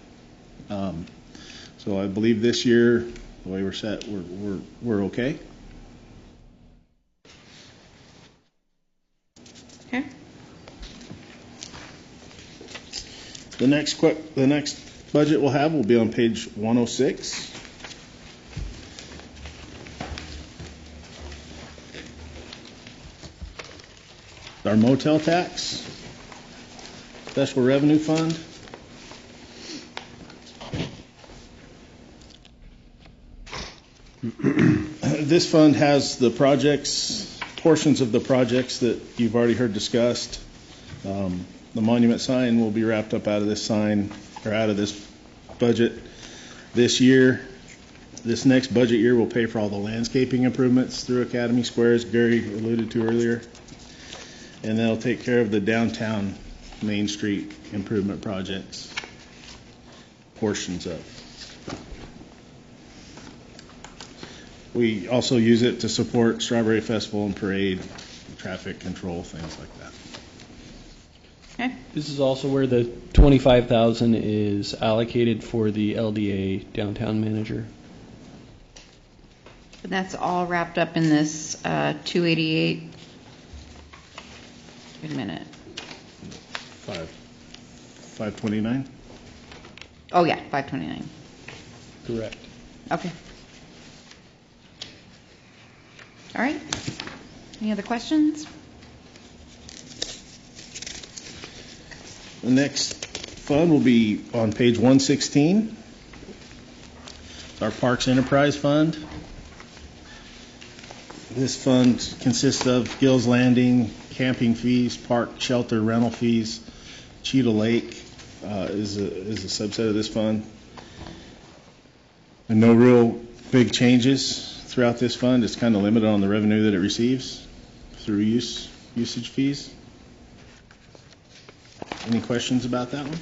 So I believe this year, the way we're set, we're okay. Okay. The next budget we'll have will be on page 106. Our motel tax, special revenue fund. This fund has the projects, portions of the projects that you've already heard discussed. The monument sign will be wrapped up out of this budget this year. This next budget year will pay for all the landscaping improvements through Academy Square, as Gary alluded to earlier. And that'll take care of the downtown Main Street improvement projects, portions of. We also use it to support Strawberry Festival and Parade, traffic control, things like that. Okay. This is also where the $25,000 is allocated for the LDA downtown manager. And that's all wrapped up in this 288. Wait a minute. 529? Oh, yeah, 529. Correct. Okay. All right. Any other questions? The next fund will be on page 116. Our Parks Enterprise Fund. This fund consists of Gill's Landing, camping fees, park shelter rental fees. Cheetah Lake is a subset of this fund. And no real big changes throughout this fund. It's kind of limited on the revenue that it receives through usage fees. Any questions about that one?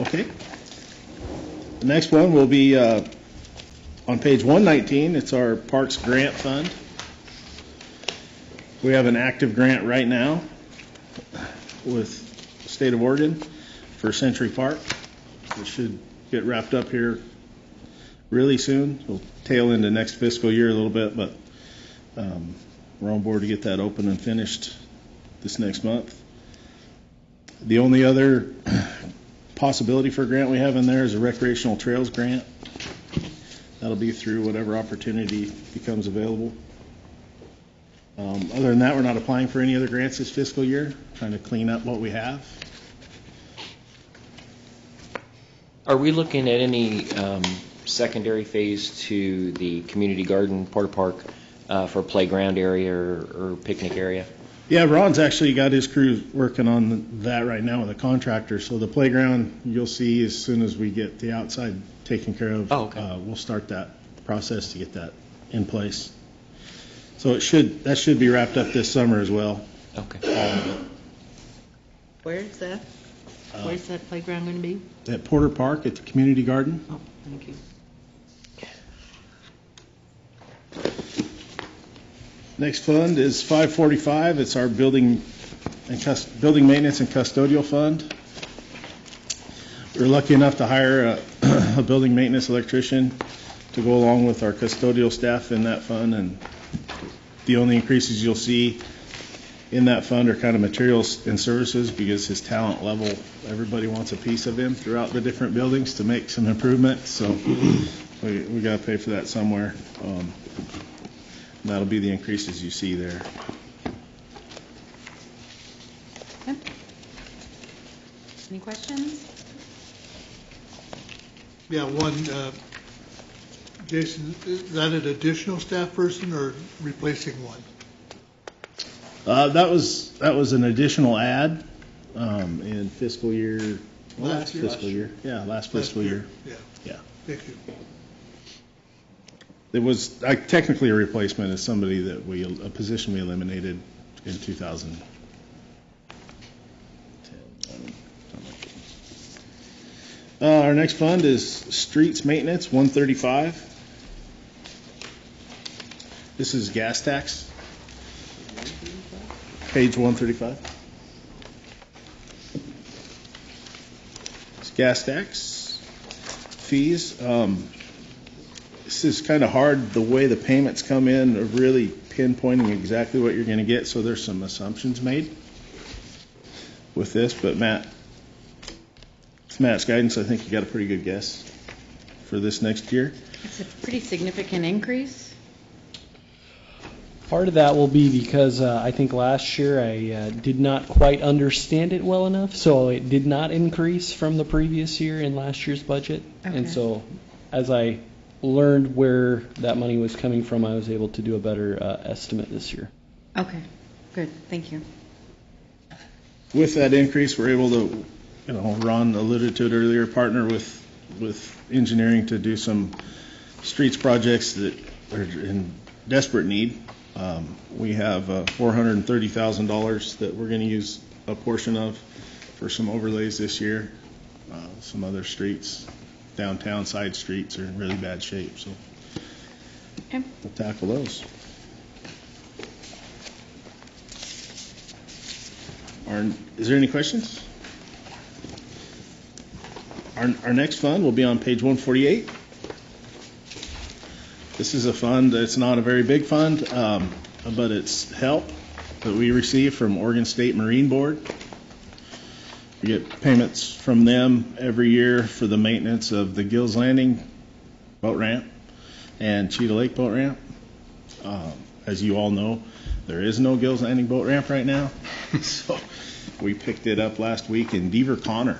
Okay. The next one will be on page 119. It's our Parks Grant Fund. We have an active grant right now with the state of Oregon for Century Park. It should get wrapped up here really soon. We'll tail into next fiscal year a little bit, but we're on board to get that open and finished this next month. The only other possibility for a grant we have in there is a recreational trails grant. That'll be through whatever opportunity becomes available. Other than that, we're not applying for any other grants this fiscal year, trying to clean up what we have. Are we looking at any secondary phase to the community garden, Porter Park, for a playground area or picnic area? Yeah, Ron's actually got his crew working on that right now with a contractor. So the playground, you'll see as soon as we get the outside taken care of, we'll start that process to get that in place. So that should be wrapped up this summer as well. Okay. Where's that? Where's that playground going to be? At Porter Park at the community garden. Oh, thank you. Next fund is 545. It's our building maintenance and custodial fund. We're lucky enough to hire a building maintenance electrician to go along with our custodial staff in that fund, and the only increases you'll see in that fund are kind of materials and services, because his talent level, everybody wants a piece of him throughout the different buildings to make some improvements. So we got to pay for that somewhere. That'll be the increases you see there. Okay. Any questions? Yeah, one, Jason, is that an additional staff person or replacing one? That was an additional add in fiscal year. Last fiscal year. Yeah, last fiscal year. Yeah. Thank you. It was technically a replacement as somebody that a position we eliminated in 2010. Our next fund is Streets Maintenance, 135. This is gas tax. Page 135. It's gas tax fees. This is kind of hard, the way the payments come in, of really pinpointing exactly what you're going to get, so there's some assumptions made with this, but with Matt's guidance, I think you got a pretty good guess for this next year. It's a pretty significant increase. Part of that will be because I think last year I did not quite understand it well enough, so it did not increase from the previous year in last year's budget. Okay. And so as I learned where that money was coming from, I was able to do a better estimate this year. Okay, good, thank you. With that increase, we're able to, Ron alluded to it earlier, partner with engineering to do some streets projects that are in desperate need. We have $430,000 that we're going to use a portion of for some overlays this year. Some other streets, downtown side streets, are in really bad shape, so we'll tackle those. Is there any questions? Our next fund will be on page 148. This is a fund that's not a very big fund, but it's help that we receive from Oregon State Marine Board. We get payments from them every year for the maintenance of the Gills Landing boat ramp and Cheetah Lake boat ramp. As you all know, there is no Gills Landing boat ramp right now. So we picked it up last week in Deaver Connor.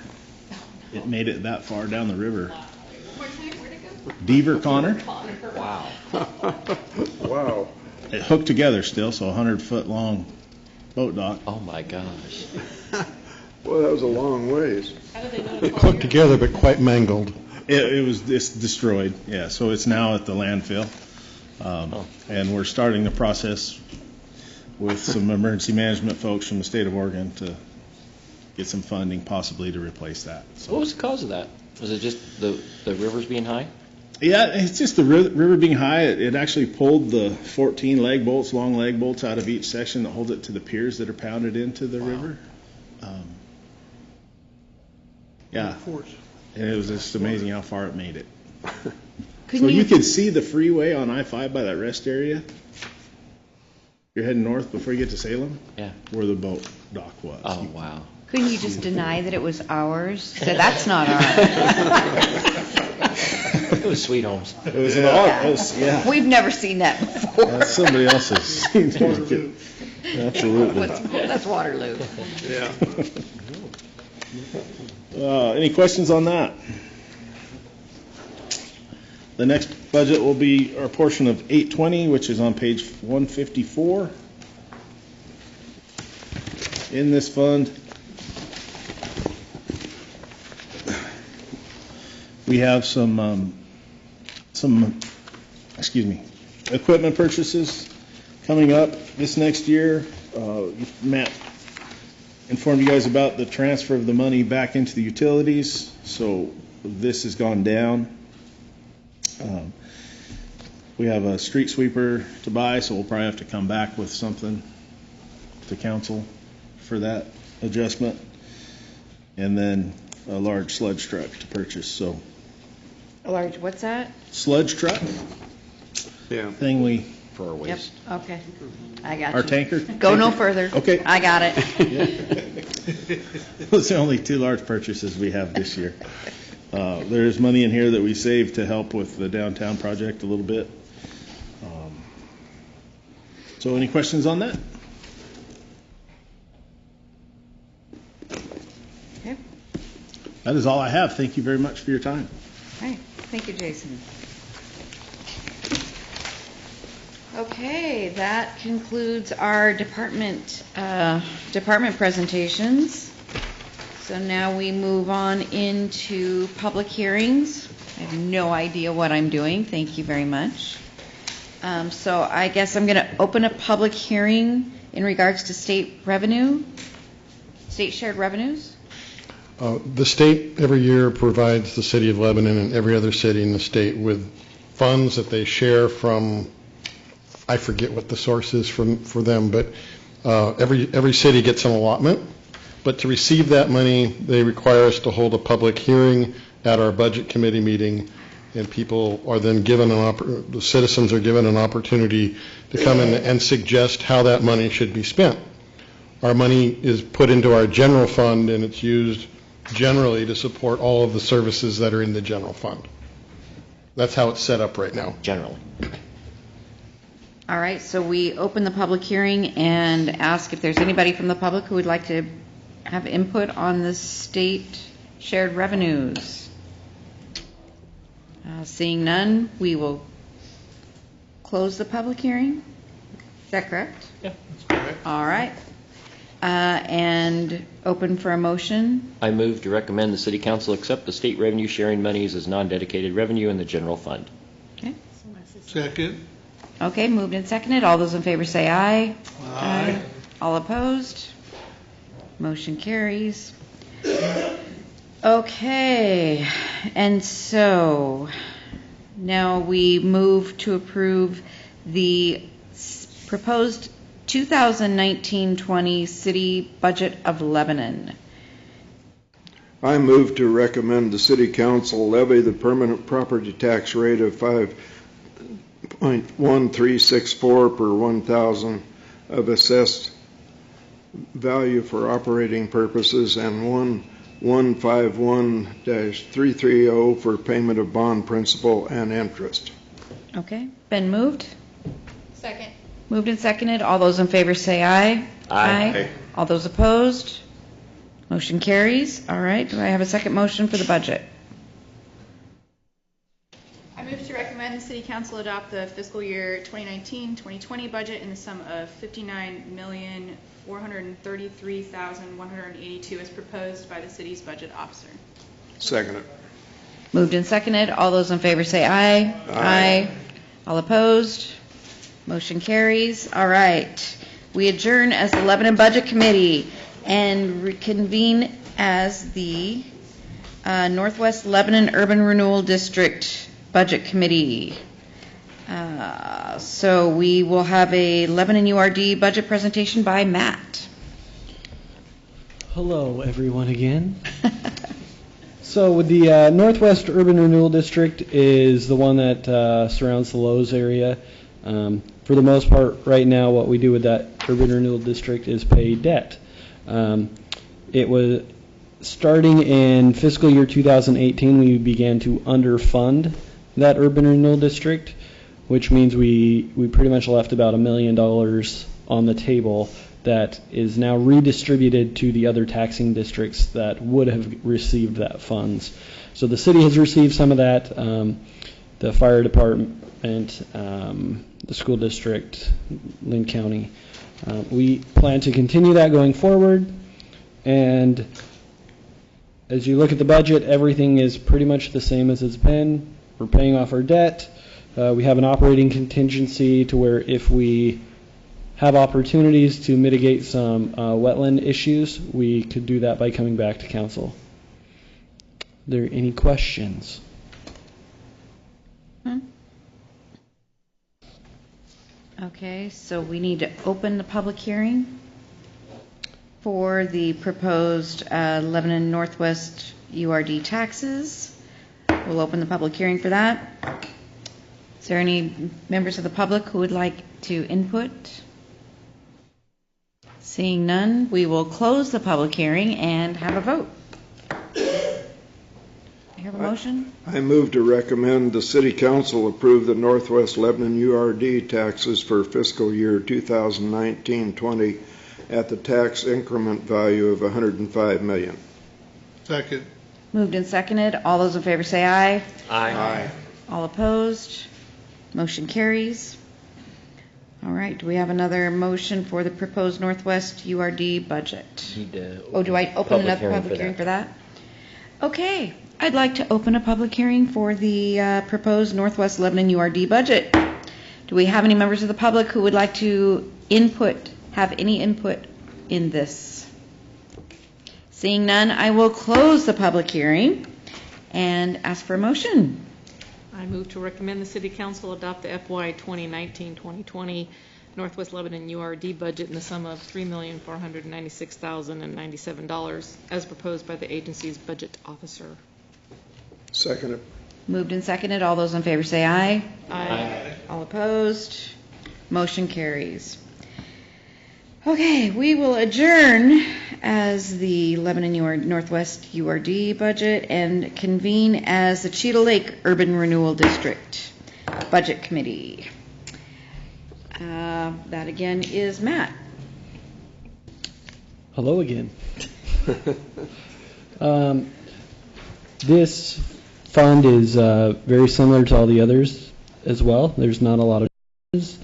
It made it that far down the river. Deaver Connor. Wow. Wow. It hooked together still, so 100-foot long boat dock. Oh my gosh. Well, that was a long ways. Put together, but quite mangled. It's destroyed, yeah, so it's now at the landfill. And we're starting the process with some emergency management folks from the state of Oregon to get some funding possibly to replace that. So. What was the cause of that? Was it just the rivers being high? Yeah, it's just the river being high. It actually pulled the 14 leg bolts, long leg bolts out of each section that hold it to the piers that are pounded into the river. Yeah, and it was just amazing how far it made it. So you could see the freeway on I-5 by that rest area. You're heading north before you get to Salem? Yeah. Where the boat dock was. Oh, wow. Couldn't you just deny that it was ours? Say, that's not ours. It was Sweet Homes. It was an yeah. We've never seen that before. That's somebody else's. Absolutely. That's Waterloo. Yeah. Any questions on that? The next budget will be our portion of 820, which is on page 154. In this fund, we have some equipment purchases coming up this next year. Matt informed you guys about the transfer of the money back into the utilities, so this has gone down. We have a street sweeper to buy, so we'll probably have to come back with something to council for that adjustment. And then a large sludge truck to purchase, so. A large, what's that? Sludge truck? Yeah. Thing we. For our waste. Yep, okay. I got you. Our tanker? Go no further. Okay. I got it. Those are only two large purchases we have this year. There's money in here that we saved to help with the downtown project a little bit. So any questions on that? Okay. That is all I have. Thank you very much for your time. All right. Thank you, Jason. Okay, that concludes our department presentations. So now we move on into public hearings. I have no idea what I'm doing. Thank you very much. So I guess I'm going to open a public hearing in regards to state shared revenues. The state every year provides the city of Lebanon and every other city in the state with funds that they share from, I forget what the source is for them, but every city gets an allotment. But to receive that money, they require us to hold a public hearing at our budget committee meeting, and people are then given the citizens are given an opportunity to come in and suggest how that money should be spent. Our money is put into our general fund, and it's used generally to support all of the services that are in the general fund. That's how it's set up right now. Generally. All right, so we open the public hearing and ask if there's anybody from the public who would like to have input on the state shared revenues. Seeing none, we will close the public hearing. Is that correct? Yeah, that's correct. All right. And open for a motion. I move to recommend the city council accept the state revenue sharing monies as non-dedicated revenue in the general fund. Okay. Second. Okay, moved and seconded. All those in favor say aye. Aye. All opposed? Motion carries. Okay, and so now we move to approve the proposed 2019-20 city budget of Lebanon. I move to recommend the city council levy the permanent property tax rate of 5.1364 per 1,000 of assessed value for operating purposes and 1151-330 for payment of bond principal and interest. Okay, been moved? Second. Moved and seconded. All those in favor say aye. Aye. All those opposed? Motion carries. All right, do I have a second motion for the budget? I move to recommend the City Council adopt the fiscal year 2019-2020 budget in the sum of $59,433,182 as proposed by the city's budget officer. Second it. Moved and seconded. All those in favor say aye. Aye. All opposed? Motion carries. All right. We adjourn as the Lebanon Budget Committee and reconvene as the Northwest Lebanon Urban Renewal District Budget Committee. So we will have a Lebanon URD budget presentation by Matt. Hello, everyone, again. So with the Northwest Urban Renewal District is the one that surrounds the Lowe's area. For the most part, right now, what we do with that Urban Renewal District is pay debt. It was starting in fiscal year 2018, we began to underfund that Urban Renewal District, which means we pretty much left about $1 million on the table that is now redistributed to the other taxing districts that would have received that funds. So the city has received some of that, the fire department, the school district, Lynn County. We plan to continue that going forward, and as you look at the budget, everything is pretty much the same as it's been. We're paying off our debt. We have an operating contingency to where if we have opportunities to mitigate some wetland issues, we could do that by coming back to council. Are there any questions? Okay, so we need to open the public hearing for the proposed Lebanon Northwest URD taxes. We'll open the public hearing for that. Is there any members of the public who would like to input? Seeing none, we will close the public hearing and have a vote. You have a motion? I move to recommend the City Council approve the Northwest Lebanon URD taxes for fiscal year 2019-20 at the tax increment value of $105 million. Second. Moved and seconded. All those in favor say aye. Aye. All opposed? Motion carries. All right, do we have another motion for the proposed Northwest URD budget? Do I open another public hearing for that? Okay, I'd like to open a public hearing for the proposed Northwest Lebanon URD budget. Do we have any members of the public who would like to have any input in this? Seeing none, I will close the public hearing and ask for a motion. I move to recommend the City Council adopt the FY 2019-2020 Northwest Lebanon URD budget in the sum of $3,496,097 as proposed by the agency's budget officer. Second it. Moved and seconded. All those in favor say aye. Aye. All opposed? Motion carries. Okay, we will adjourn as the Lebanon Northwest URD budget and convene as the Cheetah Lake Urban Renewal District Budget Committee. That again is Matt. Hello again. This fund is very similar to all the others as well. There's not a lot of changes.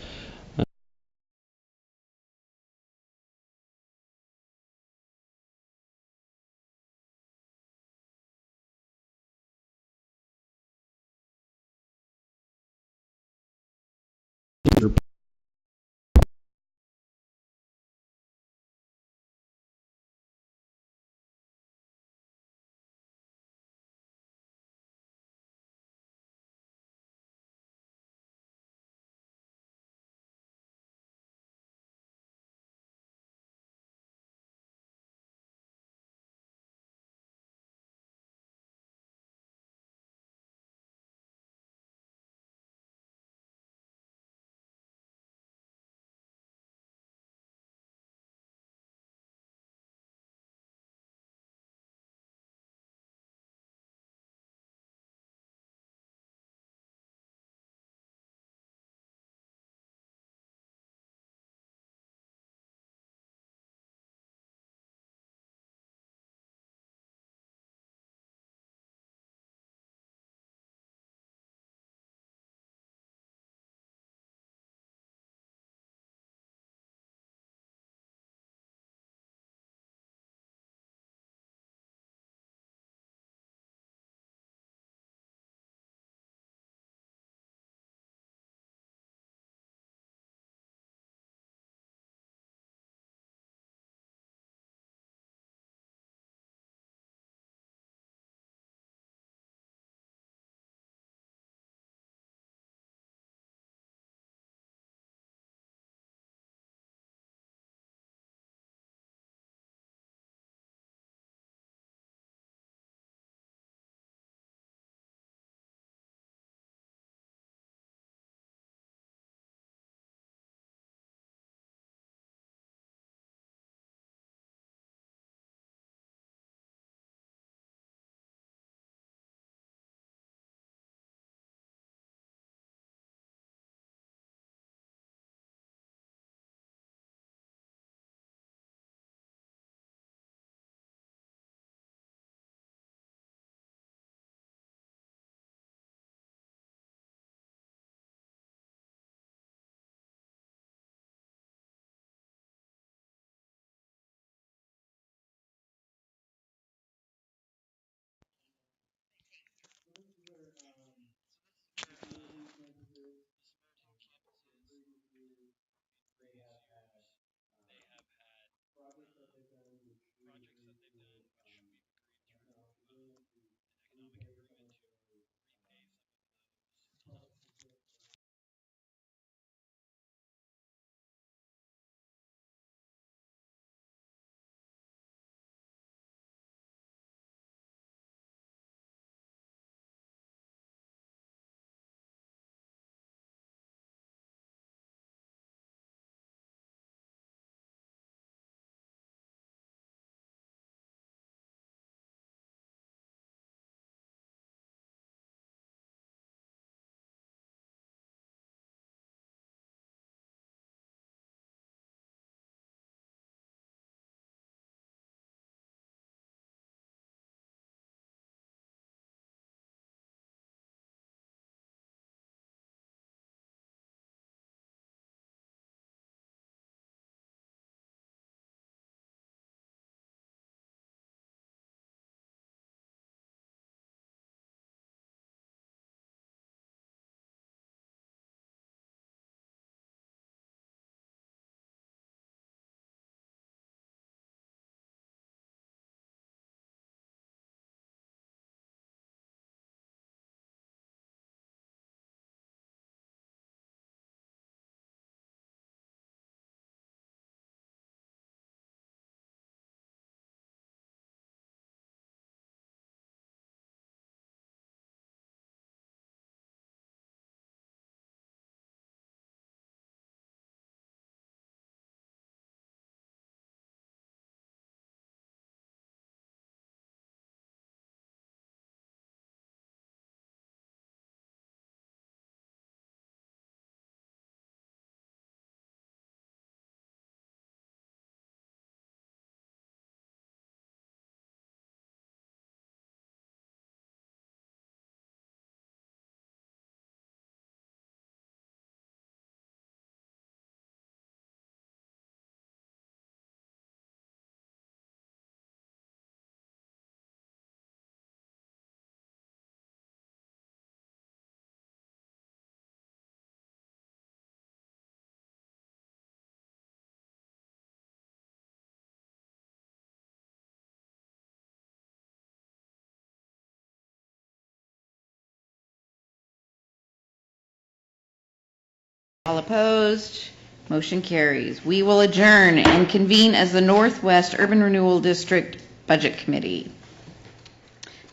All opposed? Motion carries. We will adjourn and convene as the Northwest Urban Renewal District Budget Committee.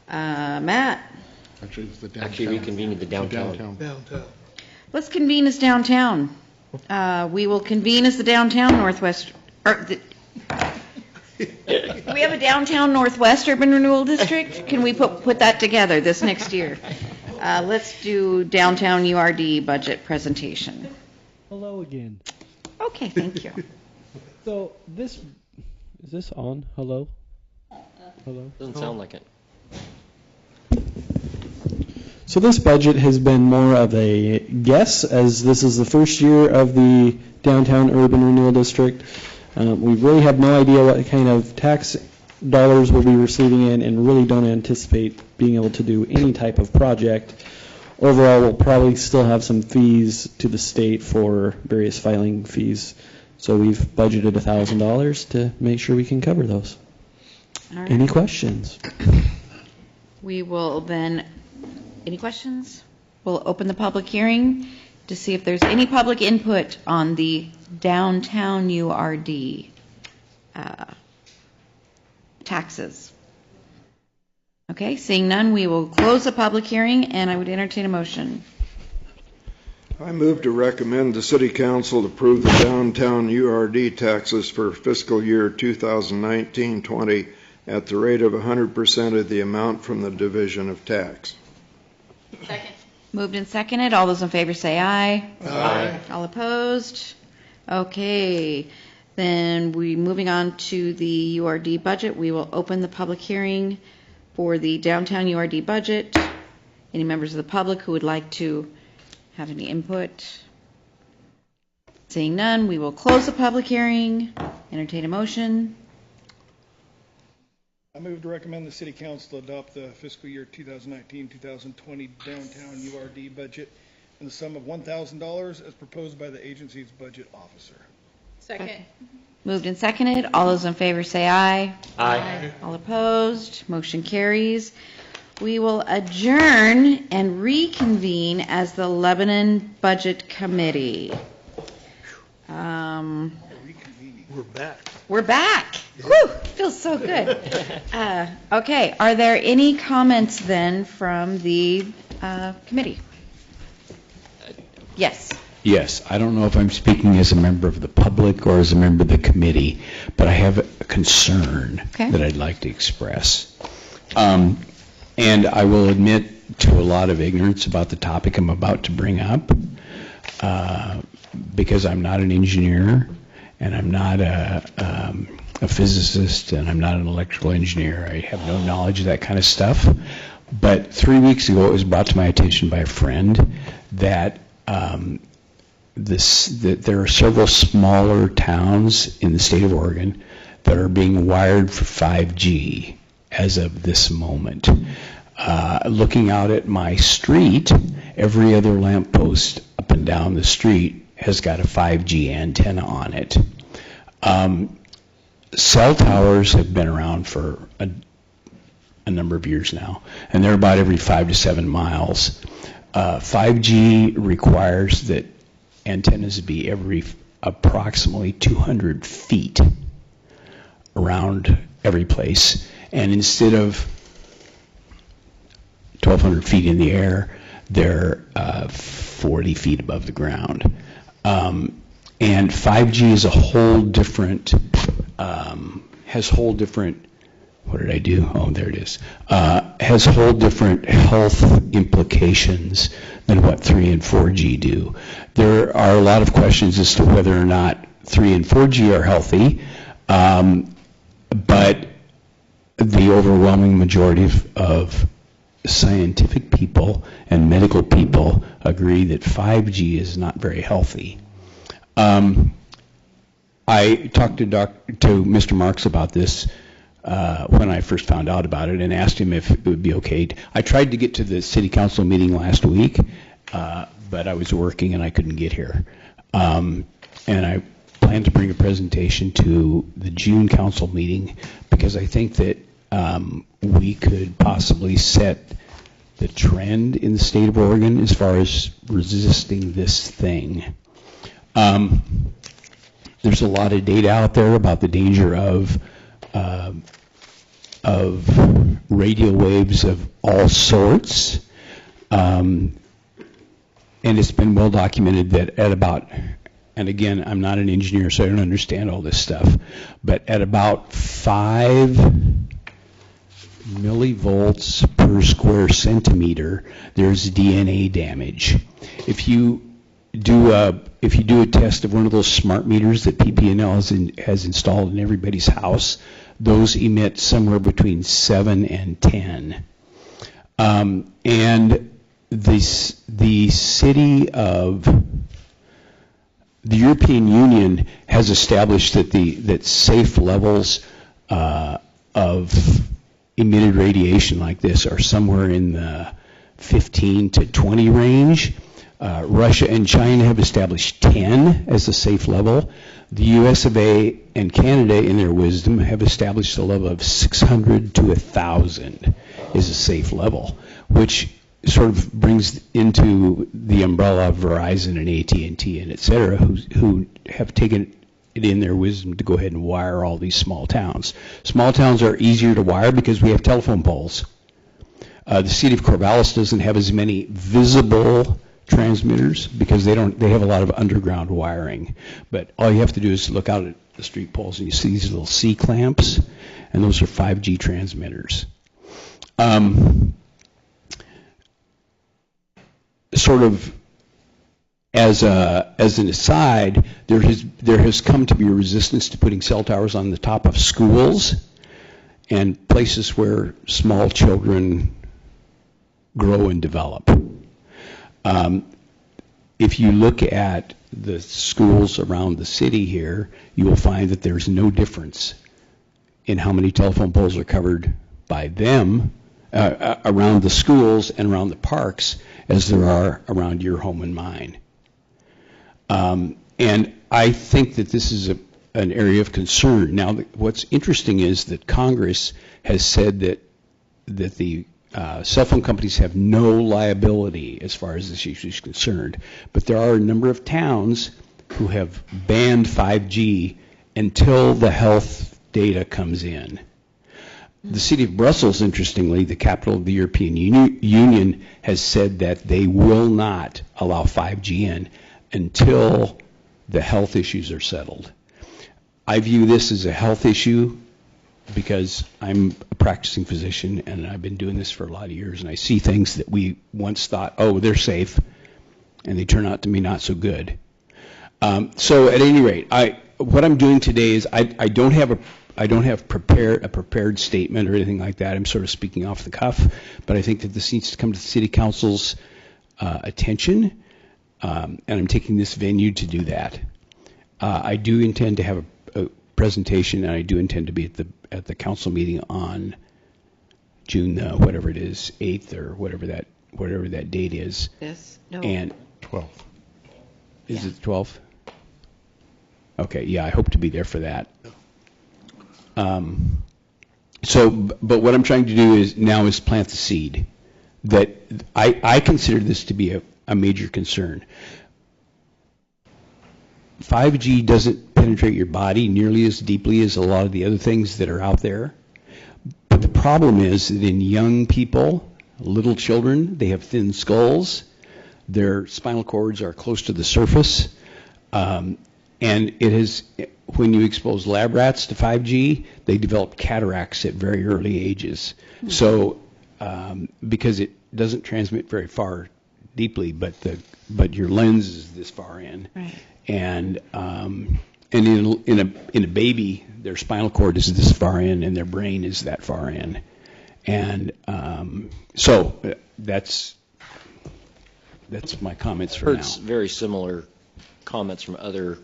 Matt? Actually, it's the downtown. Actually reconvening the downtown. Downtown. Let's convene as downtown. We will convene as the downtown Northwest, we have a downtown Northwest Urban Renewal District? Can we put that together this next year? Let's do downtown URD budget presentation. Hello again. Okay, thank you. So is this on? Hello? Hello? Doesn't sound like it. So this budget has been more of a guess, as this is the first year of the Downtown Urban Renewal District. We really have no idea what kind of tax dollars we'll be receiving in, and really don't anticipate being able to do any type of project. Overall, we'll probably still have some fees to the state for various filing fees. So we've budgeted $1,000 to make sure we can cover those. All right. Any questions? We will then, any questions? We'll open the public hearing to see if there's any public input on the downtown URD taxes. Okay, seeing none, we will close the public hearing, and I would entertain a motion. I move to recommend the City Council approve the downtown URD taxes for fiscal year 2019-20 at the rate of 100% of the amount from the Division of Tax. Second. Moved and seconded. All those in favor say aye. Aye. All opposed? Okay. Then moving on to the URD budget. We will open the public hearing for the downtown URD budget. Any members of the public who would like to have any input? Seeing none, we will close the public hearing. Entertain a motion. I move to recommend the City Council adopt the fiscal year 2019-2020 downtown URD budget in the sum of $1,000 as proposed by the agency's budget officer. Second. Moved and seconded. All those in favor say aye. Aye. All opposed? Motion carries. We will adjourn and reconvene as the Lebanon Budget Committee. We're back. We're back. Whew, feels so good. Okay, are there any comments then from the committee? Yes. Yes, I don't know if I'm speaking as a member of the public or as a member of the committee, but I have a concern that I'd like to express. And I will admit to a lot of ignorance about the topic I'm about to bring up, because I'm not an engineer, and I'm not a physicist, and I'm not an electrical engineer. I have no knowledge of that kind of stuff. But 3 weeks ago, it was brought to my attention by a friend that that there are several smaller towns in the state of Oregon that are being wired for 5G as of this moment. Looking out at my street, every other lamppost up and down the street has got a 5G antenna on it. Cell towers have been around for a number of years now, and they're about every 5 to 7 miles. 5G requires that antennas be every approximately 200 feet around every place, and instead of 1,200 feet in the air, they're 40 feet above the ground. And 5G is a whole different, has whole different, what did I do? Oh, there it is. Has whole different health implications than what 3 and 4G do. There are a lot of questions as to whether or not 3 and 4G are healthy, but the overwhelming majority of scientific people and medical people agree that 5G is not very healthy. I talked to Mr. Marks about this when I first found out about it, and asked him if it would be okay. I tried to get to the city council meeting last week, but I was working and I couldn't get here. And I plan to bring a presentation to the June council meeting, because I think that we could possibly set the trend in the state of Oregon as far as resisting this thing. There's a lot of data out there about the danger of radio waves of all sorts. And it's been well documented that at about, and again, I'm not an engineer, so I don't understand all this stuff, but at about 5 millivolts per square centimeter, there's DNA damage. If you do a test of one of those smart meters that PP&L has installed in everybody's house, those emit somewhere between 7 and 10. And the city of the European Union has established that safe levels of emitted radiation like this are somewhere in the 15 to 20 range. Russia and China have established 10 as a safe level. The US of A and Canada, in their wisdom, have established a level of 600 to 1,000 is a safe level, which sort of brings into the umbrella of Verizon and AT&T and et cetera, who have taken it in their wisdom to go ahead and wire all these small towns. Small towns are easier to wire because we have telephone poles. The city of Corvallis doesn't have as many visible transmitters because they have a lot of underground wiring. But all you have to do is look out at the street poles and you see these little C clamps, and those are 5G transmitters. Sort of as an aside, there has come to be a resistance to putting cell towers on the top of schools and places where small children grow and develop. If you look at the schools around the city here, you will find that there's no difference in how many telephone poles are covered by them around the schools and around the parks as there are around your home and mine. And I think that this is an area of concern. Now, what's interesting is that Congress has said that the cell phone companies have no liability as far as this issue is concerned, but there are a number of towns who have banned 5G until the health data comes in. The city of Brussels, interestingly, the capital of the European Union, has said that they will not allow 5G in until the health issues are settled. I view this as a health issue because I'm a practicing physician and I've been doing this for a lot of years, and I see things that we once thought, oh, they're safe, and they turn out to be not so good. So at any rate, what I'm doing today is I don't have a prepared statement or anything like that. I'm sort of speaking off the cuff, but I think that this needs to come to the City Council's attention, and I'm taking this venue to do that. I do intend to have a presentation, and I do intend to be at the council meeting on June whatever it is, 8th or whatever that date is. Yes. No. And 12th. Is it the 12th? Okay, yeah, I hope to be there for that. But what I'm trying to do is plant the seed that I consider this to be a major concern. 5G doesn't penetrate your body nearly as deeply as a lot of the other things that are out there. But the problem is that in young people, little children, they have thin skulls, their spinal cords are close to the surface, and when you expose lab rats to 5G, they develop cataracts at very early ages. So, because it doesn't transmit very far deeply, but your lens is this far in, right. And in a baby, their spinal cord is this far in, and their brain is that far in, and so that's my comments for now. Heard very similar comments from other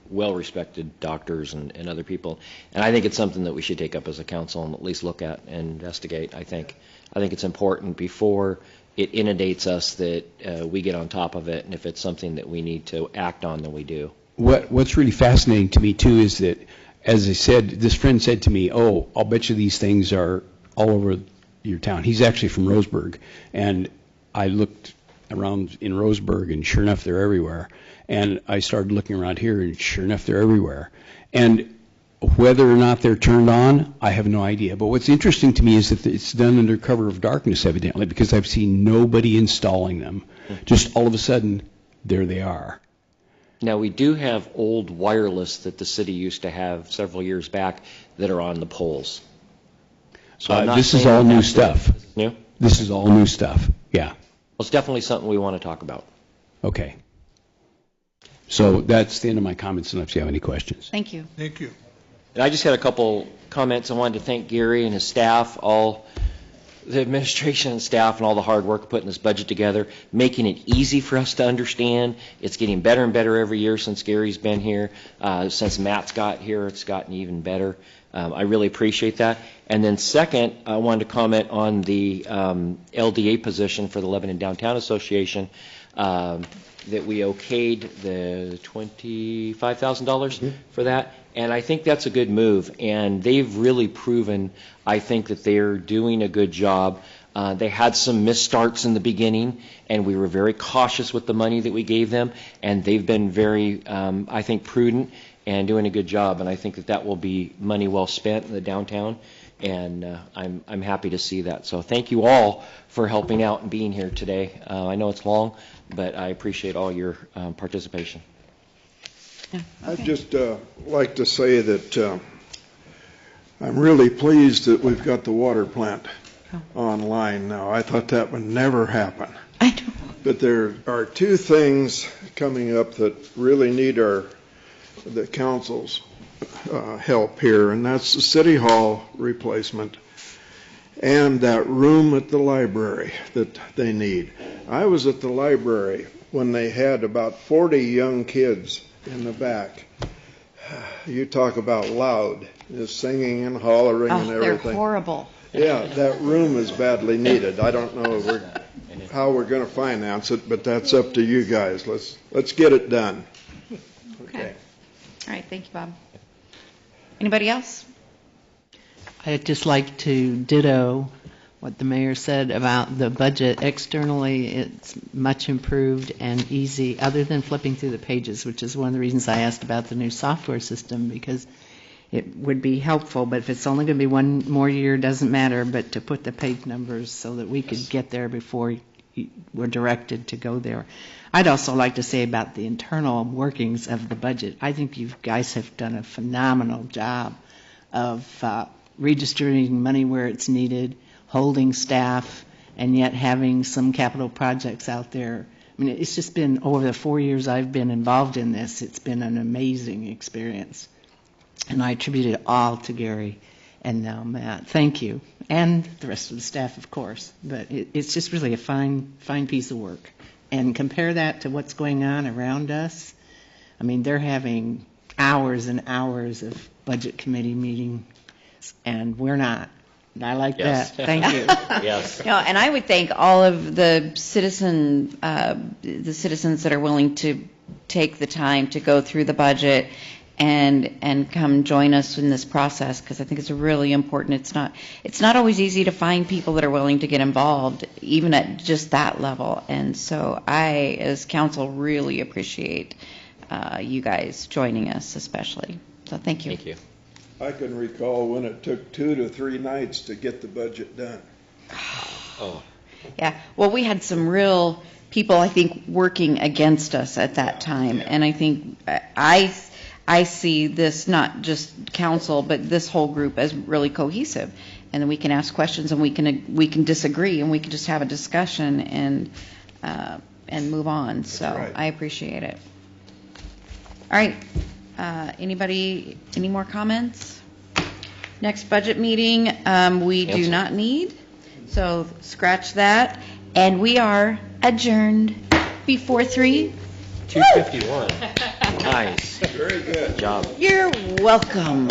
well-respected doctors and other people, and I think it's something that we should take up as a council and at least look at and investigate. I think it's important before it inundates us that we get on top of it, and if it's something that we need to act on, then we do. What's really fascinating to me too is that, as I said, this friend said to me, "Oh, I'll bet you these things are all over your town." He's actually from Roseburg, and I looked around in Roseburg, and sure enough, they're everywhere. And I started looking around here, and sure enough, they're everywhere. And whether or not they're turned on, I have no idea. But what's interesting to me is that it's done under cover of darkness, evidently, because I've seen nobody installing them. Just all of a sudden, there they are. Now, we do have old wireless that the city used to have several years back that are on the poles. So I'm not This is saying all new that's stuff. New? This is all new stuff, yeah. Well, it's definitely something we want to talk about. Okay. So that's the end of my comments, unless you have any questions. Thank you. Thank you. And I just had a couple comments. I wanted to thank Gary and his staff, all the administration and staff, and all the hard work putting this budget together, making it easy for us to understand. It's getting better and better every year since Gary's been here. Since Matt's got here, it's gotten even better. I really appreciate that. And then second, I wanted to comment on the LDA position for the Lebanon Downtown Association, that we okayed the $25,000 for that. And I think that's a good move. And they've really proven, I think, that they're doing a good job. They had some misstarts in the beginning, and we were very cautious with the money that we gave them. And they've been very, I think, prudent and doing a good job. And I think that that will be money well spent in the downtown. And I'm happy to see that. So thank you all for helping out and being here today. I know it's long, but I appreciate all your participation. I'd just like to say that I'm really pleased that we've got the water plant online now. I thought that would never happen. I know. But there are two things coming up that really need the council's help here, and that's the City Hall replacement and that room at the library that they need. I was at the library when they had about 40 young kids in the back. You talk about loud, just singing and hollering and everything. They're horrible. Yeah, that room is badly needed. I don't know how we're going to finance it, but that's up to you guys. Let's get it done. Okay. All right, thank you, Bob. Anybody else? I'd just like to ditto what the mayor said about the budget. Externally, it's much improved and easy, other than flipping through the pages, which is one of the reasons I asked about the new software system, because it would be helpful, but if it's only going to be one more year, doesn't matter, but to put the page numbers so that we could get there before we're directed to go there. I'd also like to say about the internal workings of the budget. I think you guys have done a phenomenal job of redistributing money where it's needed, holding staff, and yet having some capital projects out there. I mean, it's just been, over the 4 years I've been involved in this, it's been an amazing experience. And I attribute it all to Gary and now Matt. Thank you. And the rest of the staff, of course. But it's just really a fine piece of work. And compare that to what's going on around us. I mean, they're having hours and hours of budget committee meetings, and we're not. And I like that. Thank you. Yes. No, and I would thank all of the citizens that are willing to take the time to go through the budget and come join us in this process, because I think it's really important. It's not always easy to find people that are willing to get involved, even at just that level. And so I, as council, really appreciate you guys joining us, especially. So thank you. Thank you. I can recall when it took 2 to 3 nights to get the budget done. Oh. Yeah, well, we had some real people, I think, working against us at that time. And I think I see this, not just council, but this whole group as really cohesive. And then we can ask questions, and we can disagree, and we can just have a discussion and move on. So right. I appreciate it. All right. Anybody, any more comments? Next budget meeting, we do not need. So scratch that. And we are adjourned before 3. 2:51. Nice. Very good. Good job. You're welcome.